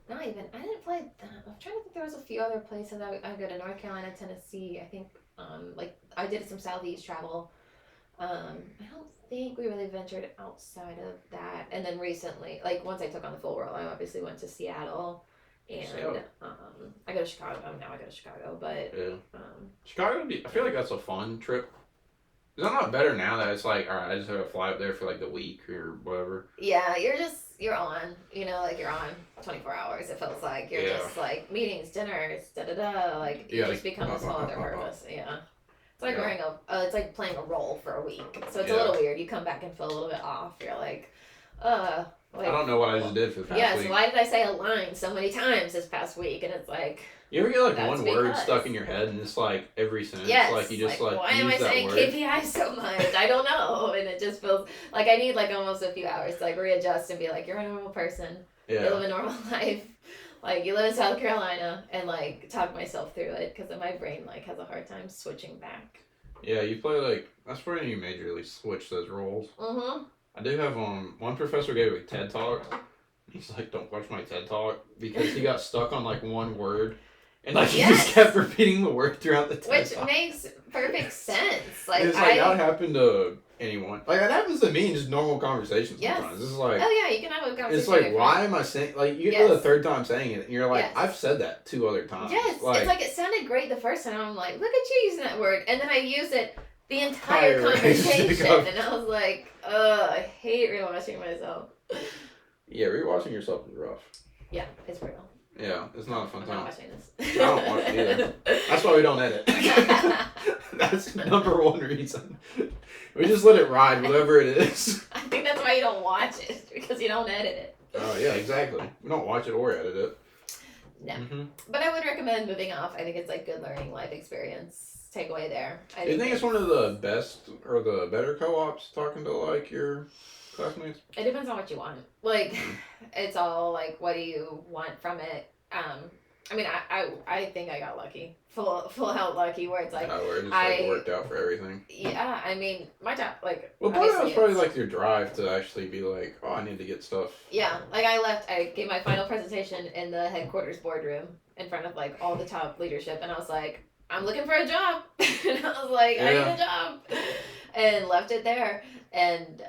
Not even. I didn't fly that. I'm trying to think. There was a few other places. I go to North Carolina, Tennessee. I think. I did some southeast travel. I don't think we really ventured outside of that. And then recently, like once I took on the full role, I obviously went to Seattle, and I go to Chicago. Now I go to Chicago, but Chicago. I feel like that's a fun trip. Is that not better now that it's like, all right, I just have to fly up there for like the week or whatever? Yeah, you're on. Like you're on 24 hours. It feels like you're just like meetings, dinners, like you just become this whole other purpose. Yeah. It's like it's like playing a role for a week. So it's a little weird. You come back and feel a little bit off. You're like, I don't know what I just did for the past week. So why did I say a line so many times this past week? And it's like... You ever get like one word stuck in your head and it's like every sentence, like you just like why am I saying KPI so much? I don't know. And it just feels like I need like almost a few hours to like readjust and be like, you're a normal person. Yeah. You live a normal life. Like you live in South Carolina, and like talk myself through it because then my brain like has a hard time switching back. Yeah, you play like, that's where you majorly switch those roles. Mm-hmm. I do have one professor gave a TED Talk. He's like, don't watch my TED Talk because he got stuck on like one word. And like he just kept repeating the word throughout the TED Talk. Which makes perfect sense. Like it's like that would happen to anyone. Like that happens to me in just normal conversations sometimes. It's like, oh yeah, you can have a conversation. It's like, why am I saying, like you get the third time saying it and you're like, I've said that 2 other times. Yes, it's like it sounded great the first time. I'm like, look at you using that word. And then I use it the entire conversation. And I was like, I hate rewatching myself. Yeah, rewatching yourself is rough. Yeah, it's brutal. Yeah, it's not a fun time. I'm not watching this. I don't watch it either. That's why we don't edit. That's number one reason. We just let it ride, whatever it is. I think that's why you don't watch it, because you don't edit it. Oh, yeah, exactly. We don't watch it or edit it. No. Mm-hmm. But I would recommend moving off. I think it's like good learning life experience. Takeaway there. Do you think it's one of the best or the better co-ops talking to like your classmates? It depends on what you want. Like, it's all like, what do you want from it? I mean, I think I got lucky, full out lucky, where it's like where it just like worked out for everything. Yeah, I mean, my job, like, well, part of that was probably like your drive to actually be like, oh, I need to get stuff. Yeah, like I gave my final presentation in the headquarters boardroom in front of like all the top leadership, and I was like, I'm looking for a job, and I was like, I need a job, and left it there, and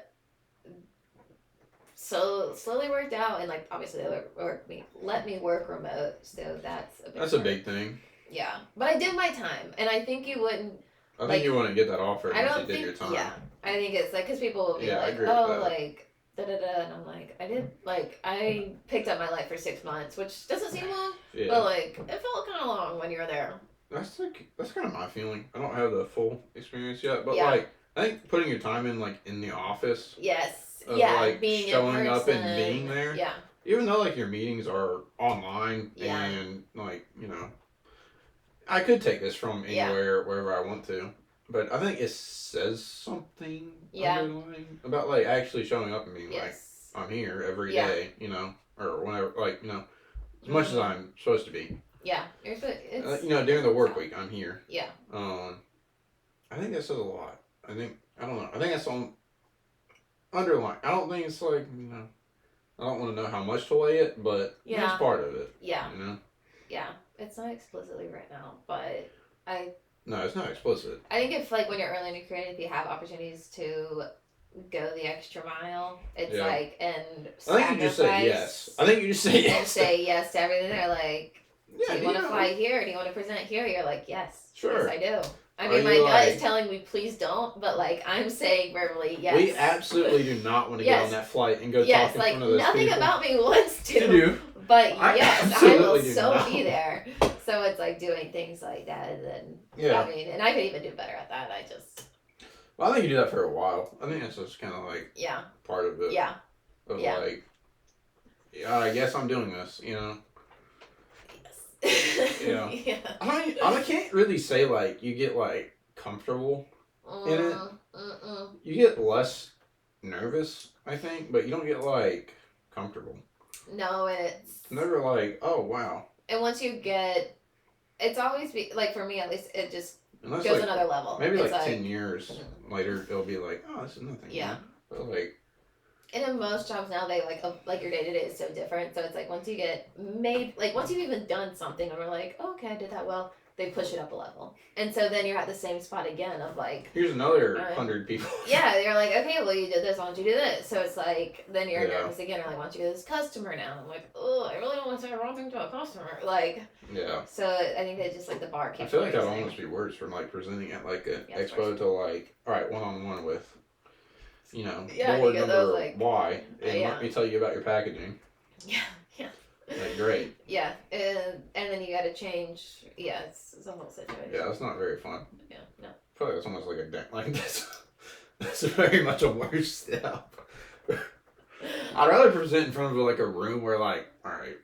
so slowly worked out, and like obviously they let me work remote, so that's a big thing. Yeah, but I did my time, and I think you wouldn't. I think you wouldn't get that offer unless you did your time. Yeah, I think it's like because people will be like, oh, like da da da, and I'm like, I picked up my life for 6 months, which doesn't seem long, but like it felt kind of long when you were there. That's kind of my feeling. I don't have the full experience yet, but like I think putting your time in like in the office. Yes. Of, like being showing up and being there. Yeah. Even though like your meetings are online and like, I could take this from anywhere, wherever I want to. But I think it says something underlying about like actually showing up and being like, I'm here every day, or whenever, like, as much as I'm supposed to be. Yeah. During the work week, I'm here. Yeah. I think that says a lot. I think that's on underline. I don't think it's like, I don't want to know how much to weigh it, but that's part of it. Yeah. Yeah. It's not explicitly written out, but No, it's not explicit. I think if like when you're early in your career, if you have opportunities to go the extra mile, it's like, and I think you just say yes. And say yes to everything. They're like, do you want to fly here? Do you want to present here? You're like, yes. Sure. Yes, I do. I mean, my gut is telling me please don't, but like I'm saying verbally yes. We absolutely do not want to get on that flight and go talk in front of those nothing people. about me wants to. You do. But yes, I will so be there. So it's like doing things like that, and then I mean, and I could even do better at that. Well, I think you do that for a while. I think that's just kind of like part of it. Yeah. Of like, I guess I'm doing this, you know. Yes. I can't really say like you get like comfortable in it. You get less nervous, I think, but you don't get like comfortable. No, it's never like, oh wow. And once you get, it's always like for me at least, it just goes like, another level. Maybe like 10 years later, it'll be like, oh, this is nothing. Yeah. But like. And in most jobs now, they like your day to day is so different. So it's like once you get once you've even done something and we're like, oh, okay, I did that well, they push it up a level. And so then you're at the same spot again of like. Here's another 100 people. Yeah, you're like, okay, well, you did this, why don't you do this? So it's like, then you're nervous again. You're like, why don't you do this customer now? I'm like, oh, I really don't want to say the wrong thing to a customer. Like. Yeah. So I think they just like the bar keeps. I feel like that would almost be worse from like presenting at like an expo to like, all right, one-on-one with. You know, board number Y, and let me tell you about your packaging. Yeah. Like, great. Yeah, and then you got to change. Yeah, it's a whole situation. Yeah, it's not very fun. Yeah, no. I feel like it's almost like that's very much a worse step. I'd rather present in front of like a room where like, all right,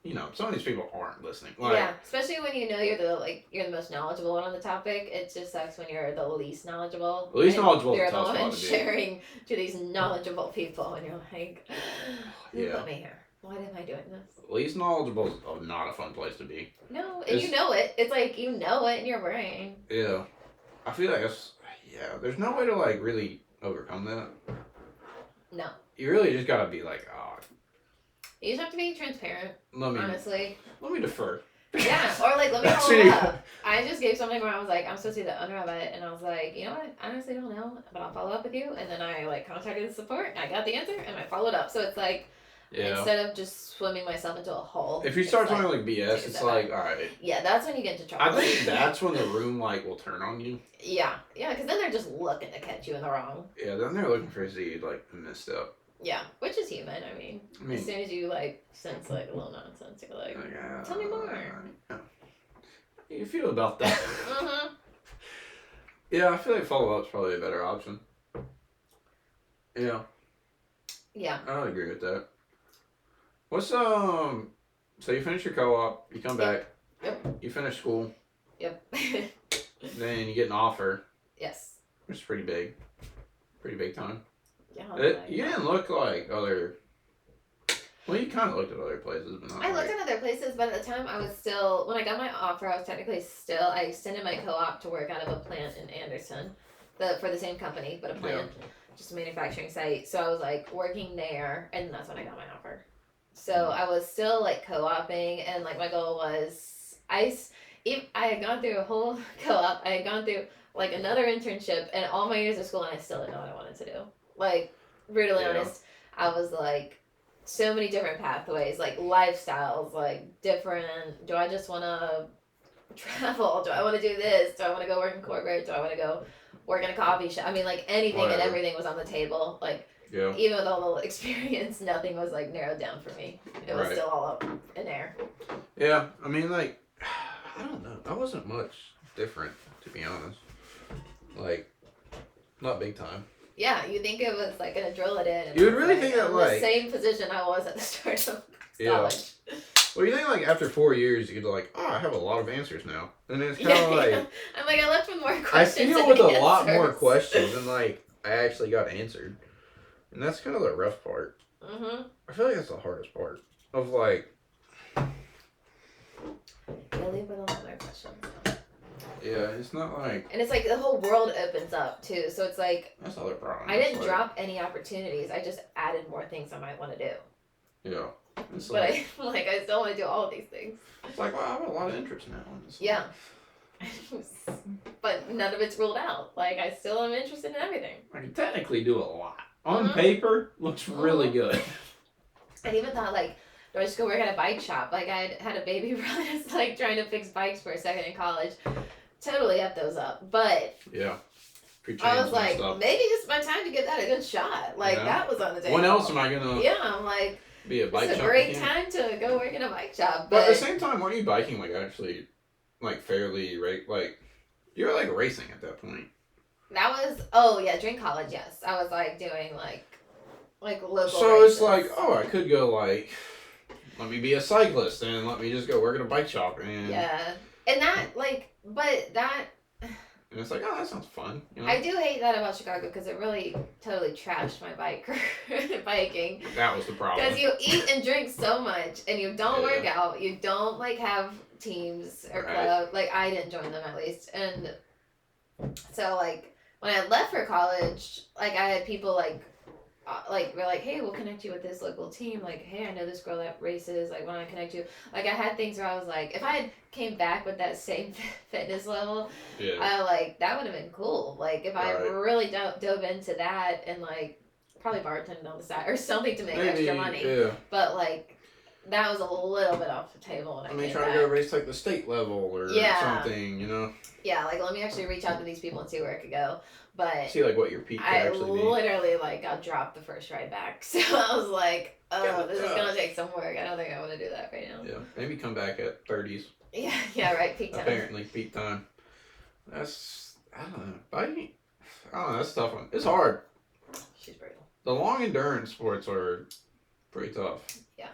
you know, some of these people aren't listening. Like, yeah, especially when you know you're the most knowledgeable one on the topic. It just sucks when you're the least knowledgeable. The least knowledgeable. You're the one sharing to these knowledgeable people, and you're like, who put me here? Why am I doing this? Least knowledgeable is not a fun place to be. No, and you know it. It's like you know it in your brain. Yeah, I feel like there's no way to like really overcome that. No. You really just gotta be like, oh. You just have to be transparent, honestly. Let me defer. Yeah, or like, let me follow up. I just gave something where I was like, I'm supposed to be the owner of it, and I was like, you know what, I honestly don't know, but I'll follow up with you. And then I like contacted the support, and I got the answer, and I followed up. So it's like, instead of just swimming myself into a hole. If you start talking like BS, it's like, all right. Yeah, that's when you get into trouble. I think that's when the room like will turn on you. Yeah, because then they're just looking to catch you in the wrong. Yeah, then they're looking for you like misstep. Yeah, which is human. I mean, as soon as you like sense like a little nonsense, you're like, tell me more. How you feel about that? Yeah, I feel like follow-up's probably a better option. Yeah. Yeah. I would agree with that. What's so you finish your co-op, you come back. Yep. You finish school. Yep. Then you get an offer. Yes. Which is pretty big. Pretty big time. Yeah, you didn't look like other. Well, you kind of looked at other places, but not. I looked at other places, but at the time I was still. When I got my offer, I was technically still. I extended my co-op to work out of a plant in Anderson, for the same company, but a plant, just a manufacturing site. So I was like working there, and that's when I got my offer. So I was still like co-oping, and like my goal was I had gone through a whole co-op. I had gone through like another internship, and all my years of school, and I still didn't know what I wanted to do. Like, brutally honest, I was like, so many different pathways, like lifestyles, like different, do I just want to travel? Do I want to do this? Do I want to go work in corporate? Do I want to go work in a coffee shop? I mean, like anything and everything was on the table. Like, even with all the experience, nothing was like narrowed down for me. It was still all up in air. Yeah, I mean, like, I don't know. I wasn't much different, to be honest. Like, not big time. Yeah, you think it was like gonna drill it in. And you would really think that like the same position I was at the start of college. Well, you think like after 4 years you get like, oh, I have a lot of answers now, and it's kind of like I'm like I left with more questions. I feel with a lot more questions than like I actually got answered, and that's kind of the rough part. I feel like that's the hardest part of like. I leave with a lot more questions. Yeah, it's not like... And it's like the whole world opens up, too. So it's like... That's the other problem. I didn't drop any opportunities. I just added more things I might want to do. Yeah. But I still want to do all of these things. It's like, well, I have a lot of interest now. Yeah. But none of it's ruled out. Like, I still am interested in everything. I can technically do a lot. On paper, looks really good. I even thought, like, do I just go work at a bike shop? Like, I had a baby brother that's, like, trying to fix bikes for a second in college. totally up those up. But yeah. I was like, maybe it's my time to give that a good shot. Like, that was on the table. When else am I going to... Yeah, I'm like... Be a bike shop. It's a great time to go work in a bike shop. But at the same time, weren't you biking, like, actually, like, fairly... Like, you were, like, racing at that point. That was... Oh, yeah, during college, yes. I was, like, doing, like local So races. it's like, oh, I could go, like... Let me be a cyclist, and let me just go work at a bike shop, and... Yeah. And that, like... But that... And it's like, oh, that sounds fun. You know? I do hate that about Chicago because it really totally trashed my biking. That was the problem. Because you eat and drink so much and you don't work out. You don't like have teams or club. Like I didn't join them at least. And so like when I left for college, like I had people like we're like, hey, we'll connect you with this local team. Like, hey, I know this girl that races. Like, want to connect you? Like, I had things where I was like, if I had came back with that same fitness level, that would have been cool. Like, if I really dove into that and like probably bartended on the side or something to make extra money. Yeah. But like, that was a little bit off the table when I came try back. to go race like the state level or something, you know? Yeah, like let me actually reach out to these people and see where I could go. But see like what your peak could actually be. I literally like got dropped the first ride back. So I was like, oh, this is gonna take some work. I don't think I want to do that right now. Yeah. Maybe come back at 30s. Yeah, right, peak time. Apparently, peak time. That's I don't know. Biking, I don't know, that's a tough one. It's hard. She's brutal. The long endurance sports are pretty tough. Yeah.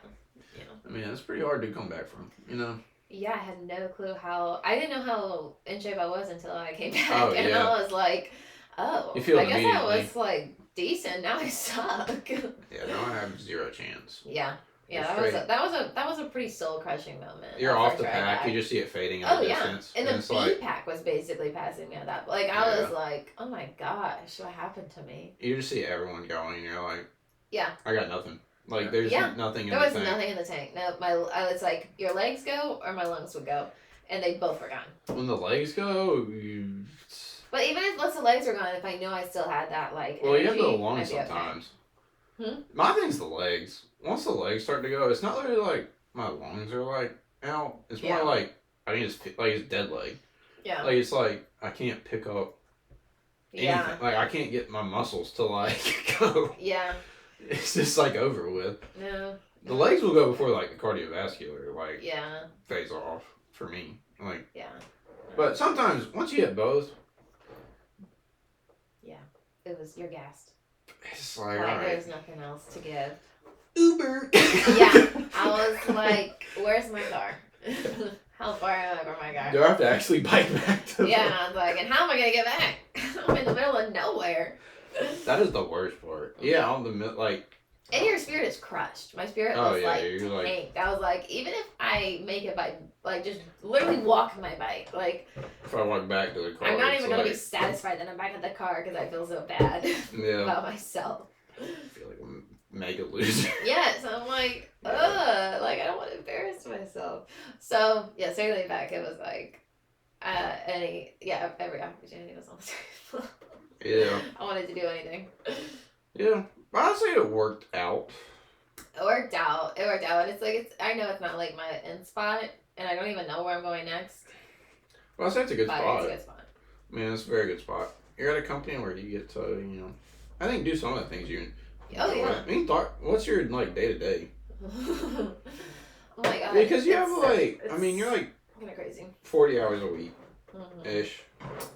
I mean, it's pretty hard to come back from, you know? Yeah, I had no clue I didn't know how in shape I was until I came back. Oh, and I was like, oh, you feel I guess I was like decent. Now I suck. Yeah, now I have zero chance. Yeah. Yeah, that was a pretty soul crushing moment. You're off the pack. You just see it fading in the distance. And the B pack was basically passing me at that. Like I was like, oh my gosh, what happened to me? You just see everyone going, and you're like, yeah, I got nothing. Like there's nothing in the tank. There was nothing in the tank. No, it's like your legs go or my lungs would go, and they both were gone. When the legs go, But even if once the legs are gone, if I know I still had that like well, energy, you have the lungs sometimes. Okay. My thing's the legs. Once the legs start to go, it's not really like my lungs are like out. It's more like I think it's like it's dead leg. Yeah. Like it's like I can't pick up anything. Yeah. Like I can't get my muscles to like go. Yeah. It's just like over with. No. The legs will go before like the cardiovascular like phase off for me. Like But sometimes once you hit both. Yeah. You're gassed. It's like there's nothing else to give. Uber. Yeah. I was like, where's my car? How far am I from my car? Do I have to actually bike back to I was like, and how am I gonna get back? I'm in the middle of nowhere. That is the worst part. Yeah, on the like. And your spirit is crushed. My spirit was tanked. I was like, even if I make it by like just literally walk my bike, like. If I walk back to the car, I'm not even gonna be satisfied that I'm back at the car because I feel so bad about myself. I feel like I'm a mega loser. Yes, I'm like, ugh, like I don't want to embarrass myself. So yeah, circling back, it was like, every opportunity was on the table. Yeah. I wanted to do anything. Yeah. I'd say it worked out. It worked out. And it's like, I know it's not like my end spot, and I don't even know where I'm going next. Well, I'd say it's a good spot. It's a good spot. I mean, it's a very good spot. You're at a company where you get to, I think do some of the things you enjoy. Oh, yeah. I mean, what's your, like, day-to-day? Oh, my God. Because you have, like, I mean, you're, like, kind of crazy. 40 hours a week-ish.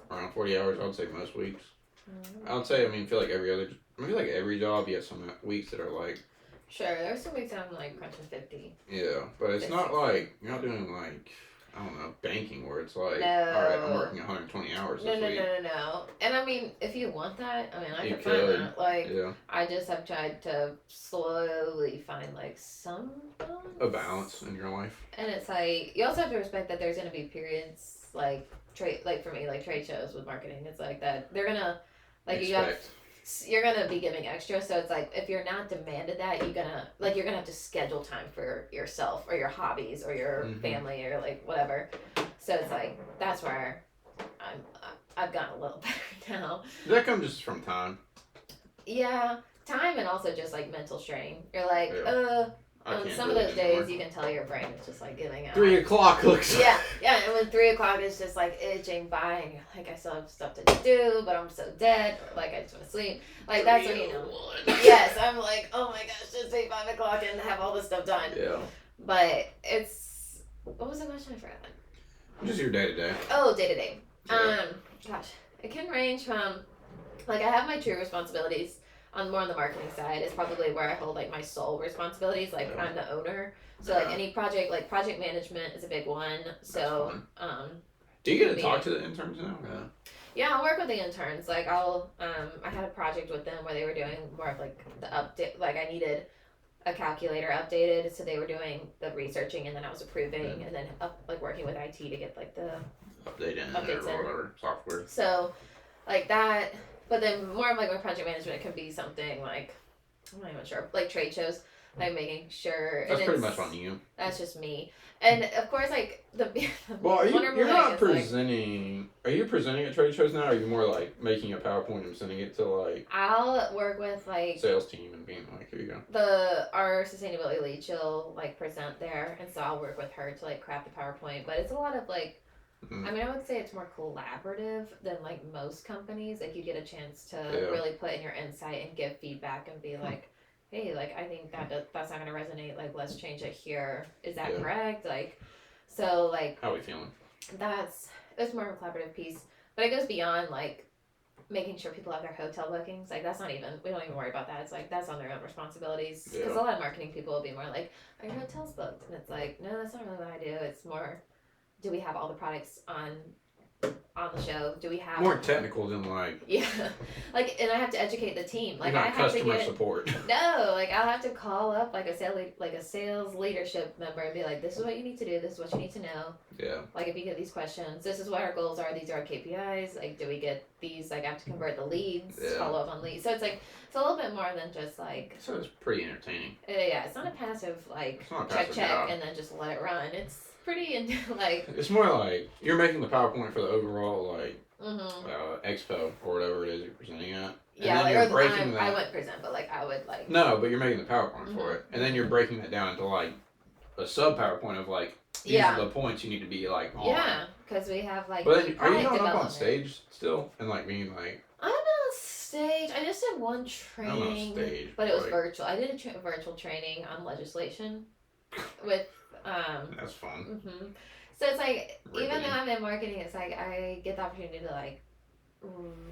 Around 40 hours, I would say, most weeks. I would say, I feel like every job, you have some weeks that are like... Sure, there's some weeks I'm like crunching 50. Yeah, but it's not like, you're not doing like, I don't know, banking where it's like, no. Alright, I'm working 120 hours this week. No. And I mean, if you want that, I could find that. Like, I just have tried to slowly find like some balance. A balance in your life. And it's like, you also have to respect that there's going to be periods like, for me, like trade shows with marketing. It's like that, they're going to, like you're gonna be giving extra, so it's like if you're not demanded that, you're gonna have to schedule time for yourself or your hobbies or your family or like whatever. So it's like that's where I've gotten a little better now. Does that come just from time? Yeah, time and also just like mental strain. You're like, On some of those days, you can tell your brain is just like giving out. 3 o'clock looks. Yeah, and when 3 o'clock is just like itching by, and you're like, I still have stuff to do, but I'm so dead. Like I just want to sleep. Like that's when you know. Yes, I'm like, oh my gosh, just say 5 o'clock and have all this stuff done. Yeah. But it's what was the question? I forgot. Just your day to day. Oh, day to day. Yeah. Gosh, it can range from like I have my true responsibilities. On more on the marketing side is probably where I hold like my sole responsibilities. Like I'm the owner, so like any project, like project management is a big one. So do you get to talk to the interns now? Yeah, I'll work with the interns. Like I had a project with them where they were doing more of like the update. Like I needed a calculator updated, so they were doing the researching, and then I was approving, and then like working with IT to get like the updates in whatever software. So like that. But then more of like my project management can be something like, I'm not even sure, like trade shows, like making sure. That's pretty much on you. That's just me. And of course, like well, you're not presenting. Like, are you presenting at trade shows now? Or are you more like making a PowerPoint and sending it to like? I'll work with like sales team and being like, here you go. Our sustainability lead, she'll like present there, and so I'll work with her to like craft the PowerPoint. But it's a lot of like. I mean, I would say it's more collaborative than like most companies. Like you get a chance to really put in your insight and give feedback and be like, hey, like I think that's not gonna resonate. Like let's change it here. Is that correct? Like, so like. How are we feeling? It's more of a collaborative piece, but it goes beyond like making sure people have their hotel bookings. Like that's not even, we don't even worry about that. It's like that's on their own responsibilities. Because a lot of marketing people will be more like, are your hotels booked? And it's like, no, that's not really what I do. It's more. Do we have all the products on the show? Do we have more technical than like like, and I have to educate the team. Like not I have customer to get support. No, like I'll have to call up like a sales leadership member and be like, this is what you need to do. This is what you need to know. Yeah. Like if you get these questions, this is what our goals are. These are our KPIs. Like, do we get these? Like I have to convert the leads, follow up on leads. So it's like it's a little bit more than just like. So it's pretty entertaining. Yeah, it's not a passive like check job. and then just let it run. It's pretty like it's more like you're making the PowerPoint for the overall like expo or whatever it is you're presenting at. Yeah, like, you're breaking that. I wouldn't present, but like I would like. No, but you're making the PowerPoint for it, and then you're breaking that down into like a sub PowerPoint of like these are the points you need to be like on. Yeah, because we have like. But then, are you going up on stage still and like being like? I'm on stage. I just did one training, I'm on stage, but it was virtual. I did a virtual training on legislation with. That's fun. So it's like even though I'm in marketing, it's like I get the opportunity to like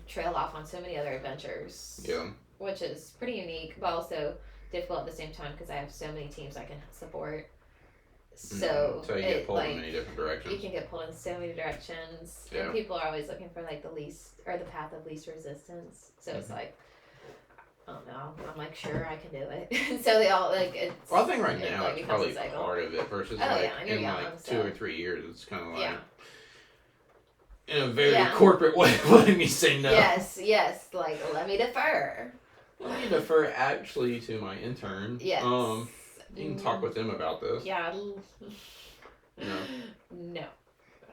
trail off on so many other adventures. Yeah. Which is pretty unique, but also difficult at the same time because I have so many teams I can support. So you get pulled in many different directions. You can get pulled in so many directions, and people are always looking for like the path of least resistance. So it's like. Oh no! I'm like, sure, I can do it. So they all like it's. Well, I think right now it's probably part of it versus in like 2 or 3 years. It's kind of like in a very corporate way letting me say no. Yes. Like let me defer. Let me defer actually to my intern. Yes. You can talk with them about this. Yeah. No.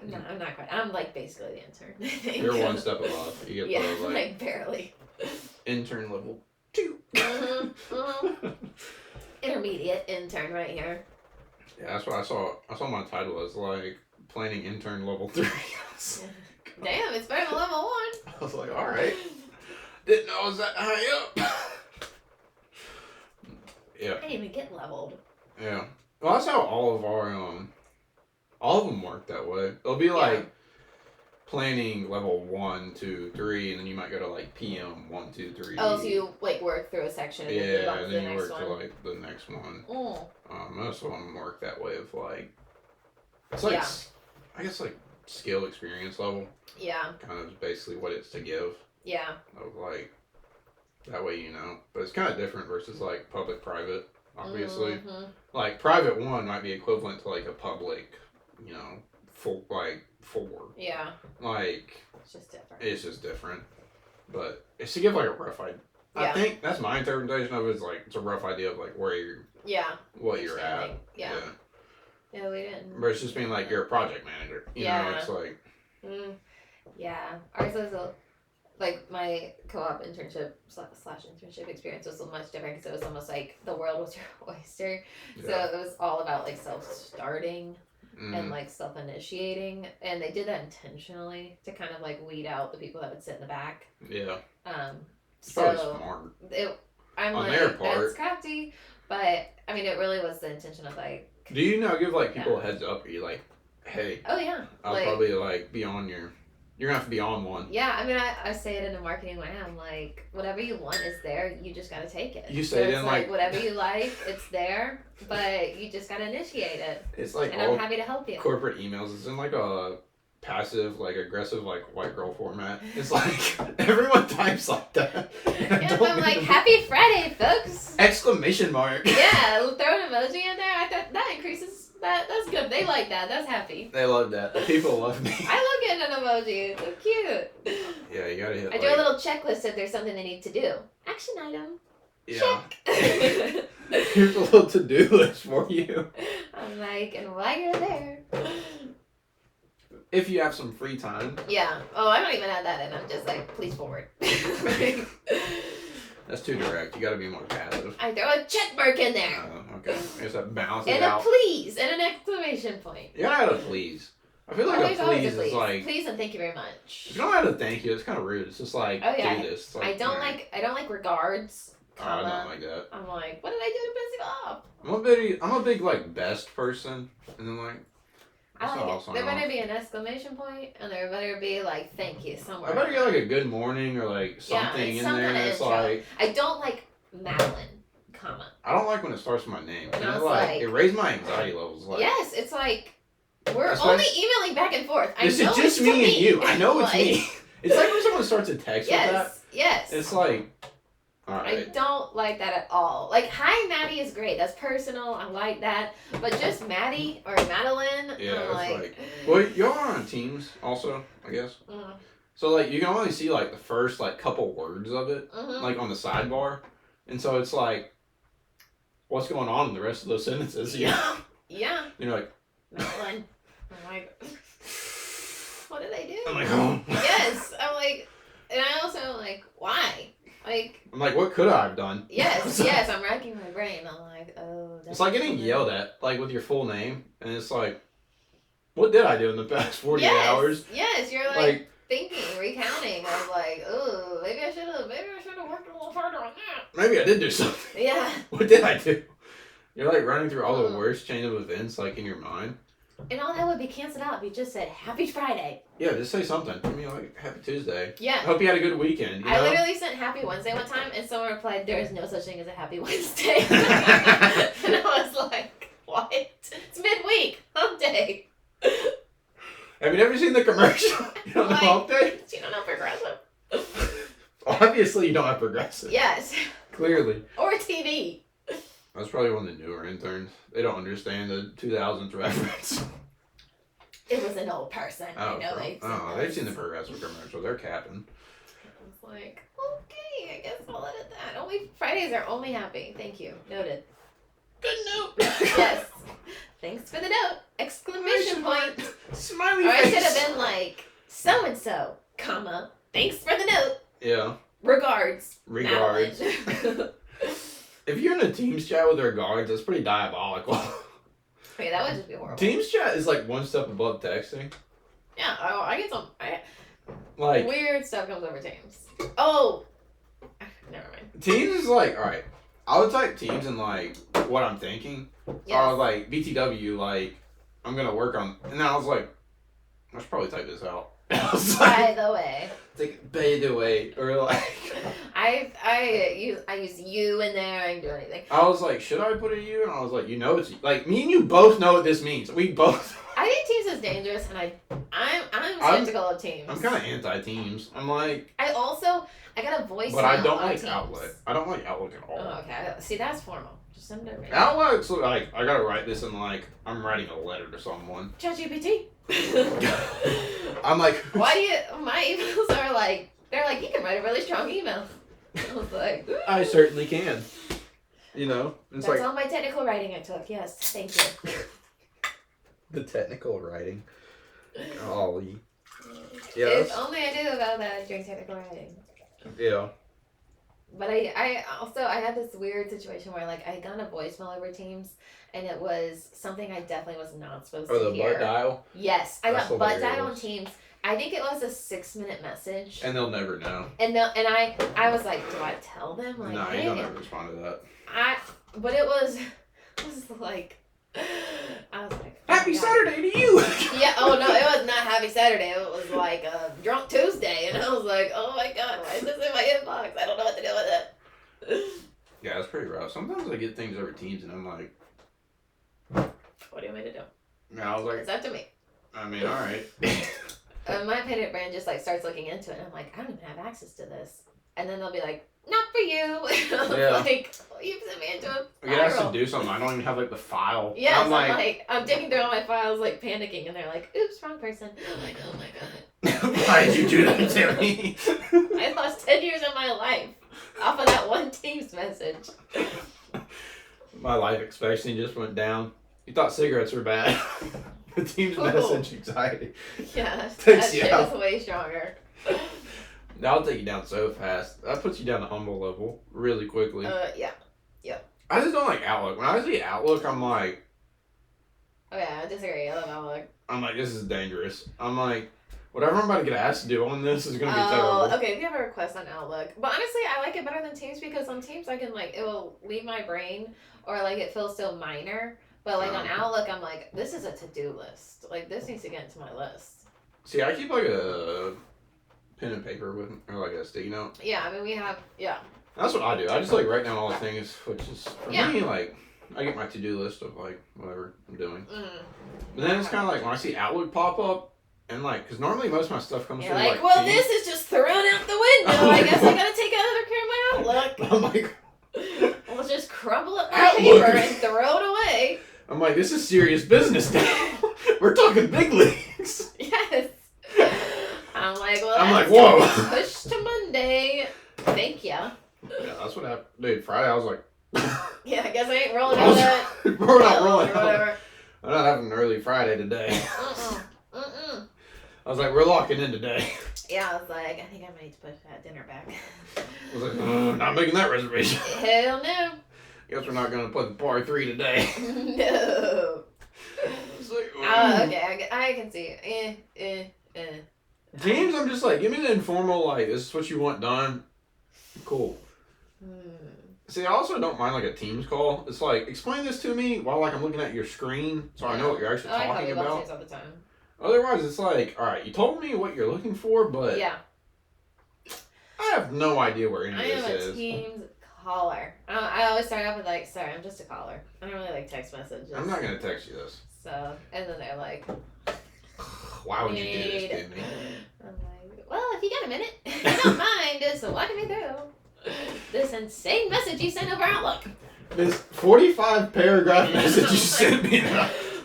No, I'm not quite. I'm like basically the intern. You're one step above. You get the like barely. Intern level 2. Intermediate intern right here. Yeah, that's what I saw. I saw my title as like planning intern level 3. Damn, it's better than level 1. I was like, all right. Didn't know I was that high up. Yeah. I didn't even get leveled. Yeah. Well, that's how all of them work that way. It'll be like planning level 1, 2, 3, and then you might go to like PM 1, 2, 3. Oh, so you like work through a section and then move on to the next one. And then you work to like the next one. Most of them work that way of like it's like I guess like skill experience level. Yeah. Kind of basically what it's to give. Yeah. Of like that way you know. But it's kind of different versus like public private, obviously. Like private 1 might be equivalent to like a public, you know, full like 4. Yeah. Like it's just different. It's just different. But it's to give like a rough idea. I think that's my interpretation of it, is like it's a rough idea of like where you're what you're at. Yeah, we didn't. But it's just being like you're a project manager. You know, it's like Yeah. Ours is like my co-op internship slash internship experience was much different because it was almost like the world was your oyster. Yeah. So it was all about like self-starting and like self-initiating, and they did that intentionally to kind of like weed out the people that would sit in the back. Yeah. It's probably smart. I'm on like, their part. That's crafty, but I mean, it really was the intention of like. Do you now give like people a heads up? Are you like, hey? Oh yeah. I'll probably like be on your. You're gonna have to be on one. Yeah, I mean, I say it in a marketing way. I'm like, whatever you want is there. You just gotta take it. You say it in like whatever you like, it's there, but you just gotta initiate it. It's like, and I'm happy to help you. Corporate emails. It's in like a passive, like aggressive, like white girl format. It's like everyone types like that. Yeah, I'm like, happy Friday, folks! Exclamation mark. Yeah, throw an emoji in there. I thought that increases. That's good. They like that. That's happy. They love that. People love me. I love getting an emoji. It's so cute. Yeah, you gotta hit. I do a little checklist if there's something they need to do. Action item. Yeah. Check. Here's a little to-do list for you. I'm like, and while you're there. If you have some free time. Yeah. Oh, I don't even have that in. I'm just like, please forward. That's too direct. You gotta be more passive. I throw a check mark in there. Okay. I guess that balances and out. And a please and an exclamation point. You gotta add a please. I feel like a please is like. Please and thank you very much. You don't have to thank you. It's kind of rude. It's just like, do this. Like, I don't like regards. I don't like that. I'm like, what did I do to piss you off? I'm a big like best person, and then like. I like it. There better be an exclamation point, and there better be like thank you somewhere. I better get like a good morning or like something in there. It's like I don't like Madeline, comma. I don't like when it starts with my name. And it like it raised my anxiety levels. Like, yes, it's like we're only emailing back and forth. This is just me and you. I know it's me. It's like when someone starts a text with that. Yes. It's like. All right. I don't like that at all. Like, hi, Maddie is great. That's personal. I like that. But just Maddie or Madeline, yeah, I'm like... Well, y'all are on Teams also, I guess. Mm-hmm. So, like, you can only see, like, the first, like, couple words of it, like, on the sidebar. And so it's like, what's going on in the rest of those sentences? Yeah. Yeah. You're like... Madeline. I'm like... What did I do? I'm like, oh. Yes. I'm like... And I also, like, why? Like, I'm like, what could I have done? Yes, yes, I'm racking my brain. I'm like, oh. It's like getting yelled at, like with your full name, and it's like, what did I do in the past 48 hours? Yes, you're like thinking, recounting. I'm like, oh, maybe I should have worked a little harder on that. Maybe I did do something. Yeah. What did I do? You're like running through all the worst chain of events, like in your mind. And all that would be canceled out if you just said, Happy Friday. Yeah, just say something. I mean, like, Happy Tuesday. Yeah. I hope you had a good weekend. I literally sent Happy Wednesday one time, and someone replied, there is no such thing as a Happy Wednesday. And I was like, what? It's midweek. Hump day. Have you never seen the commercial? You don't know Hump Day? You don't know Progressive. Obviously, you don't have Progressive. Yes. Clearly. Or TV. That's probably one of the newer interns. They don't understand the 2000s reference. It was an old person. Oh, they've seen the Progressive commercial. They're capping. I was like, okay, I guess I'll edit that. Fridays are only happy. Thank you. Noted. Good note. Yes. Thanks for the note. Exclamation point. Smiley face. Or I face. should have been like, so and so, comma. Thanks for the note. Yeah. Regards. If you're in a Teams chat with regards, that's pretty diabolical. Okay, that would just be horrible. Teams chat is like one step above texting. Yeah, I get some like weird stuff comes over Teams. Oh, never mind. Teams is like, all right. I would type Teams and like what I'm thinking. So I was like BTW, like I'm gonna work on, and then I was like, I should probably type this out. By the way. It's like by the way, or like. I use you in there. I can do anything. I was like, should I put a you? And I was like, you know, it's like me and you both know what this means. We both. I think Teams is dangerous, and I'm skeptical of Teams. I'm kind of anti-Teams. I'm like. I got a voice. But I don't like Teams. Outlook. I don't like Outlook at all. Oh, okay. See, that's formal. Just send it over. Outlook's like I gotta write this in like I'm writing a letter to someone. ChatGPT. I'm like. Why do you? My emails are like. They're like, you can write a really strong email. I was like, ooh. I certainly can. You know, it's that's all my technical writing I took. Yes, thank you. The technical writing. Golly. Yeah. If only I knew about that during technical writing. Yeah. But I also I had this weird situation where like I got a voicemail over Teams and it was something I definitely was not supposed to hear. Butt dial? Yes. I That's got butt hilarious. dial on Teams. I think it was a 6-minute message. And they'll never know. And I was like, do I tell them? Like, nah, hey? you don't ever respond to that. But it was like, I was like, oh Happy Saturday to you! Yeah, oh no, it was not Happy Saturday. It was like Drunk Tuesday. And I was like, oh my god, why is this in my inbox? I don't know what to do with it. Yeah, it's pretty rough. Sometimes I get things over Teams and I'm like, what do you want me to do? and I was like, It's up to me. I mean, alright. My payment brand just like starts looking into it and I'm like, I don't even have access to this. And then they'll be like, not for you. Yeah. Like, you sent me into a I get asked to do something. I don't even have like the file. Yes, I'm like, I'm digging through all my files, like panicking, and they're like, "Oops, wrong person." I'm like, "Oh my god, why did you do that to me?" I lost 10 years of my life off of that one Teams message." My life expectancy just went down. You thought cigarettes were bad. The Teams message anxiety. Yeah, Takes that you shit out. is way stronger. That'll take you down so fast. That puts you down to humble level really quickly. Yeah. I just don't like Outlook. When I see Outlook, I'm like, Oh yeah, I disagree. I love Outlook. this is dangerous. I'm like, whatever I'm about to get asked to do on this is gonna be terrible. Okay. If you have a request on Outlook, but honestly, I like it better than Teams because on Teams I can like it will leave my brain or like it feels so minor. But like on Outlook, I'm like, this is a to-do list. Like this needs to get into my list. See, I keep like a pen and paper with, or like a sticky note. Yeah, I mean we have That's what I do. I just like write down all the things, which is for Yeah. me like I get my to-do list of like whatever I'm doing. Mm. But then it's kind of like when I see Outlook pop up, and like, because normally most of my stuff comes You're from like, like. well, Teams. this is just thrown out the window. I guess I gotta take another care of my Outlook. I'm like, I'll just crumble up my Outlook. paper and throw it away. I'm like, this is serious business now. We're talking big leagues. Yes. I'm like, well, I'm like, that's gonna whoa. be pushed to Monday. Thank ya. Yeah, that's what happened. Dude, Friday I was like. Yeah, I guess I ain't rolling I out was- that. We're not rolling or out. whatever. I'm not having an early Friday today. Mm-mm. I was like, we're locking in today. Yeah, I was like, I think I might need to push that dinner back. I was like, not making that reservation. Hell no. Guess we're not gonna play the par 3 today. No. It's like, Okay, I can see. Teams, I'm just like, give me the informal, like, this is what you want done. Cool. See, I also don't mind like a Teams call. It's like, explain this to me while like I'm looking at your screen so I know what you're actually I talking talk about. Teams all the time. Otherwise, it's like, all right, you told me what you're looking for, but Yeah. I have no idea where any I of am this a is. Teams caller. I always start off with like, sorry, I'm just a caller. I don't really like text messages. I'm not gonna text you this. So, and then they're like, Why would you do this to me? I'm like, well, if you got a minute, if you don't mind just walking me through this insane message you sent over Outlook. This 45 paragraph message you sent me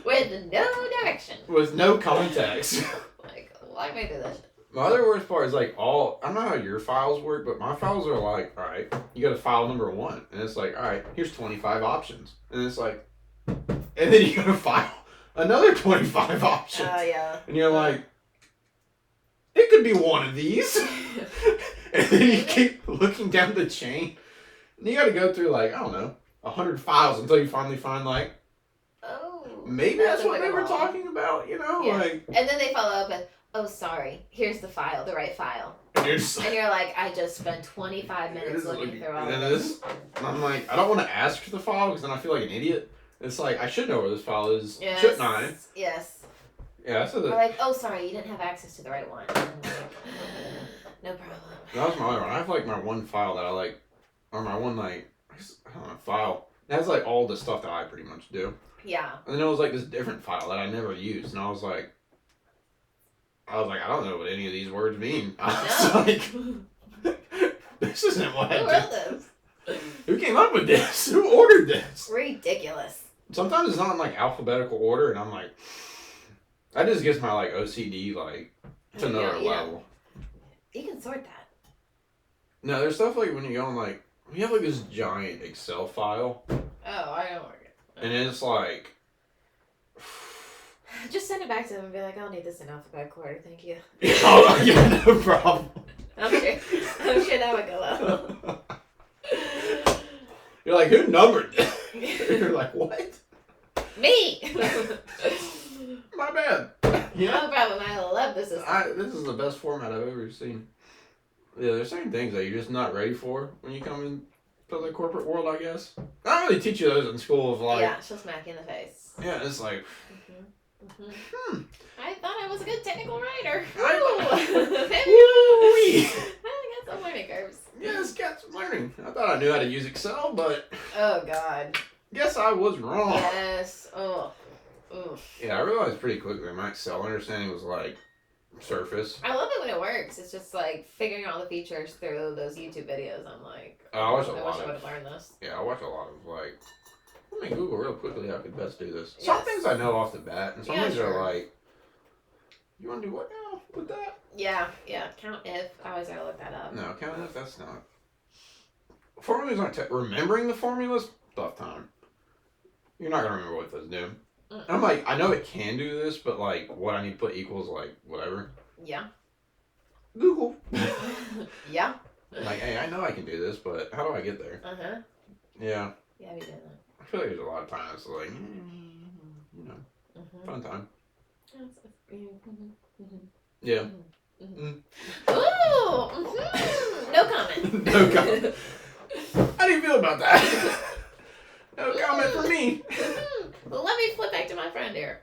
With no direction. with no context. Like, walk me through this. My other worst part is like I don't know how your files work, but my files are like, all right, you got to file number 1, and it's like, all right, here's 25 options, and it's like, and then you got to file another 25 options, Yeah. and you're like, it could be one of these, and then you keep looking down the chain, and you got to go through like, I don't know, 100 files until you finally find like, Oh. maybe that's what like they a were lot. talking about, you know, Yeah. like, And then they follow up with, oh, sorry, here's the file, the right file. and you're just And you're like, I just spent 25 minutes This is looking through all and of this. and I'm like, I don't want to ask for the file because then I feel like an idiot. It's like, I should know where this file is, Yes. shouldn't I? Yes. Yeah, so Or that like, oh, sorry, you didn't have access to the right one. And I'm like, no problem. was my other one. I have like my one file that I like, or my one like, I don't know, file. It has like all the stuff that I pretty much do. Yeah. And then it was like this different file that I never used, and I was like, I don't know what any of these words mean. I was like, this isn't what Who I wrote did. this? Who came up with this? Who ordered this? Ridiculous. Sometimes it's not in like alphabetical order, and I'm like, that just gets my like OCD like to another Yeah. level. You can sort that. No, there's stuff like when you go on like, we have like this giant Excel file, Oh, I don't work it. and it's like, Just send it back to them and be like, I'll need this in alphabetical order, thank you. Oh, yeah, no problem. I'm sure that would go well. You're like, who numbered it? You're like, what? Me! My bad. Yeah. No problem, I love this system. This is the best format I've ever seen. Yeah, there's certain things that you're just not ready for when you come into the corporate world, I guess. I don't really teach you those in school of like... Yeah, she'll smack you in the face. Yeah, it's like... I thought I was a good technical writer. I got some learning curves. Yeah, it's got some learning. I thought I knew how to use Excel, but... Oh, God. Guess I was wrong. Yes. Oh. Oof. Yeah, I realized pretty quickly my Excel understanding was like surface. I love it when it works. It's just like figuring out all the features through those YouTube videos. I'm like, I wish I would have learned this. Yeah, I watch a lot of like, let me Google real quickly how I could best do this. Some things I know off the bat, and some things are like, you want to do what now with that? Yeah, count if. I always gotta look that up. No, count if, that's not. Formulas aren't, remembering the formulas, tough time. You're not gonna remember what those do. I'm like, I know it can do this, but like, what I need to put equals like whatever. Yeah. Google. Yeah. Like, hey, I know I can do this, but how do I get there? Yeah. Yeah, we did that. I feel like there's a lot of times like, you know, fun time. Yeah. Ooh. No comment. No comment. How do you feel about that? No comment from me. Well, let me flip back to my friend here.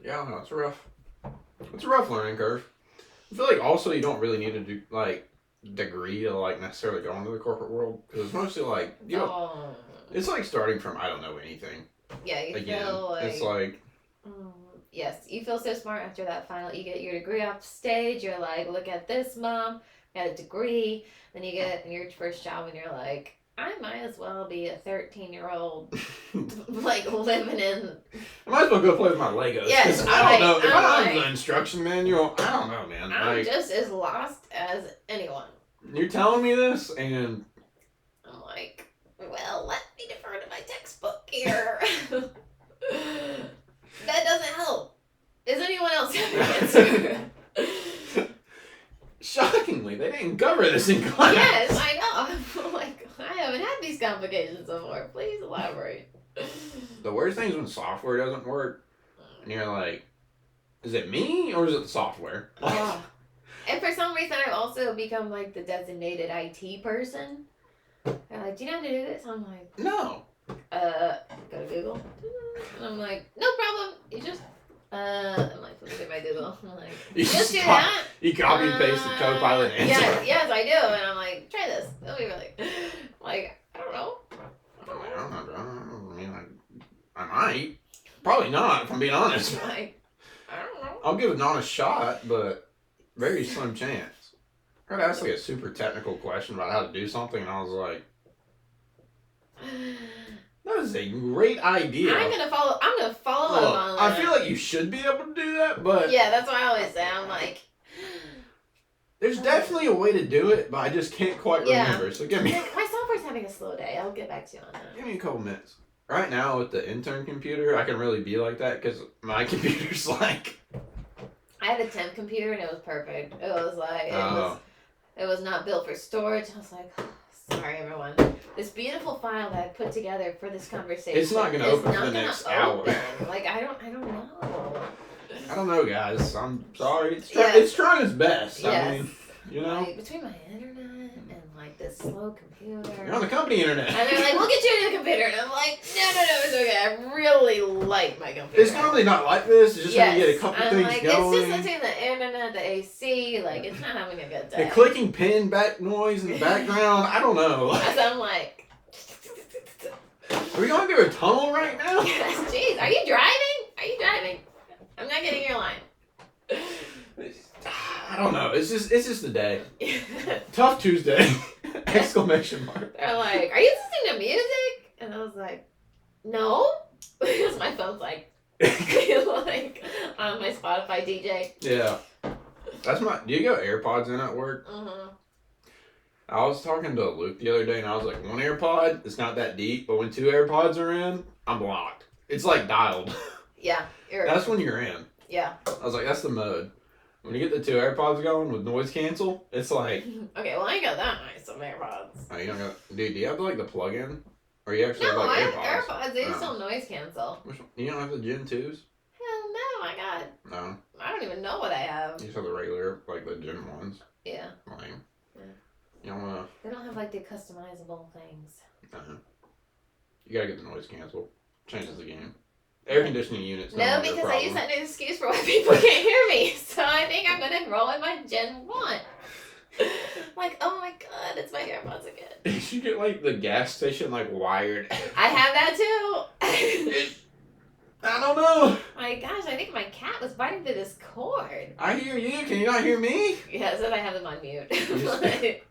Yeah, no, it's rough. It's a rough learning curve. I feel like also you don't really need to do like degree to like necessarily go into the corporate world because it's mostly like you know, it's like starting from I don't know anything. Yeah, you feel like it's like. Yes, you feel so smart after that final. You get your degree off stage. You're like, look at this, mom. Got a degree. Then you get your first job, and you're like, I might as well be a 13-year-old, like living in. I might as well go play with my Legos. Yes, I don't know. If I don't have the instruction manual, I don't know, man. I'm just as lost as anyone. You're telling me this, and I'm like, well, let me defer to my textbook here. That doesn't help. Is anyone else having an answer? Shockingly, they didn't cover this in class. Yes, I know. I'm like, I haven't had these complications before. Please elaborate. The worst thing is when software doesn't work, and you're like, is it me or is it the software? And for some reason, I've also become like the designated IT person. They're like, do you know how to do this? I'm like, no. Go to Google. And I'm like, no problem. You just, I'm like, look at my Google. I'm like, you just do that. You copy and paste the Copilot answer. Yes, I do. And I'm like, try this. It'll be really, like, I don't know. I mean, I might. Probably not, if I'm being honest. Like, I don't know. I'll give it an honest shot, but very slim chance. I got asked like a super technical question about how to do something, and I was like, that is a great idea. I'm gonna follow up on that. I feel like you should be able to do that, but yeah, that's what I always say. I'm like, there's definitely a way to do it, but I just can't quite remember. So give me. My software's having a slow day. I'll get back to you on that. Give me a couple minutes. Right now with the intern computer, I can really be like that because my computer's like. I had a temp computer and it was perfect. It was like it was not built for storage. I was like, sorry everyone. This beautiful file that I put together for this conversation. It's not gonna open for the next hour. Like I don't know. I don't know, guys. I'm sorry. It's trying its best. Yes. I mean, you know. Like, between my internet and like this slow computer. You're on the company internet. And they're like, we'll get you a new computer. And I'm like, no, it's okay. I really like my computer. It's normally not like this. It's just when you get a couple things like, going. It's just between the internet, the AC. Like, it's not having a good day. The clicking pen back noise in the background. I don't know. So I'm like. Are we going through a tunnel right now? Yes, jeez. Are you driving? I'm not getting your line. I don't know. It's just a day. Tough Tuesday! Exclamation mark. They're like, are you listening to music? And I was like, no. Because my phone's like on my Spotify DJ. Yeah. Do you go AirPods in at work? Mm-hmm. I was talking to Luke the other day, and I was like, one AirPod, it's not that deep, but when 2 AirPods are in, I'm blocked. It's like dialed. Yeah. That's when you're in. Yeah. I was like, that's the mode. When you get the 2 AirPods going with noise cancel, it's like... Okay, well, I ain't got that nice of AirPods. Oh, you don't got... Dude, do you have like the plug-in? Or you actually No, have I like have AirPods? AirPods. They still noise cancel. Which one? You don't have the Gen 2s? Hell no, my God. No. I don't even know what I have. You just have the regular, like the Gen 1s? Yeah. Lame. Yeah. You don't want to... They don't have like the customizable things. You gotta get the noise cancel. Changes the game. Air conditioning units. No, because I use that as an excuse for why people can't hear me. So I think I'm gonna roll in my Gen 1. Like, oh my God, it's my AirPods again. You should get like the gas station like wired. I have that too. I don't know. My gosh, I think my cat was biting through this cord. I hear you. Can you not hear me? Yeah, so I have them on mute.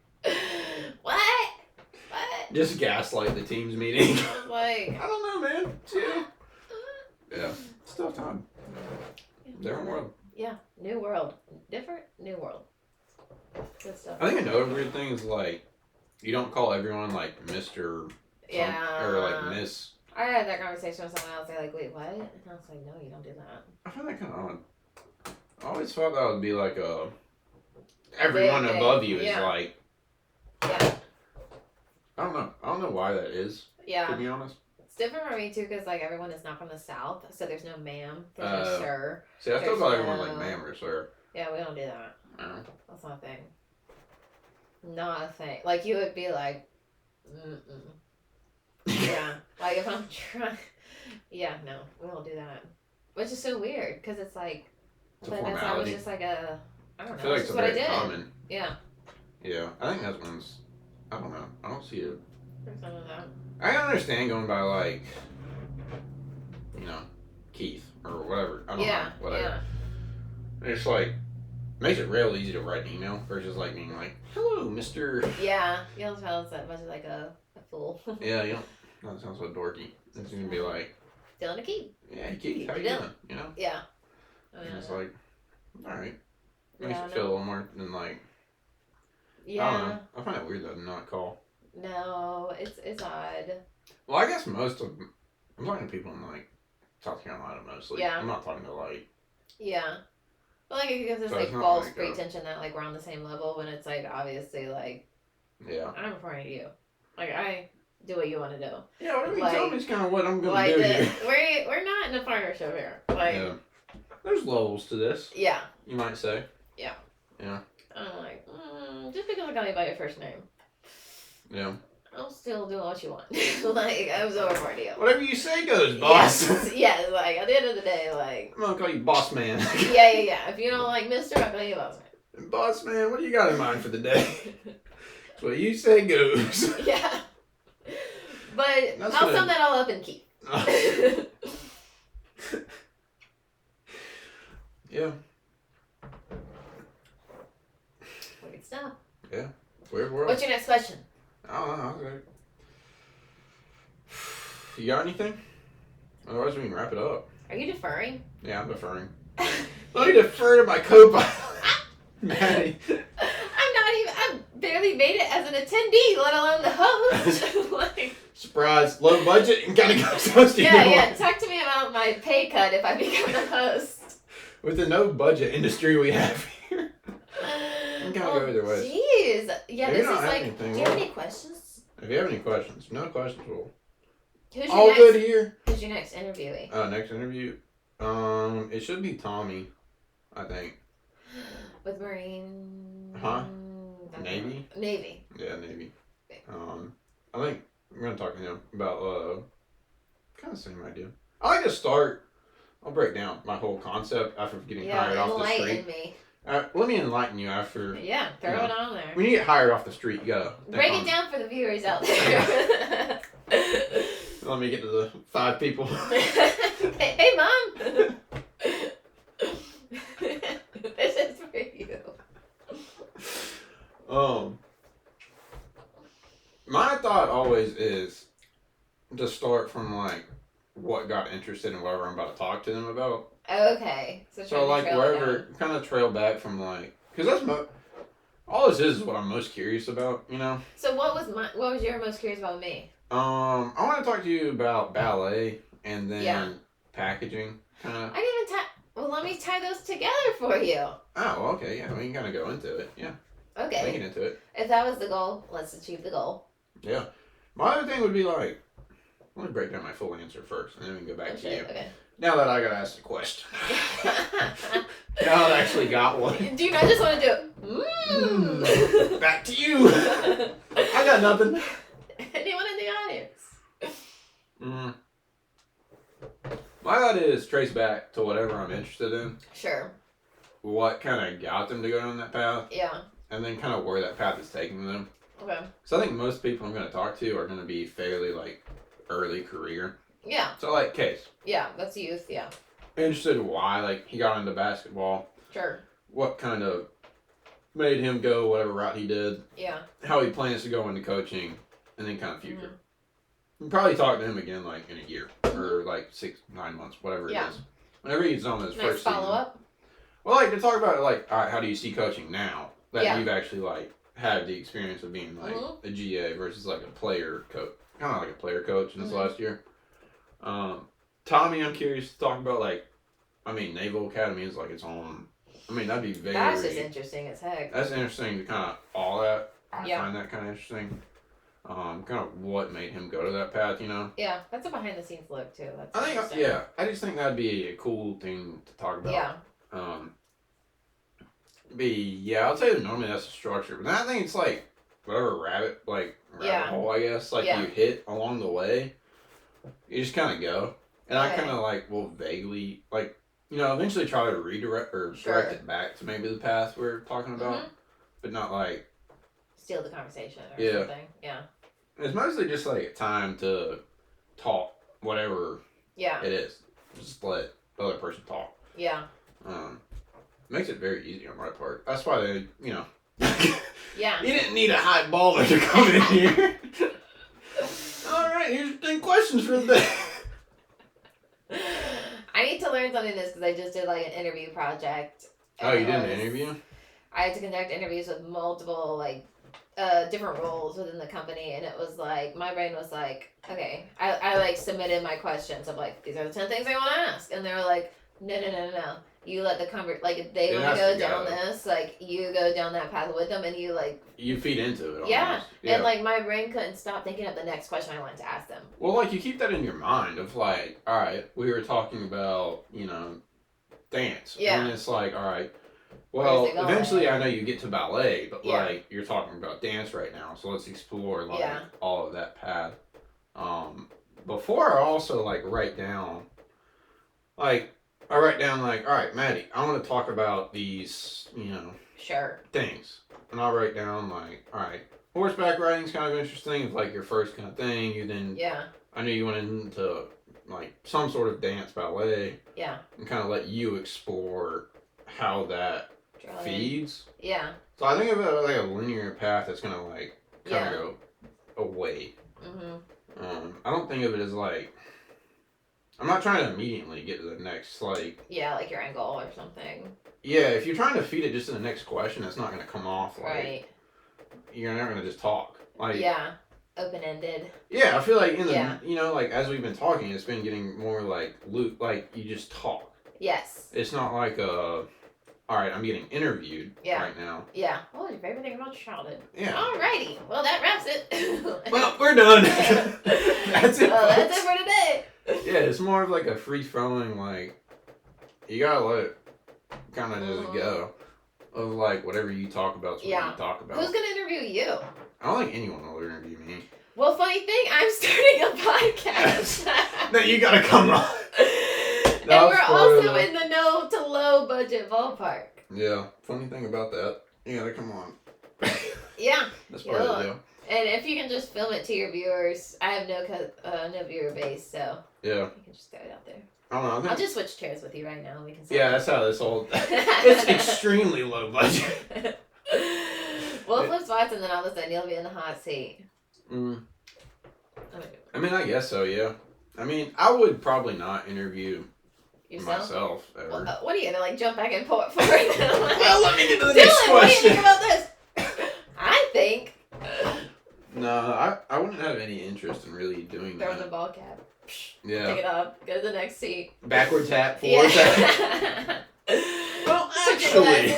What? Just gaslight the team's meeting. Like, I don't know, man. Chill. Yeah. It's tough time. Different world. Yeah, new world. Different, new world. Good stuff. I think another weird thing is like, you don't call everyone like Mr. Yeah. Or like Miss. I had that conversation with someone else. They're like, wait, what? And I was like, no, you don't do that. I find that kind of odd. I always thought that would be like a... Everyone above you is like... Yeah. I don't know. I don't know why that is, to be honest. It's different for me, too, because, like, everyone is not from the South, so there's no ma'am, there's no sir. See, I still call everyone, like, ma'am or sir. Yeah, we don't do that. No. That's not a thing. Not a thing. Like, you would be like, mm-mm. Yeah. Like, if I'm trying... Yeah, no, we don't do that. Which is so weird, because it's like... It's but that was just like a... I don't know. I feel like it's what I very did. common. Yeah. Yeah, I think that's one's... I don't know. I don't see it. There's none of that. I understand going by, like... You know, Keith, or whatever. I don't know. Whatever. Yeah. It's like... Makes it real easy to write an email versus like being like, hello, Mr. Yeah, you don't sound that much like a fool. Yeah, you don't. That sounds so dorky. It's gonna be like, Dylan a Keith. Yeah, Keith, how you doing? You know? Yeah. And it's like, alright. Makes Yeah, it feel a little more than like, yeah. I don't know. I find it weird though to not call. No, it's odd. Well, I guess most of, I'm talking to people in like South Carolina mostly. Yeah. I'm not talking to like. Yeah. But like it gives this So like it's not false like, pretension that like we're on the same level when it's like obviously like Yeah. I'm referring to you. Like I do what you want to do. Yeah, whatever you Like- tell me is kind of what I'm gonna Like do here. we're not in a partnership here. Like Yeah. There's levels to this, yeah. you might say. Yeah. Yeah. I'm like, just because I call you by your first name, Yeah. I'm still doing what you want. Like I'm so over to you. Whatever you say goes, boss. Yes. Yeah, like at the end of the day, like I'm gonna call you boss man. yeah. If you don't like Mister, I'll call you boss man. Boss man, what do you got in mind for the day? That's what you say goes. Yeah. But That's I'll what sum that all up and keep. Yeah. Weird stuff. Yeah. Weird world. What's your next question? I don't know. Okay. You got anything? Otherwise, we can wrap it up. Are you deferring? Yeah, I'm deferring. Let me defer to my co-pilot, Maddi. I barely made it as an attendee, let alone the host. Like, Surprise, low budget and kind of goes hosting. yeah. Talk to me about my pay cut if I become the host. With the no budget industry we have here. I'm gonna go either way. Jeez. Yeah, Maybe this not is like. anything, Do you have well. any questions? If you have any questions, no questions will. Who's your All next, good here. Who's your next interviewee? Next interview. It should be Tommy, I think. With Marine. Huh? Navy? Navy. Yeah, Navy. I think I'm gonna talk to him about kind of the same idea. I like to start. I'll break down my whole concept after getting hired off the street. Enlighten me. Let me enlighten you after. Yeah, throw it on there. When you get hired off the street, you gotta Break it down for the viewers out there. Let me get to the 5 people. Hey, Mom. This is for you. My thought always is to start from like what got interested in whatever I'm about to talk to them about. Okay. So like wherever, kind of trail back from like, because that's all this is what I'm most curious about, you know? So what was your most curious about me? I want to talk to you about ballet and then packaging, kind of. I didn't even well, let me tie those together for you. Oh, okay, yeah, we can kind of go into it, yeah. Okay. We can get into it. If that was the goal, let's achieve the goal. Yeah. My other thing would be like, let me break down my full answer first, and then we can go back to you. Okay. Now that I got asked a question. Now I actually got one. Do you not just want to do it? Back to you. I got nothing. Anyone in the audience? My thought is trace back to whatever I'm interested in. Sure. What kind of got them to go down that path. Yeah. And then kind of where that path is taking them. Okay. So I think most people I'm going to talk to are going to be fairly like early career. Yeah. So like Case. Yeah, that's youth, yeah. Interested in why like he got into basketball. Sure. What kind of made him go whatever route he did. Yeah. How he plans to go into coaching, and then kind of future. Mm-hmm. We'll probably talk to him again like in a year or like 6-9 months, whatever it is. Whenever he's on his first season. Follow up. Well, like to talk about like, all right, how do you see coaching now that you've actually like had the experience of being like a GA versus like a player coach, kind of like a player coach in this last year. Tommy, I'm curious to talk about like, I mean, Naval Academy is like its own. I mean, that'd be very. That's just interesting as heck. That's interesting to kind of all that. I find that kind of interesting. Kind of what made him go to that path, you know? Yeah, that's a behind the scenes look too. That's I think, I just think that'd be a cool thing to talk about. Yeah. I'll tell you normally that's the structure, but then I think it's like whatever rabbit hole, I guess, like you hit along the way, you just kind of go. And I kind of like will vaguely, like, you know, eventually try to redirect or direct it back to maybe the path we're talking about, but not like steal the conversation or something. Yeah. It's mostly just like a time to talk, whatever it is. Just let the other person talk. Yeah. Makes it very easy on my part. That's why they, you know. Yeah. You didn't need a high baller to come in here. All right, here's 10 questions for the day. I need to learn something this because I just did like an interview project. Oh, you did an interview? I had to conduct interviews with multiple like different roles within the company, and it was like my brain was like, okay, I like submitted my questions of like, these are the 10 things I want to ask, and they were like, no. You let the like if they want to go down this, like you go down that path with them, and you like you feed into it. Yeah, and like my brain couldn't stop thinking of the next question I wanted to ask them. Well, like you keep that in your mind of like, all right, we were talking about dance, and it's like, all right, well, eventually I know you get to ballet, but like you're talking about dance right now, so let's explore like all of that path. Before I also like write down like. I write down like, all right, Maddie, I want to talk about these, things. And I'll write down like, all right, horseback riding's kind of interesting. It's like your first kind of thing. You then, I knew you went into like some sort of dance ballet. Yeah. And kind of let you explore how that feeds. Yeah. So I think of it like a linear path that's gonna like kind of go away. Mm-hmm. I don't think of it as like. I'm not trying to immediately get to the next, like... Yeah, like your end goal or something. Yeah, if you're trying to feed it just to the next question, it's not going to come off, like... Right. You're never going to just talk. Like... Yeah, open-ended. Yeah, I feel like in the, like, as we've been talking, it's been getting more, like, like, you just talk. Yes. It's not like a... All right, I'm getting interviewed right now. Yeah. What was your favorite thing about your childhood? Yeah. Alrighty. Well, that wraps it. Well, we're done. That's it. Well, that's it for today. Yeah, it's more of like a free-flowing, like, you gotta let it kind of just go. Of like, whatever you talk about is what you talk about. Who's gonna interview you? I don't think anyone will interview me. Well, funny thing, I'm starting a podcast. That you gotta come on. And we're also in the no to low budget ballpark. Yeah, funny thing about that, you gotta come on. Yeah. That's part of the deal. And if you can just film it to your viewers, I have no viewer base, so you can just go out there. I don't know. I'll just switch chairs with you right now. We can. That's how this whole. It's extremely low budget. We'll flip spots, and then all of a sudden you'll be in the hot seat. I mean, I guess so. Yeah. I mean, I would probably not interview myself ever. What are you gonna like jump back and forth? Well, let me get to the next question. What do you think about this? think. No, I wouldn't have any interest in really doing Throw that. in the ball cap. Yeah. Pick it up. Go to the next seat. Backward tap, forward tap. Well, actually.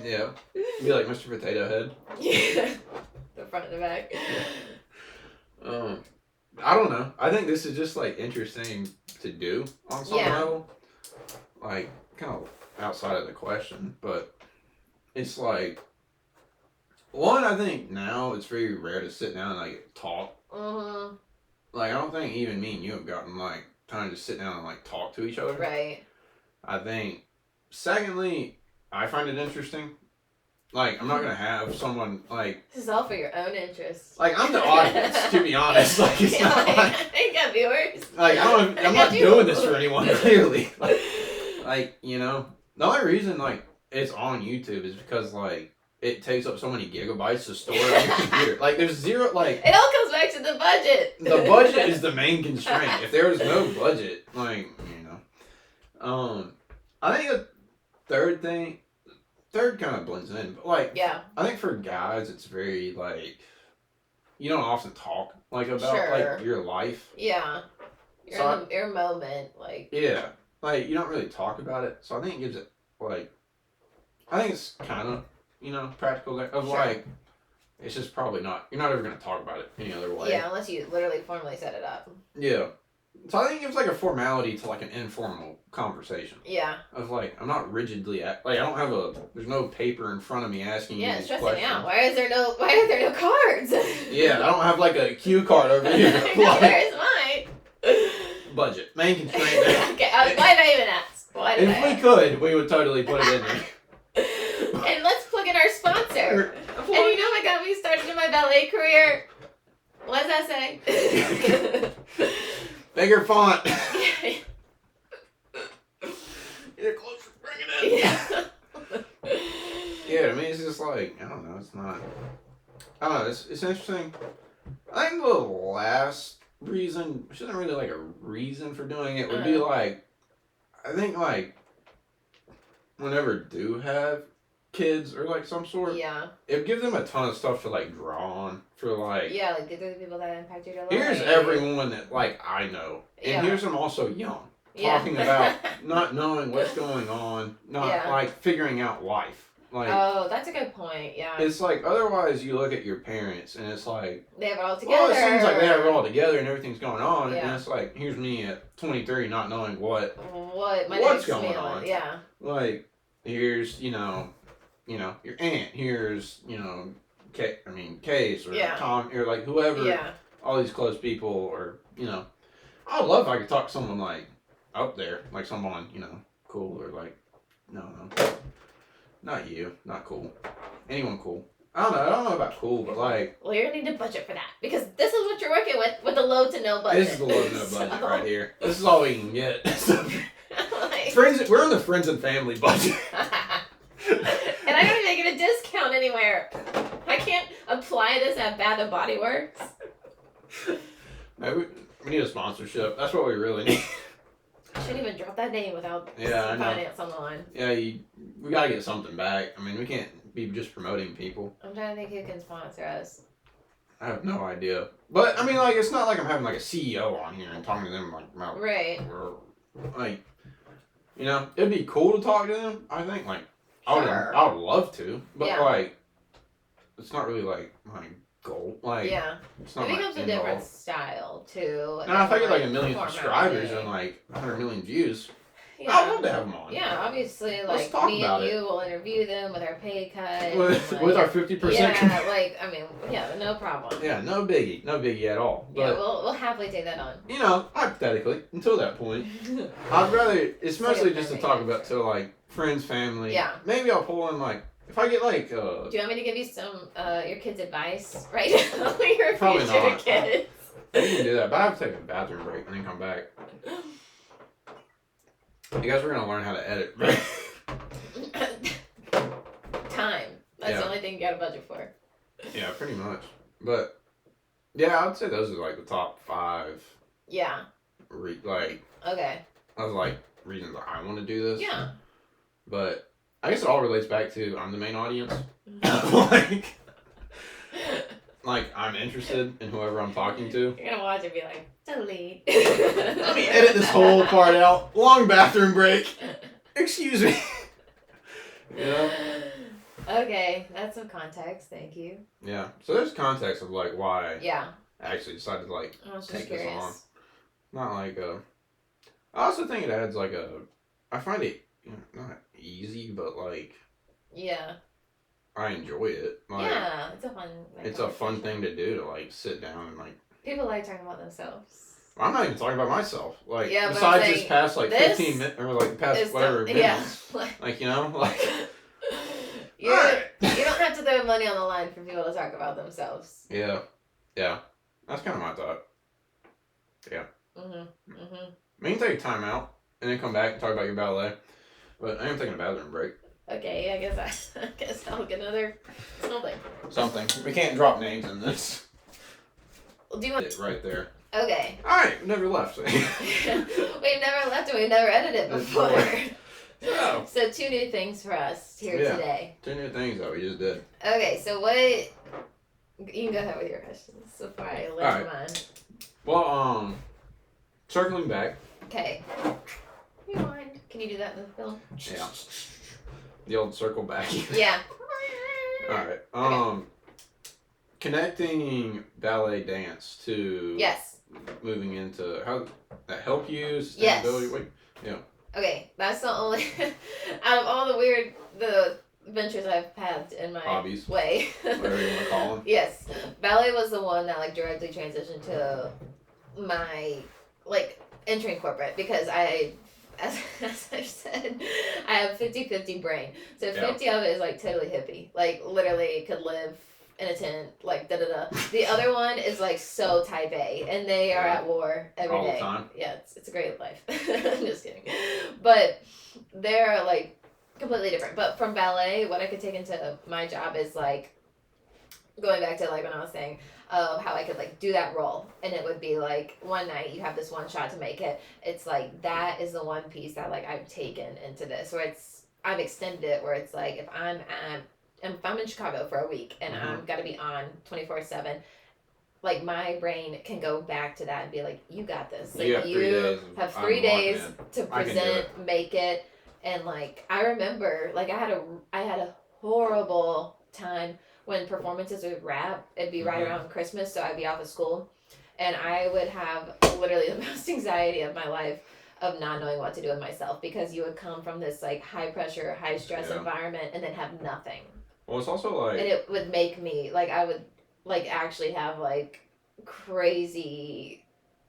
Yeah. Be like Mr. Potato Head. Yeah. The front and the back. I don't know. I think this is just like interesting to do on some level. Like, kind of outside of the question, but it's like, one, I think now it's very rare to sit down and like talk. Like, I don't think even me and you have gotten like time to sit down and like talk to each other. Right. I think, secondly, I find it interesting. Like, I'm not gonna have someone like. This is all for your own interests. Like, I'm the audience, to be honest. Like, it's not like I ain't got viewers. Like, I'm not doing this for anyone, clearly. Like, you know, the only reason like it's on YouTube is because like it takes up so many gigabytes to store on your computer. Like, there's zero like. It all comes back to the budget. The budget is the main constraint. If there was no budget, like, you know, I think a third kind of blends in, but like, I think for guys it's very like, you don't often talk like about like your life. Yeah. You're in your moment, like. Yeah, like you don't really talk about it, so I think it gives it like, I think it's kind of, you know, practical of like, it's just probably not, you're not ever gonna talk about it any other way. Yeah, unless you literally formally set it up. Yeah. So I think it gives like a formality to like an informal conversation. Yeah. Of like, I'm not rigidly like I don't have there's no paper in front of me asking you these stressing questions. me out. Why are there no cards? Yeah, I don't have like a cue card over here. Like, where's mine? Budget. Main constraint there. Okay, why did I even ask? If we could, we would totally put it in there. And let's plug in our sponsor. And you know what got me started in my ballet career? What does that say? Bigger font. Get it closer. Bring it in. Yeah. Yeah, I mean, it's just like, I don't know. It's not. I don't know. It's interesting. I think the last reason, which isn't really like a reason for doing it, would be like, I think like, whenever do have kids or like some sort, it would give them a ton of stuff to like draw on for like. Yeah, like these are the people that impacted your life. Here's everyone that like I know, and here's them also young, talking about not knowing what's going on, not like figuring out life. Like, oh, that's a good point. Yeah. It's like, otherwise you look at your parents and it's like, they have it all together. Well, it seems like they have it all together and everything's going on, and it's like, here's me at 23 not knowing what's going on. Yeah. Like, here's your aunt. Here's Case or Tom or like whoever. Yeah. All these close people, or I would love if I could talk to someone like up there, like someone cool, or like no. Not you. Not cool. Anyone cool. I don't know about cool, but like. Well, you're going to need a budget for that. Because this is what you're working with a low to no budget. This is the low to no budget right here. This is all we can get. Friends, we're on the friends and family budget. And I don't even get a discount anywhere. I can't apply this at Bath & Body Works. Maybe we need a sponsorship. That's what we really need. I shouldn't even drop that name without finance on the line. Yeah, we gotta get something back. I mean, we can't be just promoting people. I'm trying to think who can sponsor us. I have no idea. But, I mean, like, it's not like I'm having, like, a CEO on here and talking to them, like, about... Right. Like, it'd be cool to talk to them, I think. Like, I would love to. But, like, it's not really, like, my goal. Like, it's not it becomes a different style too. And if I get like 1 million subscribers and like 100 million views, I'd love to have them on. Yeah, obviously, like me and you will interview them with our pay cut. With our 50%. Yeah, no problem. Yeah, no biggie at all. But, yeah, we'll happily take that on. Hypothetically, until that point, I'd rather. It's mostly just to talk about like friends, family. Yeah. Maybe I'll pull in like. If I get like, do you want me to give you some your kids' advice right now? Your probably future not. Kids. You can do that, but I have to take a bathroom break and then come back. You guys are gonna learn how to edit, right? Time. That's the only thing you got a budget for. Yeah, pretty much. But yeah, I'd say those are like the top 5. Yeah. Okay. I was like reasons I want to do this. Yeah. But. I guess it all relates back to I'm the main audience. Like I'm interested in whoever I'm talking to. You're gonna watch it and be like, delete. Let me edit this whole part out. Long bathroom break. Excuse me. You know? Okay, that's some context. Thank you. Yeah. So there's context of like why I actually decided to like I was just take curious. this on. Not like I also think it adds like I find it not easy, but like I enjoy it. Like, it's a fun. Like, it's a fun thing to do to like sit down and like. People like talking about themselves. I'm not even talking about myself. Like besides this past like 15 minutes or like the past whatever minutes. Like you know like. You don't have to throw money on the line for people to talk about themselves. Yeah. That's kind of my thought. Yeah. Maybe take a time out and then come back and talk about your ballet. But I am taking a bathroom break. Okay, I guess I'll get another something. We can't drop names in this. Well, do you want it right there? Okay. All right, never left. We've never left and we've never edited before. So 2 new things for us here today. 2 new things that we just did. Okay, so what? You can go ahead with your questions before I learn mine. Well, circling back. Okay. Rewind. Can you do that in the film? Yeah. The old circle back. Yeah. All right. Okay. Connecting ballet dance to moving into how that help you sustainability. Wait. Yeah. Okay, that's the only out of all the ventures I've had in my hobbies way. Whatever you want to call them. Yes, ballet was the one that like directly transitioned to my like entering corporate because as I've said, I have 50-50 brain. So 50 of it is like totally hippie, like literally could live in a tent, like da-da-da. The other one is like so type A, and they are at war every day. All the time? Yeah, it's a great life. I'm just kidding. But they're like completely different. But from ballet, what I could take into my job is like going back to like when I was saying how I could like do that role, and it would be like one night you have this one shot to make it. It's like that is the one piece that like I've taken into this, where I've extended it where it's like if I'm in Chicago for a week and I'm got to be on 24/7, like my brain can go back to that and be like, you got this. Like you have 3 days to present, make it. And like, I remember like I had a horrible time when performances would wrap. It'd be right around Christmas. So I'd be off of school and I would have literally the most anxiety of my life of not knowing what to do with myself, because you would come from this like high pressure, high stress environment and then have nothing. Well, it's also like... And it would make me, like, I would, like, actually have, like, crazy,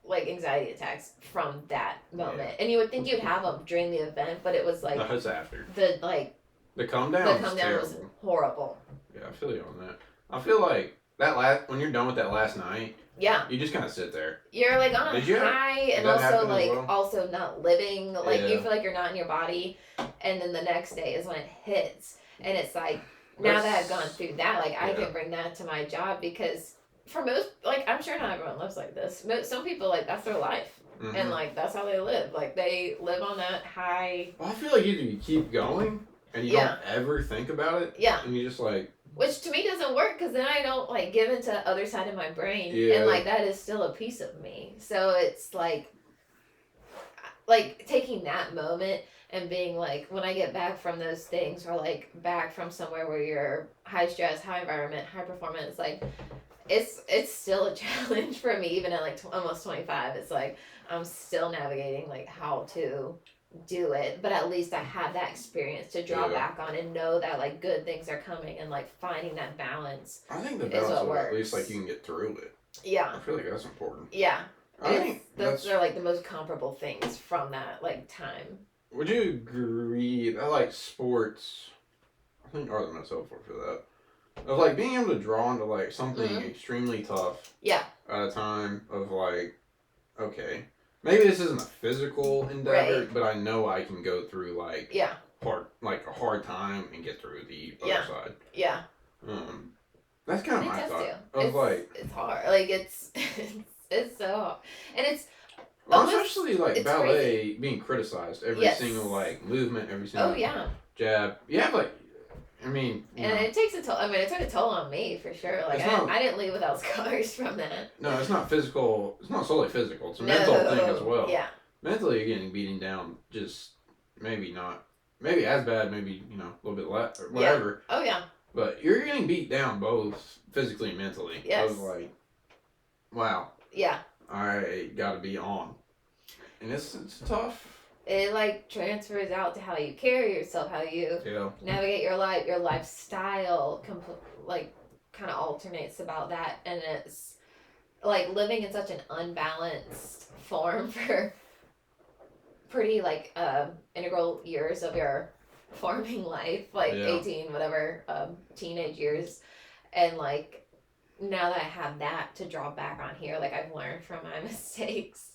like, anxiety attacks from that moment. Yeah. And you would think you'd have them during the event, but it was, like... No, it's after. The come down was horrible. Yeah, I feel you on that. I feel like when you're done with that last night... Yeah. You just kind of sit there. You're, like, on a high, and also, like, also not living. Like, you feel like you're not in your body. And then the next day is when it hits. And it's, like... Now that I've gone through that, like, I can bring that to my job, because for most, like, I'm sure not everyone lives like this. Some people, like, that's their life. And, like, that's how they live. Like, they live on that high... Well, I feel like either you keep going and you don't ever think about it. Yeah. And you just, like... Which, to me, doesn't work, because then I don't, like, give into the other side of my brain. Yeah. And, like, that is still a piece of me. So it's, like, taking that moment... And being like, when I get back from those things, or like back from somewhere where you're high stress, high environment, high performance, like it's still a challenge for me, even at like almost 25. It's like I'm still navigating like how to do it, but at least I have that experience to draw back on and know that like good things are coming, and like finding that balance. I think the balance will at least like you can get through it. Yeah. I feel like that's important. Yeah. I think those are like the most comparable things from that like time. Would you agree that, like, sports, I think, are the most helpful for that? Of, like, being able to draw into, like, something extremely tough. Yeah. At a time of, like, okay, maybe this isn't a physical endeavor, but I know I can go through, like, a hard time and get through the other side. Yeah. That's kind of my thought. It's hard. Like, it's so hard. And it's... Well, especially like ballet being criticized, every single like movement, every single jab. You have like, I mean, and it takes a toll. I mean, it took a toll on me for sure. Like I didn't leave without scars from that. No, it's not physical. It's not solely physical. It's a mental thing as well. Yeah. Mentally, you're getting beaten down. Just maybe not. Maybe as bad. Maybe a little bit less or whatever. Yeah. Oh yeah. But you're getting beat down both physically and mentally. Yes. I was like, wow. Yeah. I got to be on, and it's tough. It like transfers out to how you carry yourself, how you navigate your life, your lifestyle. Kind of alternates about that, and it's like living in such an unbalanced form for pretty integral years of your forming life, 18 whatever, teenage years, and like now that I have that to draw back on here, like I've learned from my mistakes,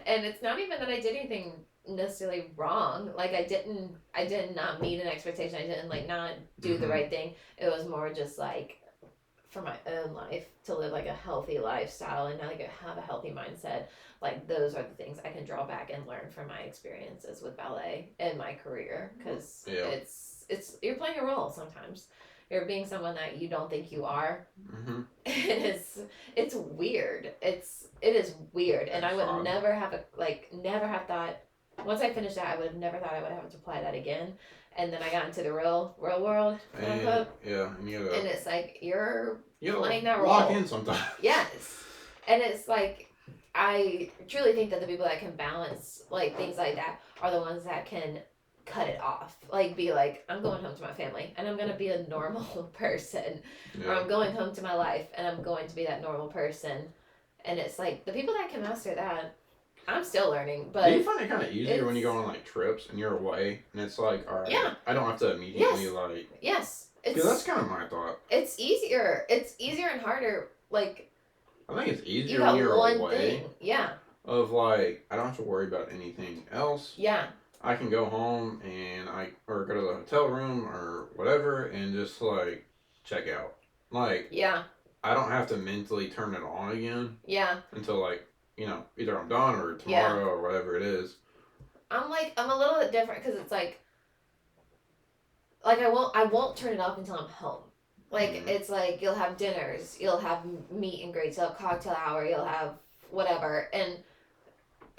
and it's not even that I did anything necessarily wrong. Like I did not meet an expectation. I didn't not do the right thing. It was more just like for my own life to live like a healthy lifestyle and have a healthy mindset. Like those are the things I can draw back and learn from my experiences with ballet and my career, because it's you're playing a role sometimes. You're being someone that you don't think you are. And it's weird. It is weird, and I would never have thought. Once I finished that, I would have never thought I would have to apply that again. And then I got into the real world, and it's like you're playing that role. Lock in sometimes. Yes, and it's like I truly think that the people that can balance things like that are the ones that can cut it off. Like be like, I'm going home to my family, and I'm gonna be a normal person, or I'm going home to my life, and I'm going to be that normal person. And it's like the people that can master that. I'm still learning, but... Do you find it kind of easier when you go on, trips and you're away, and it's like, all right, I don't have to immediately, Yes. Because that's kind of my thought. It's easier. It's easier and harder, I think it's easier when you're away. Thing. Yeah. Of, I don't have to worry about anything else. Yeah. I can go home or go to the hotel room or whatever and just, check out. Yeah. I don't have to mentally turn it on again. Yeah. Until, either I'm done or tomorrow or whatever it is. I'm a little bit different because it's I won't turn it off until I'm home. It's you'll have dinners, you'll have meet and greets, you'll have cocktail hour, you'll have whatever, and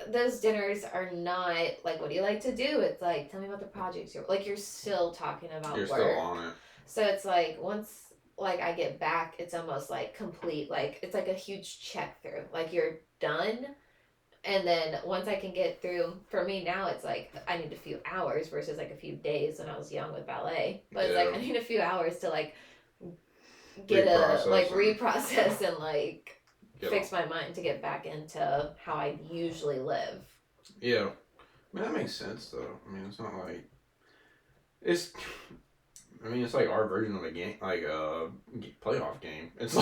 those dinners are not what do you like to do? It's tell me about the projects you're still talking about you're work. Still on it. So it's once I get back, it's almost complete, it's a huge check through. You're done, and then once I can get through, for me now it's I need a few hours versus a few days when I was young with ballet. But it's I need a few hours to get reprocess and fix my mind to get back into how I usually live. Yeah. I mean, that makes sense though. I mean, it's not it's our version of a game, playoff game. It's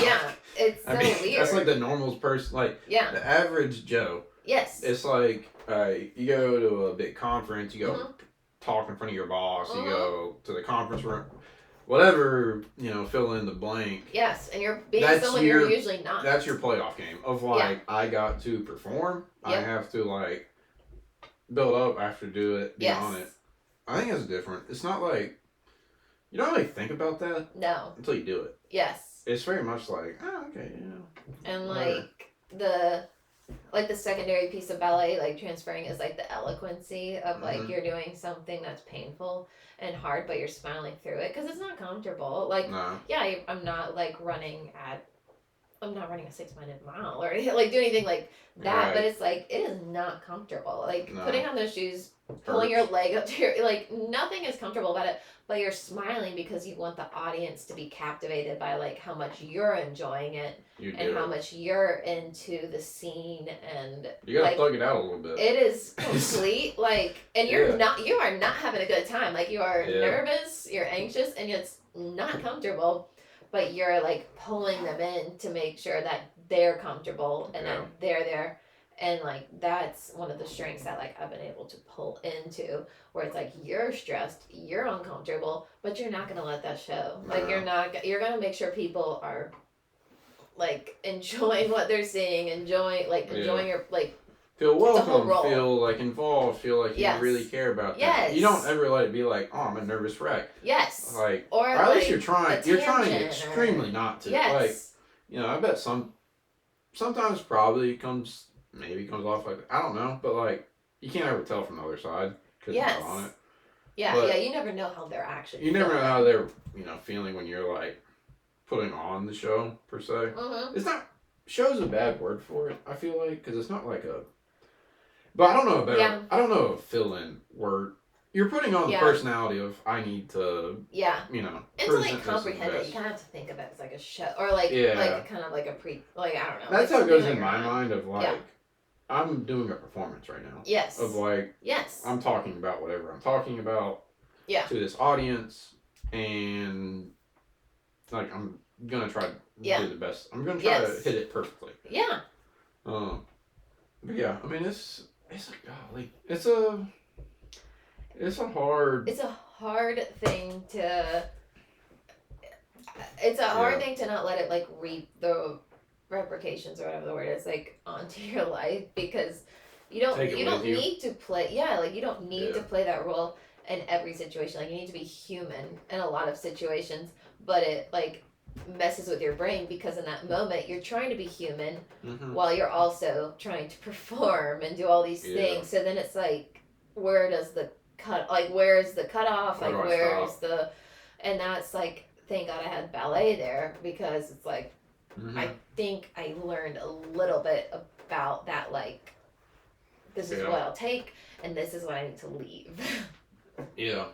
it's so weird. That's the normal person, the average Joe. Yes. It's you go to a big conference, you go talk in front of your boss, you go to the conference room, whatever, fill in the blank. Yes, and you're being someone you're usually not. That's your playoff game of I got to perform. I have to build up, I have to do it, be on it. I think that's different. It's not you don't really think about that. No. Until you do it. Yes. It's very much okay, And the secondary piece of ballet, transferring is the eloquency of you're doing something that's painful and hard, but you're smiling through it because it's not comfortable. No. Yeah, I'm not I'm not running a 6-minute mile or do anything like that, but it's it is not comfortable. Putting on those shoes, pulling your leg up to your, nothing is comfortable about it, but you're smiling because you want the audience to be captivated by how much you're enjoying it and how much you're into the scene, and you gotta plug it out a little bit. It is complete, and you are not having a good time. You are nervous, you're anxious, and it's not comfortable. But you're pulling them in to make sure that they're comfortable and that they're there. And that's one of the strengths that I've been able to pull into, where it's you're stressed, you're uncomfortable, but you're not gonna let that show. You're gonna make sure people are enjoying what they're seeing, enjoying your feel welcome, feel like involved, feel like you really care about them. Yes. You don't ever let it be like, oh, I'm a nervous wreck. Yes. Like, or at like least you're trying extremely not to. Yes. Like, you know, I bet sometimes probably comes off like, I don't know, but like, you can't ever tell from the other side because you're not on it. Yeah, but you never know how they're actually You never know how they're, feeling when you're like putting on the show per se. Mm-hmm. It's not, show's a bad word for it, I feel like, because it's not like a, but I don't know a better, I don't know a fill-in word. You're putting on the personality of, I need to, and to like comprehend it, you kind of have to think of it as like a show, or like kind of like a like, I don't know. That's how it goes in my mind of like, I'm doing a performance right now. Yes. Of like, I'm talking about whatever I'm talking about to this audience, and like, I'm going to try to do the best. I'm going to try to hit it perfectly. Yeah. But yeah, I mean, it's like, golly, it's a hard thing to, hard thing to not let it like reap the replications or whatever the word is, like, onto your life, because you don't need to play you don't need to play that role in every situation. Like, you need to be human in a lot of situations, but it like messes with your brain, because in that moment you're trying to be human while you're also trying to perform and do all these things. So then it's like, where is the cutoff? Like, where's the, and that's like, thank God I had ballet there, because it's like, I think I learned a little bit about that, like, this is what I'll take, and this is what I need to leave. Yeah.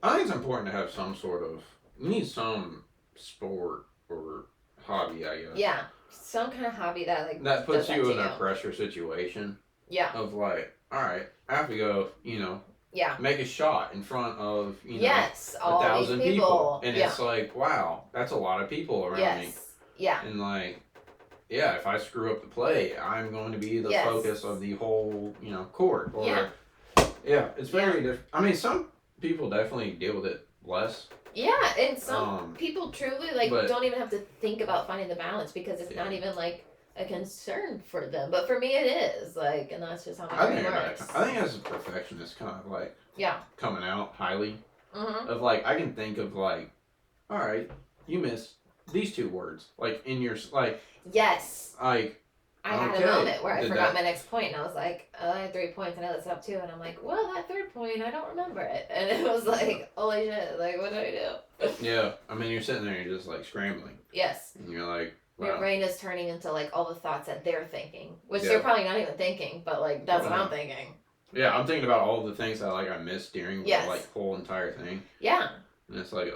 I think it's important to have some sort of, you need some sport or hobby, I guess. Yeah. Some kind of hobby that, like, that puts you in a pressure situation. Yeah. Of like, alright, I have to go, make a shot in front of, 1,000 people. And it's like, wow, that's a lot of people around me. Yeah. And like, if I screw up the play, I'm going to be the focus of the whole, court. Or, it's very different. I mean, some people definitely deal with it less. Yeah, and some people truly, like, don't even have to think about finding the balance, because it's not even, like, a concern for them. But for me, it is. Like, and that's just how my brain works. I think as a perfectionist, kind of, like, coming out highly, of, like, I can think of, like, all right, you missed these 2 words, like, in your, like... Yes. Like, I had a moment where I forgot my next point, and I was like, oh, I had 3 points, and I listed up 2, and I'm like, well, that 3rd point, I don't remember it. And it was like, holy shit, like, what do I do? Yeah, I mean, you're sitting there, and you're just, like, scrambling. Yes. And you're like, wow. Your brain is turning into, like, all the thoughts that they're thinking, which they're probably not even thinking, but, like, that's what I'm thinking. Yeah, I'm thinking about all the things that, like, I missed during the, like, whole entire thing. Yeah. And it's like,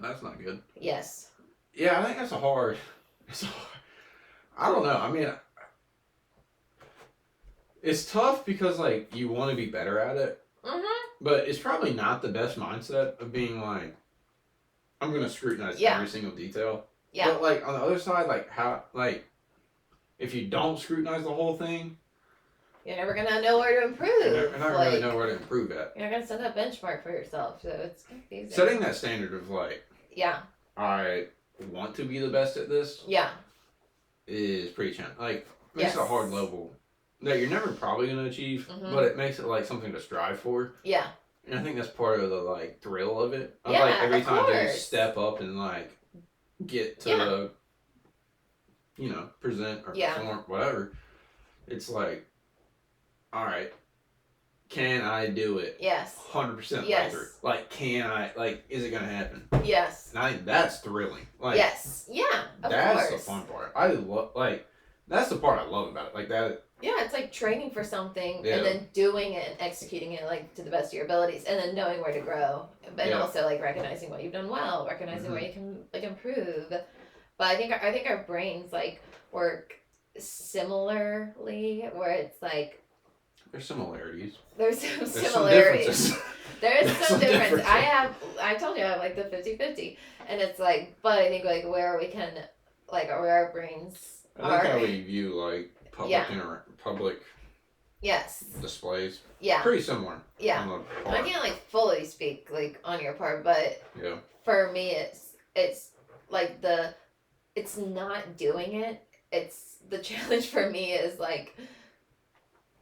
that's not good. Yes. Yeah, I think that's I don't know. I mean, it's tough because, like, you want to be better at it. But it's probably not the best mindset of being like, I'm going to scrutinize every single detail. Yeah. But, like, on the other side, like, how, like, if you don't scrutinize the whole thing, you're never going to know where to improve. You're not really know where to improve at. You're not going to set that benchmark for yourself, so it's confusing. Setting that standard of, like, I want to be the best at this. Yeah. Is pretty challenging. Like, makes it a hard level that you're never probably going to achieve, but it makes it, like, something to strive for. Yeah. And I think that's part of the, like, thrill of it. Of, like, every time you step up and, like, get to, present or perform, whatever, it's like, all right, can I do it? Yes. 100% right through. Like, can I, like, is it going to happen? Yes. And I think that's thrilling. Like, yes. Yeah, of course. That's the fun part. I love, like, that's the part I love about it. Like, that. Yeah, it's like training for something and then doing it and executing it, like, to the best of your abilities, and then knowing where to grow. And also, like, recognizing what you've done well, recognizing where you can, like, improve. But I think our brains, like, work similarly, where it's like, there's similarities. There's some similarities. There's some difference. I told you I have, like, the 50-50. And it's like, but I think, like, where we can, like, where our brains are. I think how we view, like, public displays. Yeah. Pretty similar. Yeah. I can't, like, fully speak, like, on your part, but for me, it's like it's not doing it. It's the challenge for me is, like,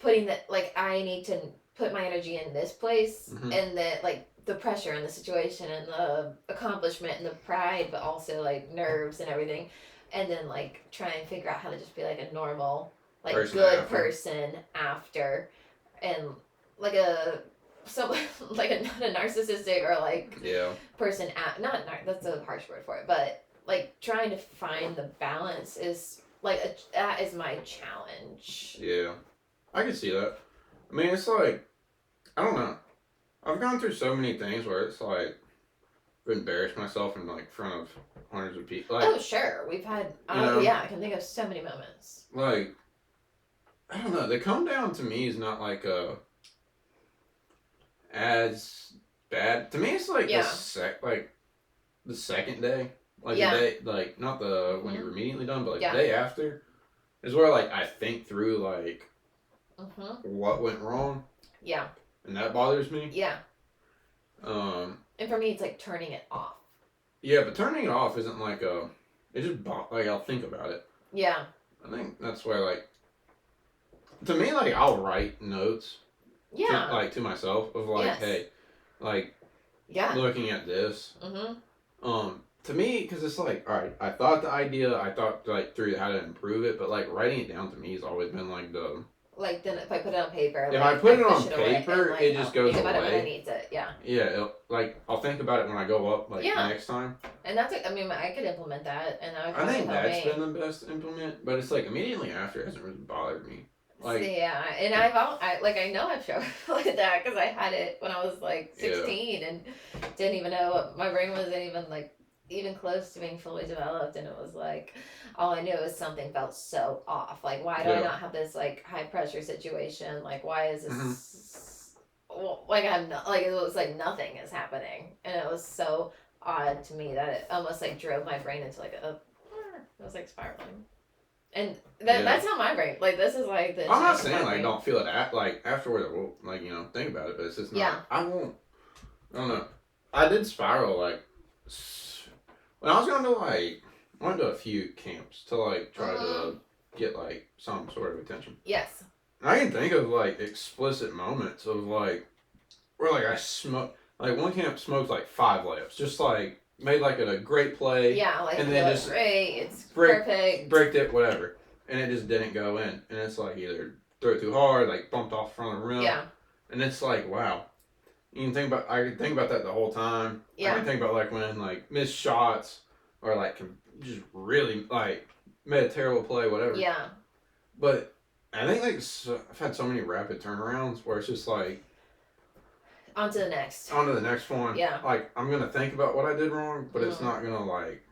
putting that, like, I need to put my energy in this place, Mm-hmm. and that, like, the pressure and the situation and the accomplishment and the pride, but also, like, nerves and everything. And then, like, try and figure out how to just be, like, a normal, like, good person after. And, like, like, not a narcissistic or, like, person that's a harsh word for it, but, like, trying to find the balance is, like, that is my challenge. Yeah. I can see that. I mean, it's like, I don't know. I've gone through so many things where it's like, I've embarrassed myself in, like, front of hundreds of people. Like, oh, sure. We've had, yeah, I can think of so many moments. Like, I don't know. The come down to me is not, like, as bad. To me, it's like, the second day. Like, the day, like, not the, when you're immediately done, but, like, the day after is where, like, I think through, like, what went wrong. Yeah. And that bothers me. Yeah. And for me, it's like turning it off. Yeah, but turning it off isn't like it just, like, I'll think about it. Yeah. I think that's where, like, to me, like, I'll write notes. Yeah. To myself of, like, hey, like, looking at this. To me, because it's like, all right, I thought, like, through how to improve it, but, like, writing it down to me has always been, like, the... Like, then if I put it on paper... If I put it on paper, like, it just goes away. Think about it when I need it, yeah. Yeah, like, I'll think about it when I go up, like, next time. And that's, I mean, I could implement that, and that would I think that's been the best to implement, but it's, like, immediately after, it hasn't really bothered me. Like, yeah, and I know I've struggled with that, because I had it when I was, like, 16, and didn't even know, my brain wasn't even, like, even close to being fully developed, and it was like, all I knew was something felt so off. Like, why do I not have this, like, high pressure situation? Like, why is this like, I'm not, like, it was like nothing is happening, and it was so odd to me that it almost, like, drove my brain into, like, it was like spiraling. And that's not my brain. Like, this is like the... I'm not saying, like, don't feel it like afterward, I will, like, you know, think about it, but it's just not... I won't... I don't know. I did spiral, like... When I was going to, like... I went to a few camps to, like, try to get, like, some sort of attention. Yes. And I can think of, like, explicit moments of, like... Where, like, I smoked... Like, one camp smoked, like, 5 layups. Just, like... Made, like, a great play. Yeah, like, and then just great, it's perfect. Bricked it, whatever. And it just didn't go in. And it's like either threw it too hard, like bumped off front of the rim. Yeah. And it's like, wow. You can think about, I could think about that the whole time. Yeah. I can think about, like, when, like, missed shots or, like, just really, like, made a terrible play, whatever. Yeah. But I think, like, I've had so many rapid turnarounds where it's just like, on to the next one. Yeah. Like, I'm going to think about what I did wrong, but it's not going to, like,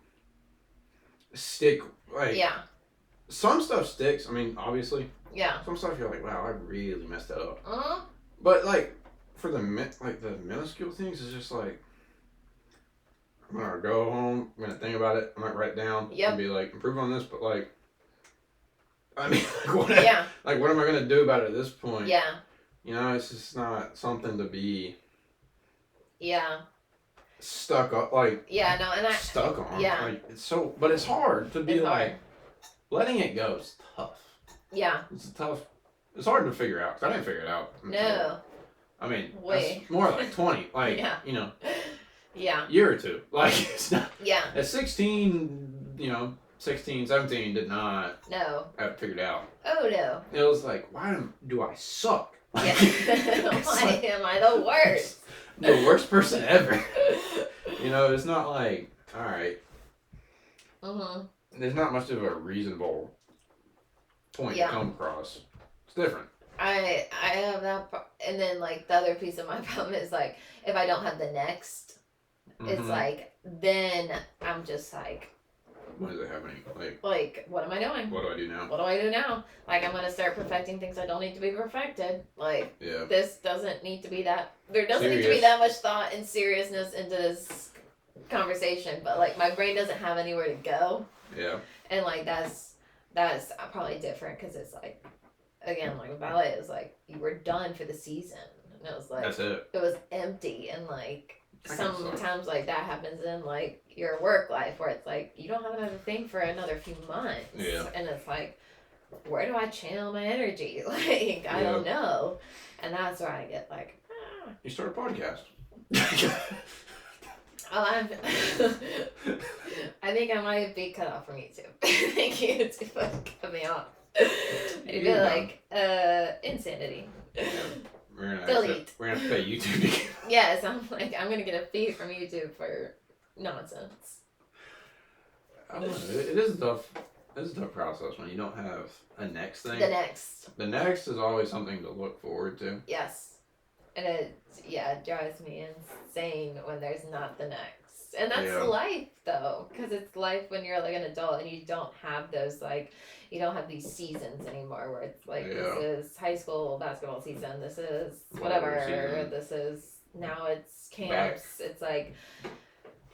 stick. Like, some stuff sticks. I mean, obviously. Yeah. Some stuff you're like, wow, I really messed that up. But, like, for the minuscule things, it's just like, I'm going to go home, I'm going to think about it, I might write it down, and be like, improve on this, but, like, I mean, what am I going to do about it at this point? Yeah. You know, it's just not something to be stuck up, like, stuck on. Yeah. Like, it's so, but it's hard to be like, letting it go is tough. Yeah. It's tough. It's hard to figure out, 'cause I didn't figure it out. No. I mean, that's more like 20, like, you know. Yeah. Year or two. Like, it's not. Yeah. At 16, you know, 16, 17, did not have it figured out. Oh, no. It was like, why do I suck? Yeah. Why am I the worst? The worst person ever. You know, it's not like, all right. There's not much of a reasonable point to come across. It's different. I have that, and then, like, the other piece of my problem is, like, if I don't have the next, it's like, then I'm just like, what is it happening? Like, what am I doing? What do I do now? What do I do now? Like, I'm going to start perfecting things that don't need to be perfected. Like, this doesn't need to be that, there doesn't need to be that much thought and seriousness into this conversation, but, like, my brain doesn't have anywhere to go. Yeah. And, like, that's probably different, because it's like, again, like, ballet is like, you were done for the season. And it was like, that's it. It was empty, and, like, sometimes, like, that happens in, like, your work life, where it's like, you don't have another thing for another few months. Yeah. And it's like, where do I channel my energy? Like, I don't know. And that's where I get like, You start a podcast. I think I might be cut off from YouTube. I think YouTube would cut me off. It'd be like, insanity. Yeah. We're gonna Delete. We're gonna have to pay YouTube to get. Yes, I'm like, I'm gonna get a fee from YouTube for nonsense. I don't know. It is a tough. It's a tough process when you don't have a next thing. The next is always something to look forward to. Yes. And it drives me insane when there's not the next. And that's life, though. Because it's life when you're like an adult and you don't have those, like, you don't have these seasons anymore where it's like, this is high school basketball season, this is whatever, this is, now it's camps. It's like...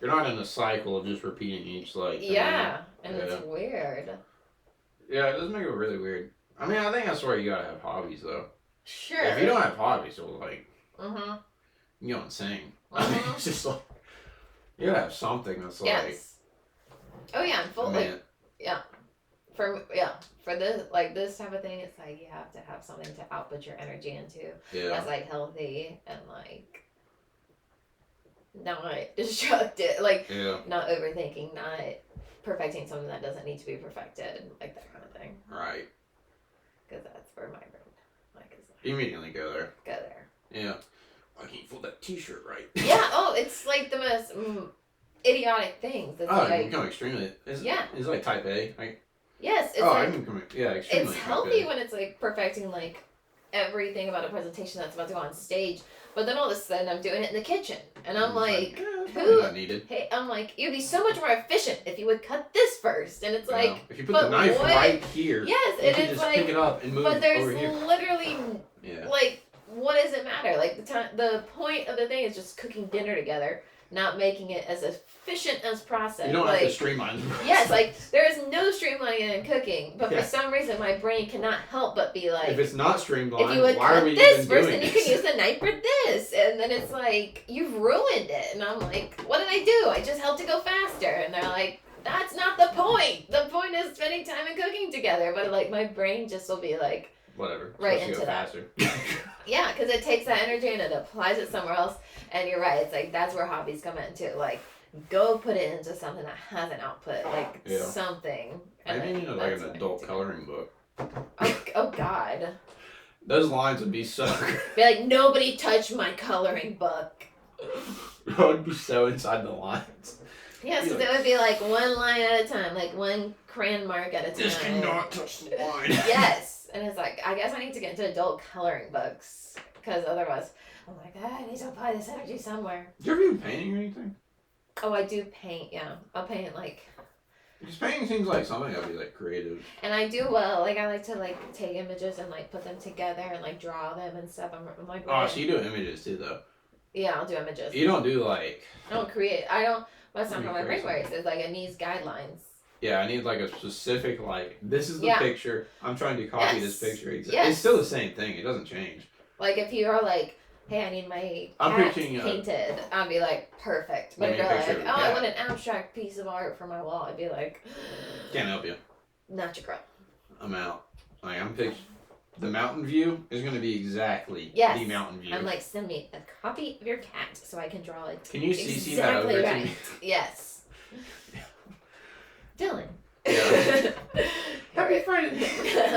You're not in a cycle of just repeating each, like... And it's weird. Yeah, it does make it really weird. I mean, I think that's where you gotta have hobbies, though. Sure. If you don't have hobbies, you'll, like... You don't sing. I mean, it's just like... You gotta have something that's like... Oh, yeah, and full, For this, like, this type of thing, it's like, you have to have something to output your energy into. Yeah. That's, like, healthy and, like... not destructive, like, not overthinking, not perfecting something that doesn't need to be perfected, like that kind of thing. Right. Because that's where my brain, like, is. Immediately go there. Go there. Yeah. I can't fold that t-shirt right. Yeah, it's like the most idiotic things. It's like, you become extremely, it's like type A. Like, yes, it's like, extremely it's healthy when it's like perfecting like everything about a presentation that's about to go on stage. But then all of a sudden I'm doing it in the kitchen. And I'm like, not needed. Hey, I'm like, you'd be so much more efficient if you would cut this first. And it's like, if you put the knife right here, yes, you can just pick it up and move over here. But there's literally, like, what does it matter? Like, the point of the thing is just cooking dinner together, not making it as efficient as process. You don't have to streamline the process. Yes, like, there is no streamlining in cooking, but for some reason my brain cannot help but be like... If it's not streamlined, if you would why cut are we this even first, doing then you can use the knife for this. And then it's like, you've ruined it. And I'm like, what did I do? I just helped it go faster. And they're like, that's not the point. The point is spending time and cooking together. But, like, my brain just will be like... Whatever. Right into that. Yeah, because it takes that energy and it applies it somewhere else. And you're right. It's like, that's where hobbies come into. Like, go put it into something that has an output. Like, something. Maybe you need, like, an adult coloring book. Oh, God. Those lines would be so great. Be like, nobody touched my coloring book. I would be so inside the lines. Yeah, so it would be like one line at a time. Like, one crayon mark at a time. This cannot touch the line. Yes. And it's like, I guess I need to get into adult coloring books. Because otherwise, I'm like, I need to apply this energy somewhere. Do you ever do painting or anything? Oh, I do paint, yeah. I'll paint, like... Because painting seems like something that'd be, like, creative. And I do well. Like, I like to, like, take images and, like, put them together and, like, draw them and stuff. I'm like... Oh, so you do images, too, though? Yeah, I'll do images. You don't do, like... I don't create... That's not how my brain works. It's like, it needs guidelines. Yeah, I need, like, a specific, like, this is the picture. I'm trying to copy this picture. It's still the same thing. It doesn't change. Like, if you're like, hey, I need my cat painted, I'd be like, perfect. But if you're like, I want an abstract piece of art for my wall, I'd be like... Can't help you. Not your girl. I'm out. Like, the mountain view is going to be exactly the mountain view. I'm like, send me a copy of your cat so I can draw it. Can you CC that over to me? Yes. Dylan. Yeah. Happy Friday.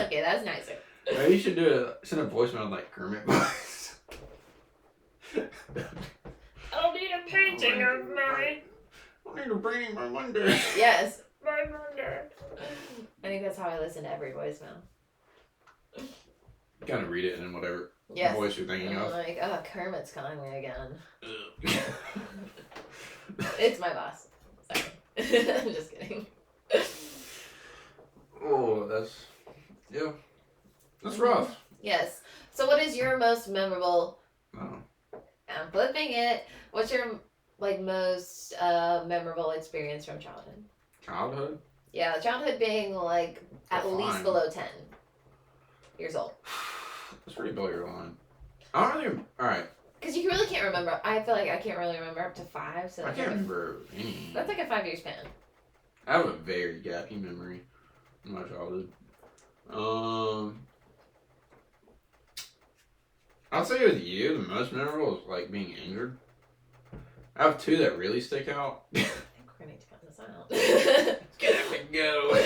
Okay, that's nicer. Maybe you should send a voicemail like Kermit voice. I'll need a painting of mine. I'll need a painting by Monday. Yes. By Monday. I think that's how I listen to every voicemail. Kind of read it and then whatever voice you're thinking of. Like, oh, Kermit's calling me again. It's my boss. Sorry. I'm just kidding. Oh, that's rough. Yes. So what is your most memorable... Oh. I'm flipping it. What's your, like, most memorable experience from childhood? Childhood? Yeah, childhood being, like, at least below 10 years old. That's pretty below your line. I don't really... Alright. Because you really can't remember. I feel like I can't really remember up to 5. So I can't remember any. That's like a 5-year span. I have a very gappy memory in my childhood. I'd say with you, the most memorable is like being injured. I have two that really stick out. I think we're gonna need to cut this out. Get it go.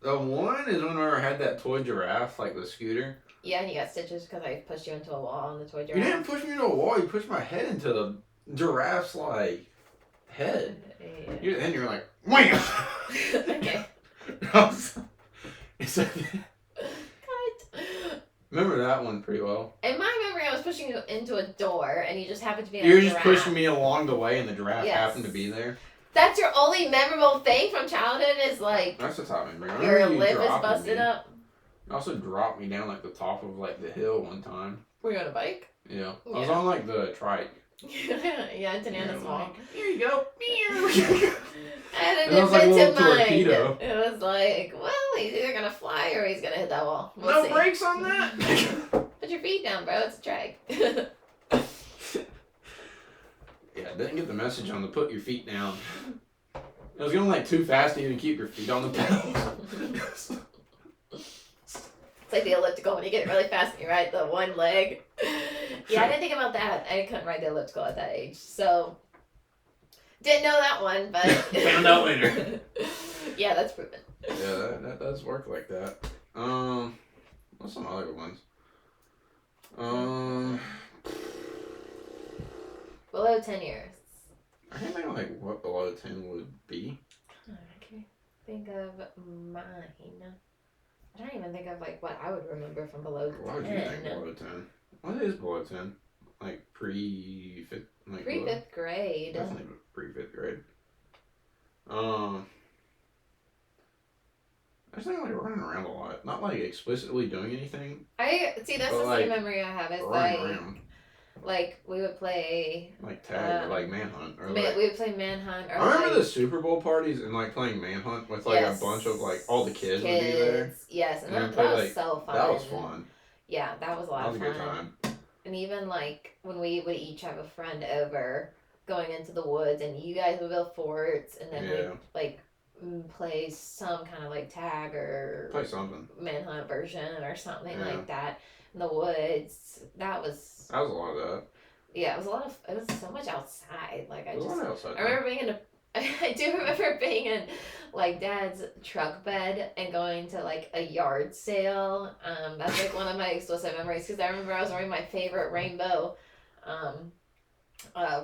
The one is when I had that toy giraffe, like the scooter. Yeah, and you got stitches because I pushed you into a wall on the toy giraffe. You didn't push me into a wall. You pushed my head into the giraffe's like head. Yeah. And you're like, wham! Okay. It's like, remember that one pretty well. In my memory, I was pushing you into a door, and you just happened to be. You were just pushing me along the way, and the giraffe happened to be there. That's your only memorable thing from childhood is like. That's the top memory. Your lip is busted up. You also dropped me down like the top of like the hill one time. Were you on a bike? Yeah. I was on like the trike. Yeah, into Nana's wall. Here you go. And it was like a little mine. torpedo. It was like, well, he's either gonna fly or he's gonna hit that wall. No brakes on that. Put your feet down, bro. It's a drag. Yeah, I didn't get the message on the put your feet down. It was going like too fast to even keep your feet on the pedals. It's like the elliptical when you get it really fast and you ride the one leg. Yeah, I didn't think about that. I couldn't ride the elliptical at that age, so didn't know that one, but found out later. Yeah, that's proven. Yeah, that does work like that. What's some other ones? Below 10 years. I can't think of like what below 10 would be. I can't think of mine. I don't even think of like what I would remember from below 10. Why would you think below 10? What is below 10? Like pre-fifth? Like Pre-fifth grade. Definitely pre-fifth grade. I just think like running around a lot. Not like explicitly doing anything. I see that's the like, same memory I have. It's like we would play like tag or like manhunt or we would play manhunt or I remember the Super Bowl parties and like playing manhunt with like a bunch of like all the kids would be there. Yes, and that play, was so fun. That was fun. Yeah, that was a lot of fun. That was a good time. And even like when we would each have a friend over going into the woods and you guys would build forts and then we'd like play some kind of like tag or play something manhunt version or something like that in the woods. That was a lot of that. Yeah, it was so much outside. Like I outside remember being I do remember being in like Dad's truck bed and going to like a yard sale. That's like one of my explicit memories because I remember I was wearing my favorite rainbow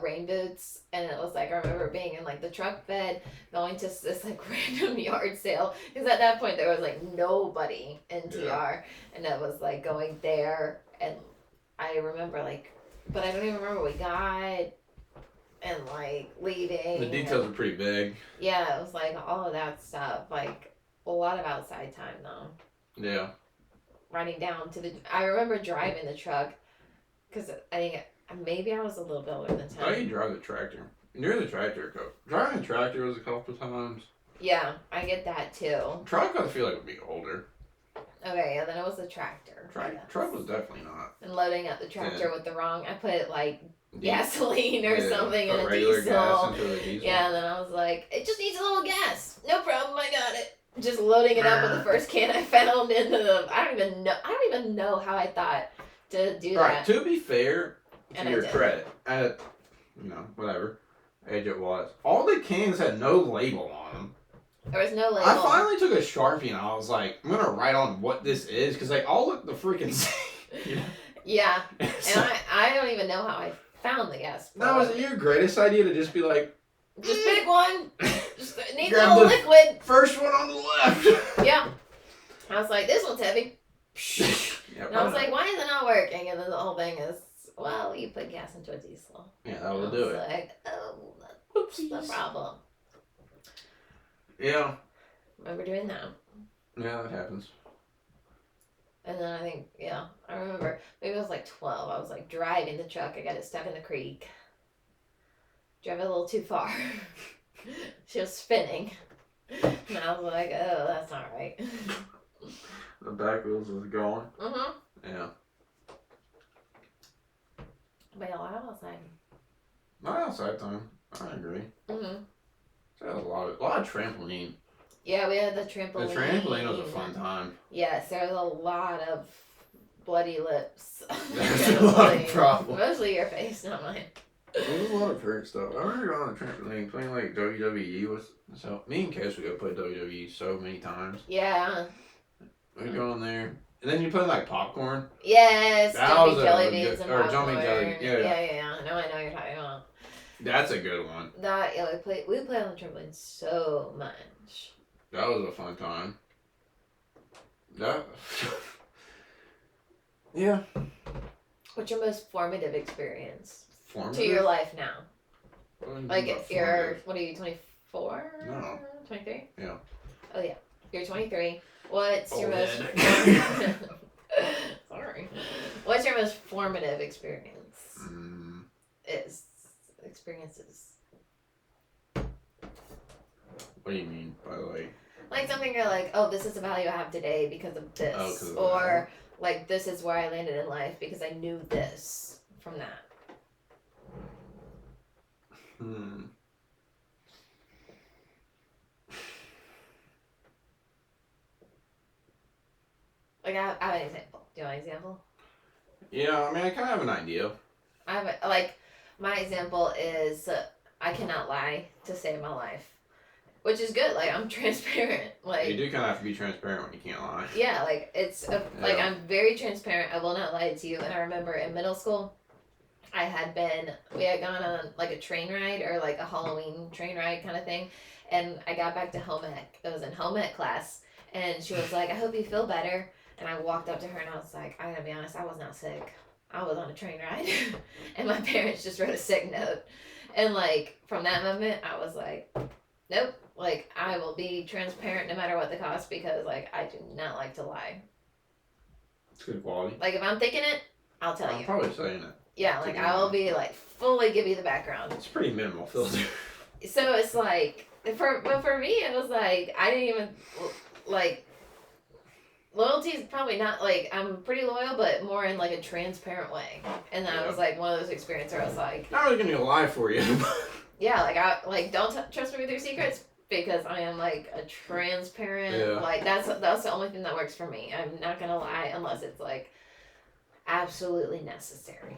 rain boots, and it was like I remember being in like the truck bed going to this like random yard sale because at that point there was like nobody in TR, and it was like going there, and I remember like, but I don't even remember what we got. And like leaving. The details are pretty big. Yeah, it was like all of that stuff. Like a lot of outside time though. Yeah. Riding down to I remember driving the truck because I think maybe I was a little bit older than 10. How do you drive the tractor? You're the tractor coach. Driving a tractor was a couple times. Yeah, I get that too. Truck I feel like would be older. Okay, yeah, then it was the tractor. Truck was definitely not. And loading up the tractor with the wrong, I put like gasoline or something in a diesel. Gas into a diesel. Yeah, and then I was like, it just needs a little gas. No problem, I got it. Just loading it up with the first can I found into the. I don't even know how I thought to do that. Right. To be fair, to your credit, at whatever age it was, all the cans had no label on them. There was no label. I finally took a Sharpie and I was like, I'm gonna write on what this is because they all look the freaking same. Yeah, and I don't even know how I found the gas. That was your greatest idea to just be like, just pick one. Just need a little liquid. First one on the left. Yeah. I was like, this one's heavy. And I was like, why is it not working? And then the whole thing is, well, you put gas into a diesel. Yeah, that will do it. Like, oh, that's the problem. Yeah. Remember doing that. Yeah, that happens. And then I think, I remember, maybe I was like 12. I was like driving the truck. I got it stuck in the creek. Drove it a little too far. She was spinning. And I was like, oh, that's not right. The back wheels was going. Mm-hmm. Yeah. But a lot of outside. Not outside time. I agree. Mm-hmm. So a lot of trampoline. Yeah, we had the trampoline. The trampoline was a fun time. Yes, there was a lot of bloody lips. There's a lot of problems. Mostly your face, not mine. There was a lot of hurt stuff. I remember going on a trampoline playing like WWE with. So me and Cash would go play WWE so many times. Yeah. We'd go in there. And then you play like popcorn. Yes, jumping jelly beans beans and popcorn. Jumping jelly. Yeah. No, I know what you're talking about. That's a good one. We played on the trampoline so much. That was a fun time. Yeah. What's your most formative experience? Formative? To your life now? Like if you're, formative? what are you, 24? No. 23? Yeah. Oh yeah, you're 23. What's your most... Sorry. What's your most formative experience? Experiences. What do you mean by like? Like something you're like, oh, this is the value I have today because of this. Oh, 'cause of or like, this is where I landed in life because I knew this from that. Like, I have an example. Do you want an example? Yeah, I mean, I kind of have an idea. My example is I cannot lie to save my life. Which is good. Like, I'm transparent. Like, you do kind of have to be transparent when you can't lie. Yeah, like, like, I'm very transparent. I will not lie to you. And I remember in middle school, we had gone on, like, a train ride or, like, a Halloween train ride kind of thing. And I got back to home ec. It was in home ec class. And she was like, I hope you feel better. And I walked up to her and I was like, I gotta be honest, I was not sick. I was on a train ride. And my parents just wrote a sick note. And, like, from that moment, I was like, nope. Like, I will be transparent no matter what the cost because, like, I do not like to lie. It's good quality. Like, if I'm thinking it, I'll tell you. I'm probably saying it. Yeah, like, I will be, like, fully give you the background. It's pretty minimal filter. So it's like, but for me, it was like, I didn't even, like, loyalty is probably not, like, I'm pretty loyal, but more in, like, a transparent way. And that was, like, one of those experiences where I was like... Not really gonna lie for you. Yeah, like, don't trust me with your secrets because I am, like, a transparent, like, that's the only thing that works for me. I'm not gonna lie unless it's, like, absolutely necessary.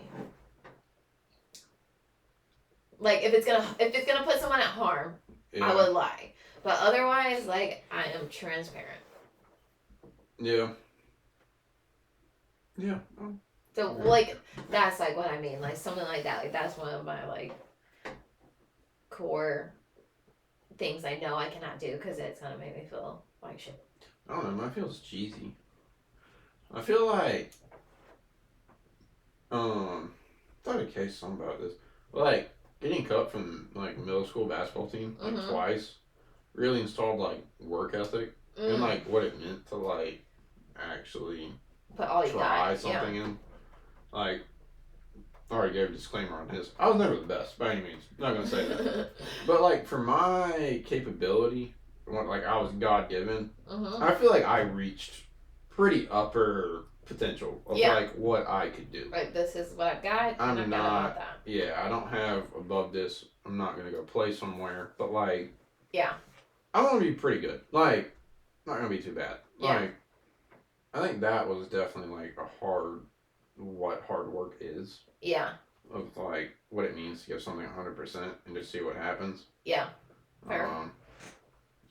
Like, if it's gonna put someone at harm, I would lie. But otherwise, like, I am transparent. Yeah. Yeah. So, like, that's, like, what I mean. Like, something like that. Like, that's one of my, like, core things I know I cannot do because it's going to make me feel like shit. I don't know. Mine feels cheesy. I feel like... I thought a case something about this. Like, getting cut from, like, middle school basketball team, like, twice, really installed, like, work ethic and, like, what it meant to, like, actually put all you try got. something in. Like, I already gave a disclaimer on his. I was never the best, by any means. I'm not going to say that. But, like, for my capability, like, I was God-given, I feel like I reached pretty upper potential of, like, what I could do. Like, this is what I've got, and I'm not about that. Yeah, I don't have above this. I'm not going to go play somewhere. But, like... Yeah. I want to be pretty good. Like, not going to be too bad. Yeah. Like, I think that was definitely, like, what hard work is. Yeah. Of, like, what it means to give something 100% and just see what happens. Yeah. Fair.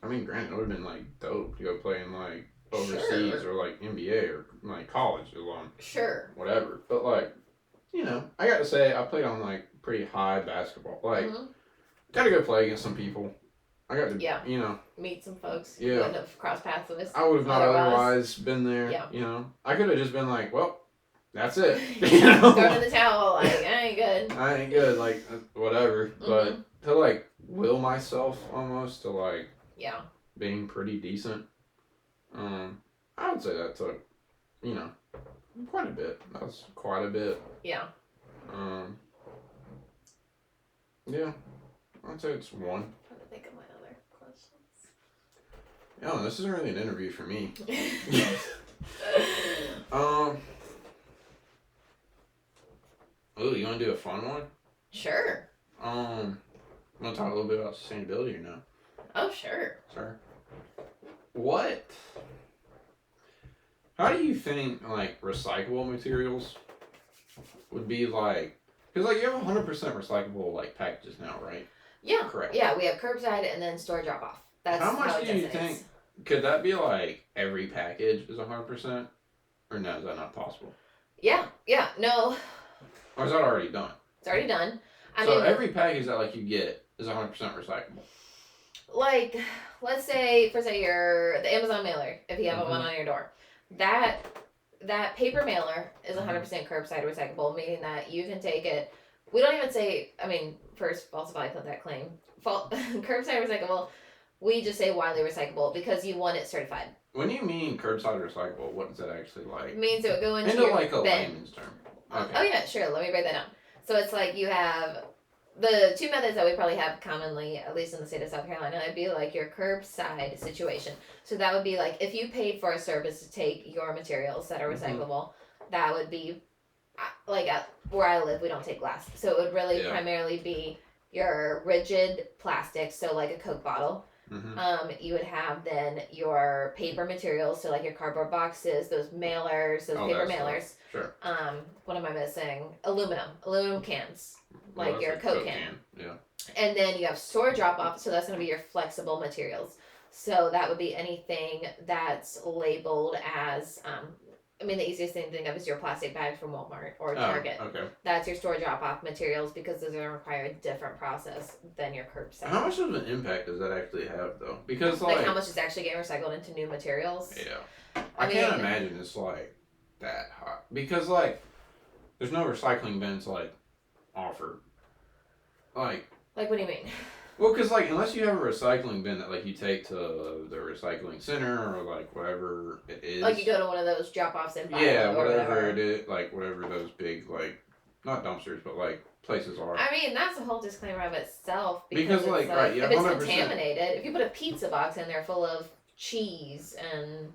I mean, granted, it would have been, like, dope to go play in, like, overseas or, like, NBA or, like, college alone. Sure. Whatever. But, like, you know, I got to say, I played on, like, pretty high basketball. Like, got to go play against some people. I got to, you know. Meet some folks you wouldn't have crossed paths with. I would have not otherwise been there. Yeah. You know, I could have just been like, well, that's it. You know? Throw in the towel, like, I ain't good. I ain't good, like, whatever. But to, like, will myself almost to, like, being pretty decent, I would say that took, you know, quite a bit. That was quite a bit. Yeah. Yeah. I'd say it's one. I'm trying to think of my other questions. Yeah, this isn't really an interview for me. Ooh, you want to do a fun one? Sure. Want to talk a little bit about sustainability or no? Oh, sure. Sure. what? How do you think like recyclable materials would be like? Because like you have 100% recyclable like packages now, right? Yeah. Correct. Yeah, we have curbside and then store drop off. That's how much how it do you think? Could that be like every package is 100%, or no? Is that not possible? Yeah. Yeah. No. Or is that already done? It's already done. I mean, every package that like you get is 100% recyclable. Like, let's say for you're the Amazon mailer, if you have one on your door, that paper mailer is 100% curbside recyclable, meaning that you can take it. We don't even say, I mean, first falsify that claim. Curbside recyclable, we just say widely recyclable because you want it certified. When you mean curbside recyclable, what does that actually like? It means it would go into your like a bin. layman's term. Okay. Oh yeah, sure. Let me break that down. So it's like you have the two methods that we probably have commonly, at least in the state of South Carolina, it'd be like your curbside situation. So that would be like if you paid for a service to take your materials that are recyclable, that would be like where I live, we don't take glass. So it would really primarily be your rigid plastic, so like a Coke bottle. You would have then your paper materials, so like your cardboard boxes, those mailers, those paper mailers. Sure. What am I missing? Aluminum cans, like your Coke can. Yeah. And then you have store drop off, so that's going to be your flexible materials. So that would be anything that's labeled as, I mean, the easiest thing to think of is your plastic bags from Walmart or Target. Okay. That's your store drop off materials because those are going to require a different process than your curbside. How much of an impact does that actually have, though? Because like how much is actually getting recycled into new materials? Yeah. I can't imagine it's like that hot because like there's no recycling bins like offered. Like what do you mean? Well, because like unless you have a recycling bin that like you take to the recycling center or like whatever it is. Like you go to one of those drop offs in whatever it is, like whatever those big like not dumpsters but like places are. I mean that's a whole disclaimer of itself because like right, yeah, if it's 100%. contaminated, if you put a pizza box in there full of cheese and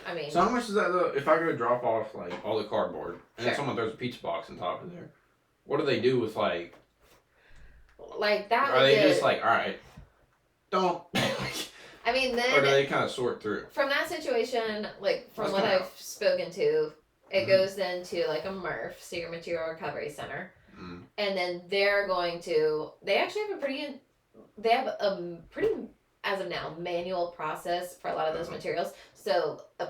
I mean. So how much is that though? If I go drop off like all the cardboard and then someone throws a pizza box on top of there, what do they do with like that? Are they just like, all right, don't? I mean, then. Or do they kind of sort through? From that situation, like from what I've spoken to, it goes then to like a MRF, so your Material Recovery Center, and then they're going to. They actually have a pretty as of now manual process for a lot of those materials. So a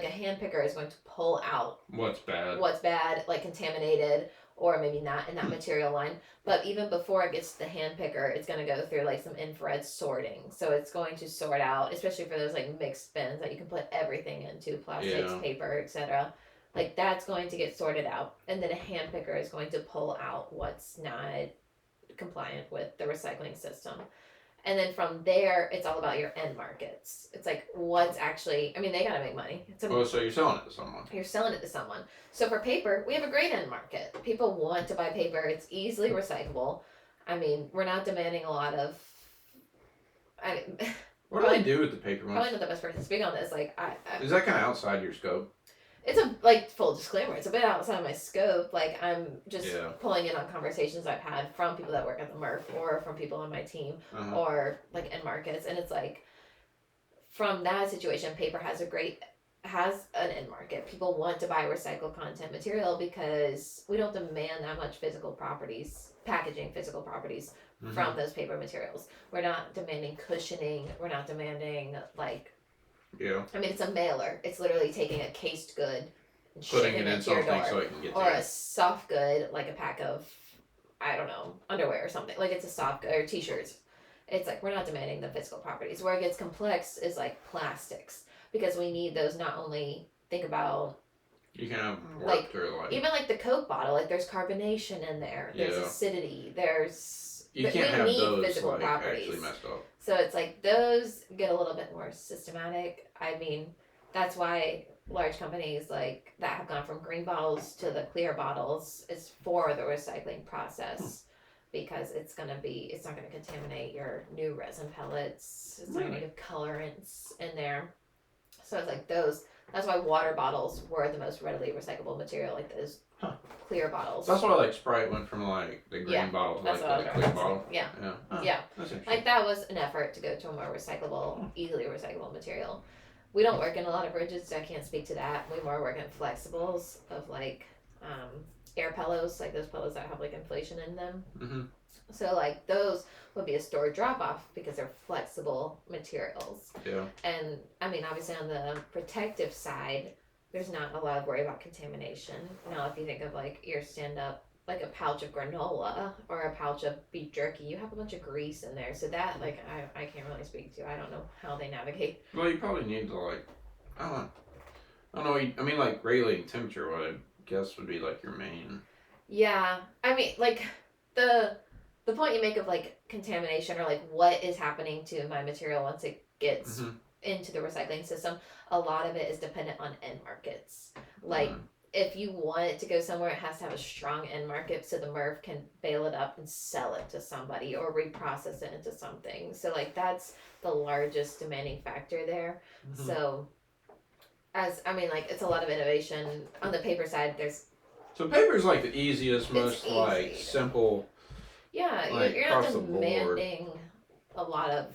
hand picker is going to pull out what's bad, like contaminated. Or maybe not in that material line. But even before it gets to the hand picker, it's going to go through like some infrared sorting. So it's going to sort out, especially for those like mixed bins that you can put everything into, plastics, paper, etc. Like that's going to get sorted out. And then a hand picker is going to pull out what's not compliant with the recycling system. And then from there, it's all about your end markets. It's like what's actually, I mean, they got to make money. So you're selling it to someone. You're selling it to someone. So for paper, we have a great end market. People want to buy paper. It's easily recyclable. I mean, we're not demanding a lot of... what do they do with the paper ones? Probably not the best person to speak on this. Is that kind of outside your scope? It's full disclaimer, it's a bit outside my scope. Like, I'm just pulling in on conversations I've had from people that work at the MRF or from people on my team or, like, end markets. And it's like, from that situation, paper has an end market. People want to buy recycled content material because we don't demand that much packaging physical properties from those paper materials. We're not demanding cushioning. We're not demanding, like... Yeah. I mean, it's a mailer. It's literally taking a cased good and putting it in something so it can get to or a soft good, like a pack of, I don't know, underwear or something. Like it's a soft good, or t-shirts. It's like, we're not demanding the physical properties. Where it gets complex is like plastics. Because we need those not only, think about... You can have work through like... Even like the Coke bottle, like there's carbonation in there. There's acidity. You can't have those physical like properties. actually messed up. So it's like those get a little bit more systematic. I mean, that's why large companies like that have gone from green bottles to the clear bottles is for the recycling process because it's not going to contaminate your new resin pellets. It's not going to give colorants in there. So it's like those. That's why water bottles were the most readily recyclable material, like those clear bottles. That's why like Sprite went from like the green bottles to like the clear bottle. Yeah. Yeah. Yeah. That's interesting. Like that was an effort to go to a more recyclable, easily recyclable material. we don't work in a lot of rigids, so I can't speak to that. We more work in flexibles of like air pillows, like those pillows that have like inflation in them. Mm-hmm. So like those would be a store drop off because they're flexible materials. Yeah. And I mean, obviously on the protective side, there's not a lot of worry about contamination. Now, if you think of like your stand up, like a pouch of granola or a pouch of beef jerky, you have a bunch of grease in there. So that like I can't really speak to. I don't know how they navigate. Well, you probably need to like, I don't know. I mean, like regulating temperature, what I guess would be like your main. Yeah, I mean, like the point you make of like contamination or like what is happening to my material once it gets into the recycling system, a lot of it is dependent on end markets. Like if you want it to go somewhere, it has to have a strong end market so the MRF can bale it up and sell it to somebody or reprocess it into something. So like that's the largest demanding factor there. So like it's a lot of innovation on the paper side. So paper is like the easiest, most like simple. Yeah, like, you're not demanding a lot of.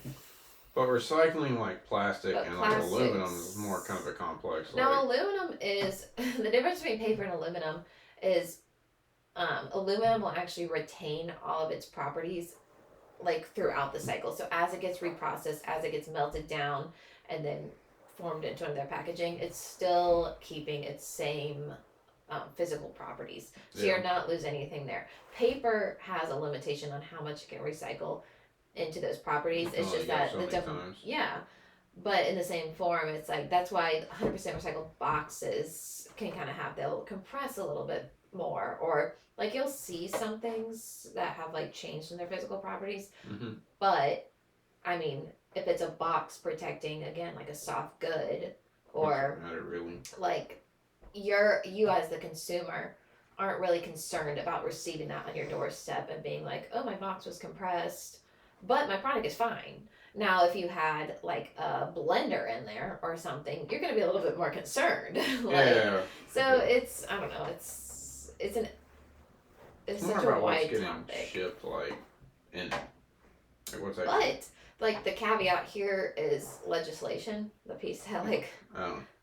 But recycling like plastic and like aluminum is more kind of a complex. Now aluminum is the difference between paper and aluminum is aluminum will actually retain all of its properties like throughout the cycle. So as it gets reprocessed, as it gets melted down, and then formed into their packaging, it's still keeping its same physical properties. So you're not losing anything there. Paper has a limitation on how much it can recycle into those properties. It's just that but in the same form, it's like that's why 100% recycled boxes can kind of they'll compress a little bit more, or like you'll see some things that have like changed in their physical properties. But I mean, if it's a box protecting again like a soft good, or like you as the consumer aren't really concerned about receiving that on your doorstep and being like, oh, my box was compressed, but my product is fine. Now, if you had like a blender in there or something, you're going to be a little bit more concerned. So it's, I don't know, it's such a wide topic. Shipped, like, in, like, what's that? But like the caveat here is legislation. The piece that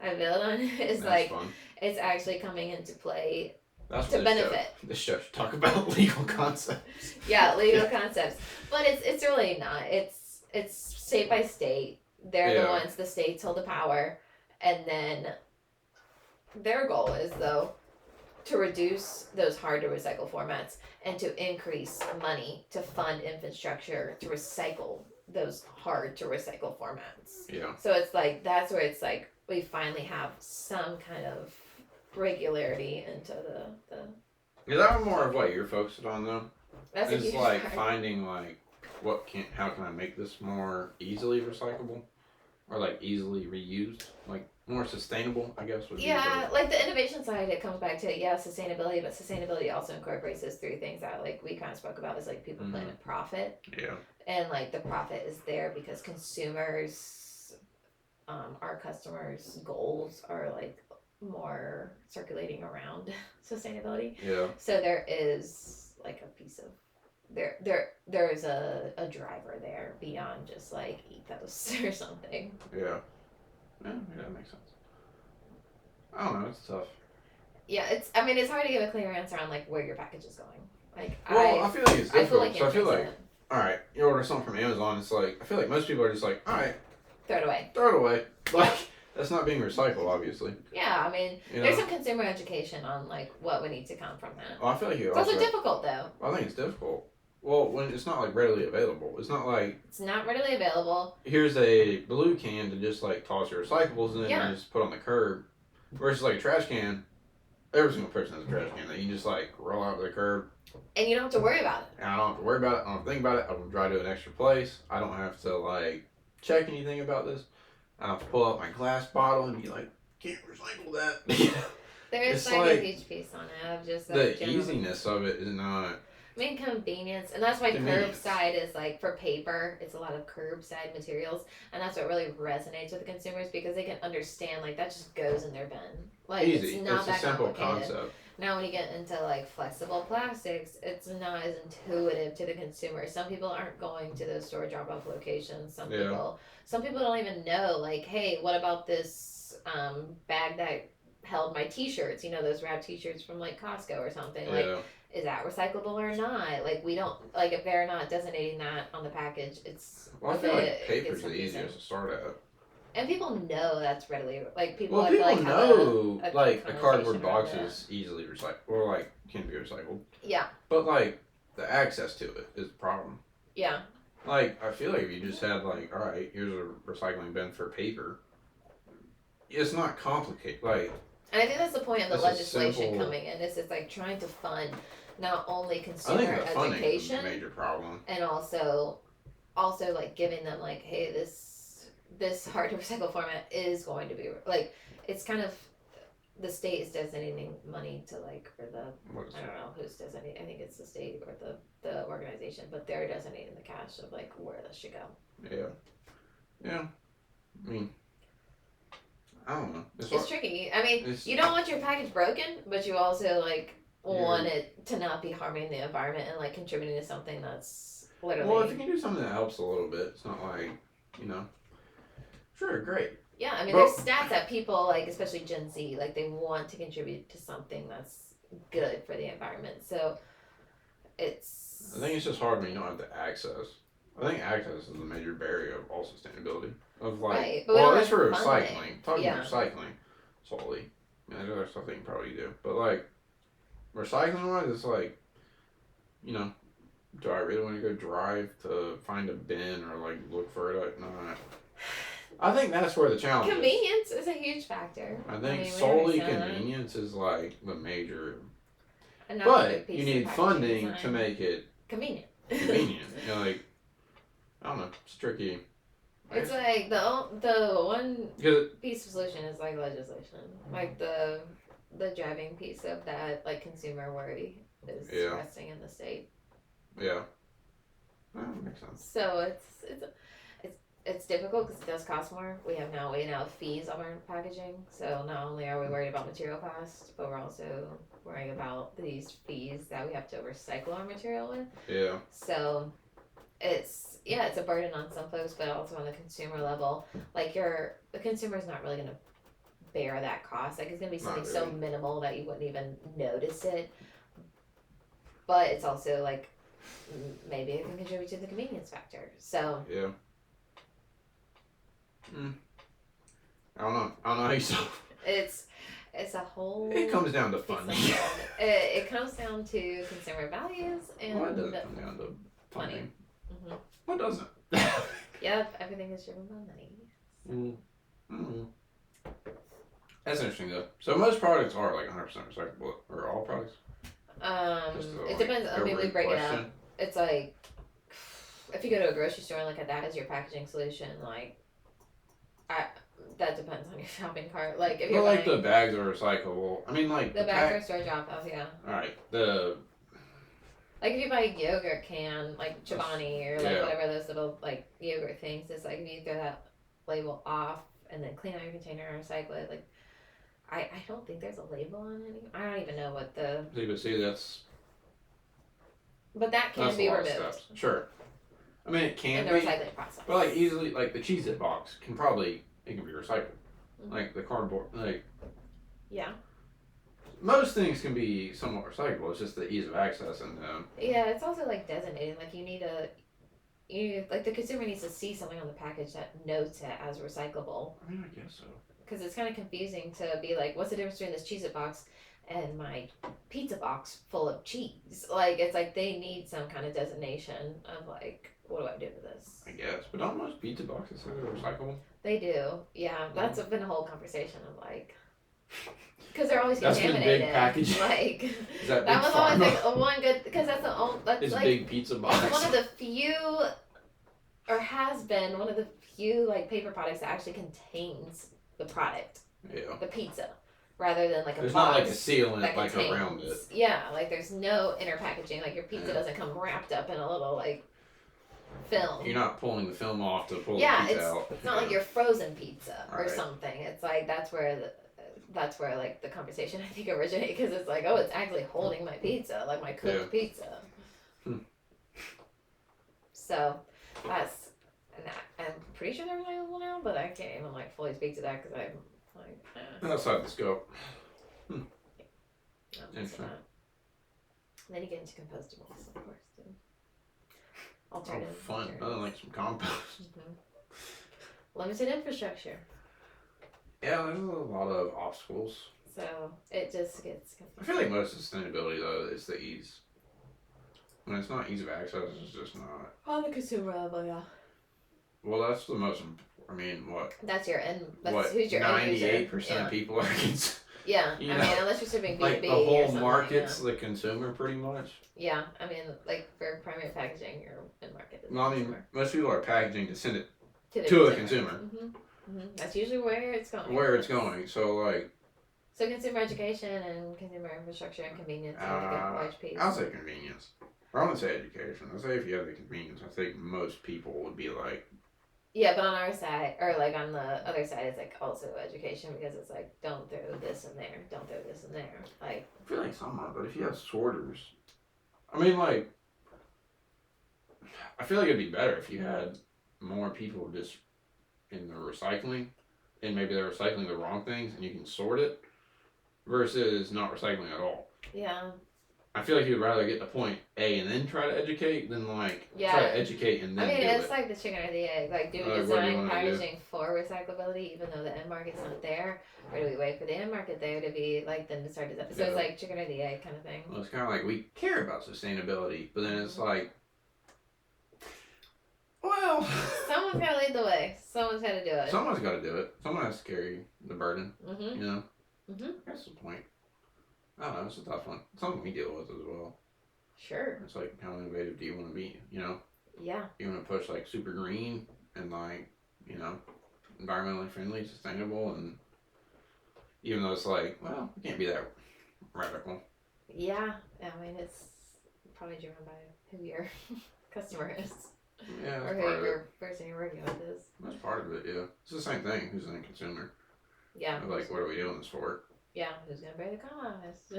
I build on is like fun. It's actually coming into play. That's to benefit. This show should talk about legal concepts. Yeah, legal concepts. But it's really not. It's state by state. They're the ones, the states hold the power. And then their goal is, though, to reduce those hard to recycle formats and to increase money to fund infrastructure to recycle those hard to recycle formats. Yeah. So it's like, that's where it's like, we finally have some kind of regularity into the Is that more of what you're focused on though? That's it's like part. Finding like how can I make this more easily recyclable or like easily reused, like more sustainable, I guess would be like the innovation side, it comes back to sustainability, but sustainability also incorporates those three things that like we kind of spoke about, is like people plan to profit. Yeah. And like the profit is there because consumers, our customers' goals are like more circulating around sustainability. Yeah. So there is like a piece of there is a driver there beyond just like ethos or something. Yeah, that makes sense. I don't know, it's tough. Yeah, it's hard to give a clear answer on like where your package is going. Like I feel like it's difficult. I feel like all right, you order something from Amazon, it's like I feel like most people are just like, all right, throw it away. Like that's not being recycled, obviously. Yeah, I mean, there's some consumer education on like what would need to come from that. Well, I feel like it's also difficult though. I think it's difficult. Well, when it's not like readily available, it's not readily available. Here's a blue can to just like toss your recyclables in and just put on the curb. Versus like a trash can, every single person has a trash can that you just like roll out to the curb. And you don't have to worry about it. And I don't have to worry about it. I don't have to think about it. I don't drive to an extra place. I don't have to like check anything about this. I don't have to pull out my glass bottle and be like, can't recycle that. There is like a huge piece on it of just like the easiness of it is not. I mean, convenience, and that's why curbside is like, for paper, it's a lot of curbside materials, and that's what really resonates with the consumers because they can understand like that just goes in their bin. Like easy. It's not it's that a simple complicated. concept. Now, when you get into like flexible plastics, it's not as intuitive to the consumer. Some people aren't going to those store drop-off locations. Some people don't even know. Like, hey, what about this bag that held my T-shirts? You know, those wrap T-shirts from like Costco or something. Like, is that recyclable or not? Like, we don't like if they're not designating that on the package. It's I feel like paper's the easiest to start at. And people know that's readily people. Well, people like know a cardboard box is easily recycled or like can be recycled. Yeah. But like the access to it is the problem. Yeah. Like I feel like if you just had like, all right, here's a recycling bin for paper. It's not complicated. Like. And I think that's the point of the legislation coming in. Is it's like trying to fund not only consumer education, is a major problem, and also like giving them like, hey, this hard to recycle format is going to be like, it's kind of the state is designating money to like, or the I don't know who's designating. I think it's the state or the organization, but they're designating the cash of like where this should go. Yeah. I mean, I don't know. It's tricky. I mean, you don't want your package broken, but you also like want it to not be harming the environment and like contributing to something that's literally. Well, if you can do something that helps a little bit, it's not like, you know. Sure, great. Yeah, I mean, there's stats that people like, especially Gen Z, like they want to contribute to something that's good for the environment. So it's. I think it's just hard when you don't have the access. I think access is a major barrier of all sustainability. Of like, right, well, it's for recycling. Talking about recycling solely. I mean, there's other stuff they can probably do, but like recycling wise, it's like, you know, do I really want to go drive to find a bin or like look for it? Like, no. I think that's where the challenge convenience is a huge factor. I think solely convenience is like the major. But you need funding to make it convenient. You know, like, I don't know, it's tricky. It's like the one piece of solution is like legislation, like the driving piece of that, like consumer worry is resting in the state. Yeah, that makes sense. So it's difficult because it does cost more. We now have fees on our packaging, so not only are we worried about material costs, but we're also worrying about these fees that we have to recycle our material with. Yeah. So it's a burden on some folks, but also on the consumer level, like the consumer's not really gonna bear that cost. Like it's gonna be something so minimal that you wouldn't even notice it. But it's also like maybe it can contribute to the convenience factor. So yeah. I don't know how you solve. It's a whole. It comes down to funding. It comes down to consumer values and. Well, it doesn't come down to funding. Mm-hmm. What doesn't? Yep, everything is driven by money. Mm-hmm. That's interesting though. So most products are like 100% recyclable, or all products? It depends. I mean, we break it up. It's like if you go to a grocery store and look at that as your packaging solution, like that depends on your shopping cart. Like if you're like the bags are recyclable. I mean, like the bags are store drop off. Yeah. All right. Like if you buy a yogurt can, like Chobani or like whatever those little like yogurt things, it's like if you throw that label off and then clean out your container and recycle it. Like I don't think there's a label on it. I don't even know what the. See, that's. But that can be removed. Steps. Sure. I mean, it can in the recycling process. But like easily, like the Cheez-It box can be recycled. Mm-hmm. Like the cardboard, like. Yeah. Most things can be somewhat recyclable. It's just the ease of access and. Yeah, it's also like designating. Like like the consumer needs to see something on the package that notes it as recyclable. I mean, I guess so. Because it's kind of confusing to be like, what's the difference between this Cheez-It box and my pizza box full of cheese? Like, it's like they need some kind of designation of like, what do I do with this? I guess, but don't most pizza boxes say they're recyclable? They do, yeah. That's been a whole conversation of like, because they're always that's contaminated. Big package. Like is that was always like one good, because that's the only. It's like, big pizza box. It's one of the few, or has been one of the few like paper products that actually contains the product. Yeah. The pizza, rather than like a there's box. Not like a sealant like contains, around it. Yeah, like there's no inner packaging. Like your pizza doesn't come wrapped up in a little like film. You're not pulling the film off to pull the pizza out. It's not like your frozen pizza or something. It's like that's where that's where like the conversation I think originated, because it's like, oh, it's actually holding my pizza, like my cooked pizza. So that's, and I'm pretty sure they're available now, but I can't even like fully speak to that because I'm like outside the scope. Interesting. And then you get into compostables, of course, too. Alternative. Oh, fun! I like some compost. Limited infrastructure. Yeah, there's a lot of obstacles. So it just gets confusing. I feel like most sustainability though is the ease. When it's not ease of access, it's just not. On the consumer level, yeah. Well, that's the most. I mean, what? That's your end. That's what? Who's your end user? 98% of people are. Yeah, I mean, unless you're shipping B2B like the whole market's the consumer, pretty much. Yeah, I mean, like for primary packaging, your end market is no, I mean, most people are packaging to send it to the consumer. That's usually where it's going. Where it's going, so like. So consumer education and consumer infrastructure and convenience is a good large piece. I'll say convenience. I wouldn't say education. I'll say if you have the convenience, I think most people would be like. Yeah, but on our side, or like on the other side, it's like also education, because it's like, don't throw this in there, don't throw this in there. Like, I feel like somewhat, but if you have sorters, I mean, like, I feel like it'd be better if you had more people just in the recycling, and maybe they're recycling the wrong things, and you can sort it, versus not recycling at all. Yeah. I feel like you'd rather get to point A and then try to educate than like try to educate and then. I mean, it's like the chicken or the egg. Like, do we design packaging do? for recyclability even though the end market's not there, or do we wait for the end market there to be like then to start design? So it's like chicken or the egg kind of thing. Well, it's kind of like we care about sustainability, but then it's like, well, someone's got to lead the way. Someone's got to do it. Someone's got to do it. Someone has to carry the burden. You know. That's the point. I don't know, it's a tough one. It's something we deal with as well. Sure. It's like, how innovative do you want to be, you know? Yeah. You want to push like super green and like, you know, environmentally friendly, sustainable, and even though it's like, well, it can't be that radical. Yeah. I mean, it's probably driven by who your customer is. Yeah, that's or part who of your it. person you're working with is. That's part of it, yeah. It's the same thing. Who's the end consumer? Yeah. Like, what are we doing this for? Yeah, who's gonna bear the cost?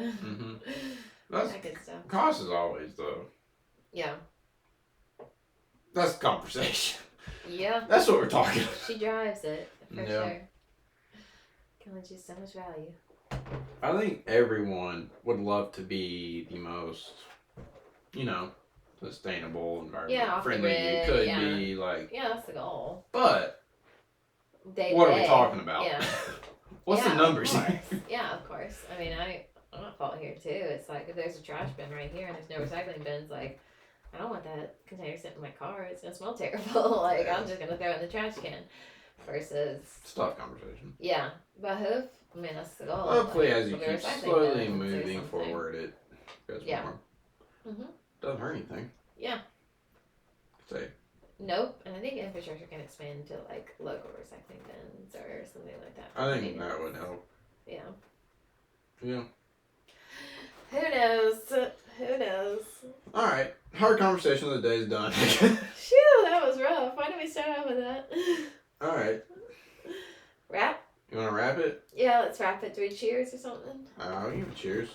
That's that good stuff. Cost is always though. Yeah. That's the conversation. Yeah. That's what we're talking about. She drives it for sure. Can lend you so much value. I think everyone would love to be the most, you know, sustainable, environmentally friendly you could be. Like, yeah, that's the goal. But Day what are we talking about? Yeah. What's the numbers here? Yeah, of course. I mean, I'm at fault here too. It's like if there's a trash bin right here and there's no recycling bins, like I don't want that container sitting in my car. It's gonna smell terrible. Like I'm just gonna throw it in the trash can. Versus. It's a tough conversation. Yeah, but I mean that's the goal. Hopefully, like, as you keep slowly moving forward, it goes more. Doesn't hurt anything. Yeah. Say. Nope, and I think infrastructure can expand to like local recycling bins or something like that. I think that would help. Yeah. Yeah. Who knows? Who knows? All right, hard conversation of the day is done. Phew, that was rough. Why did we start off with that? All right. Wrap? You want to wrap it? Yeah, let's wrap it. Do we cheers or something? I'll give a cheers.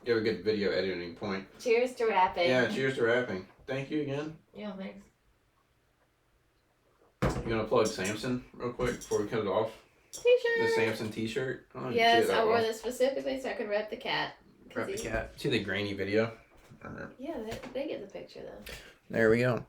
Give a good video editing point. Cheers to rapping. Yeah, cheers to rapping. Thank you again. Yeah, thanks. You gonna plug Samson real quick before we cut it off? T-shirt. The Samson T-shirt. Yes, I wore this specifically so I could rep the cat. Rep the cat. See the grainy video? Yeah, they get the picture though. There we go.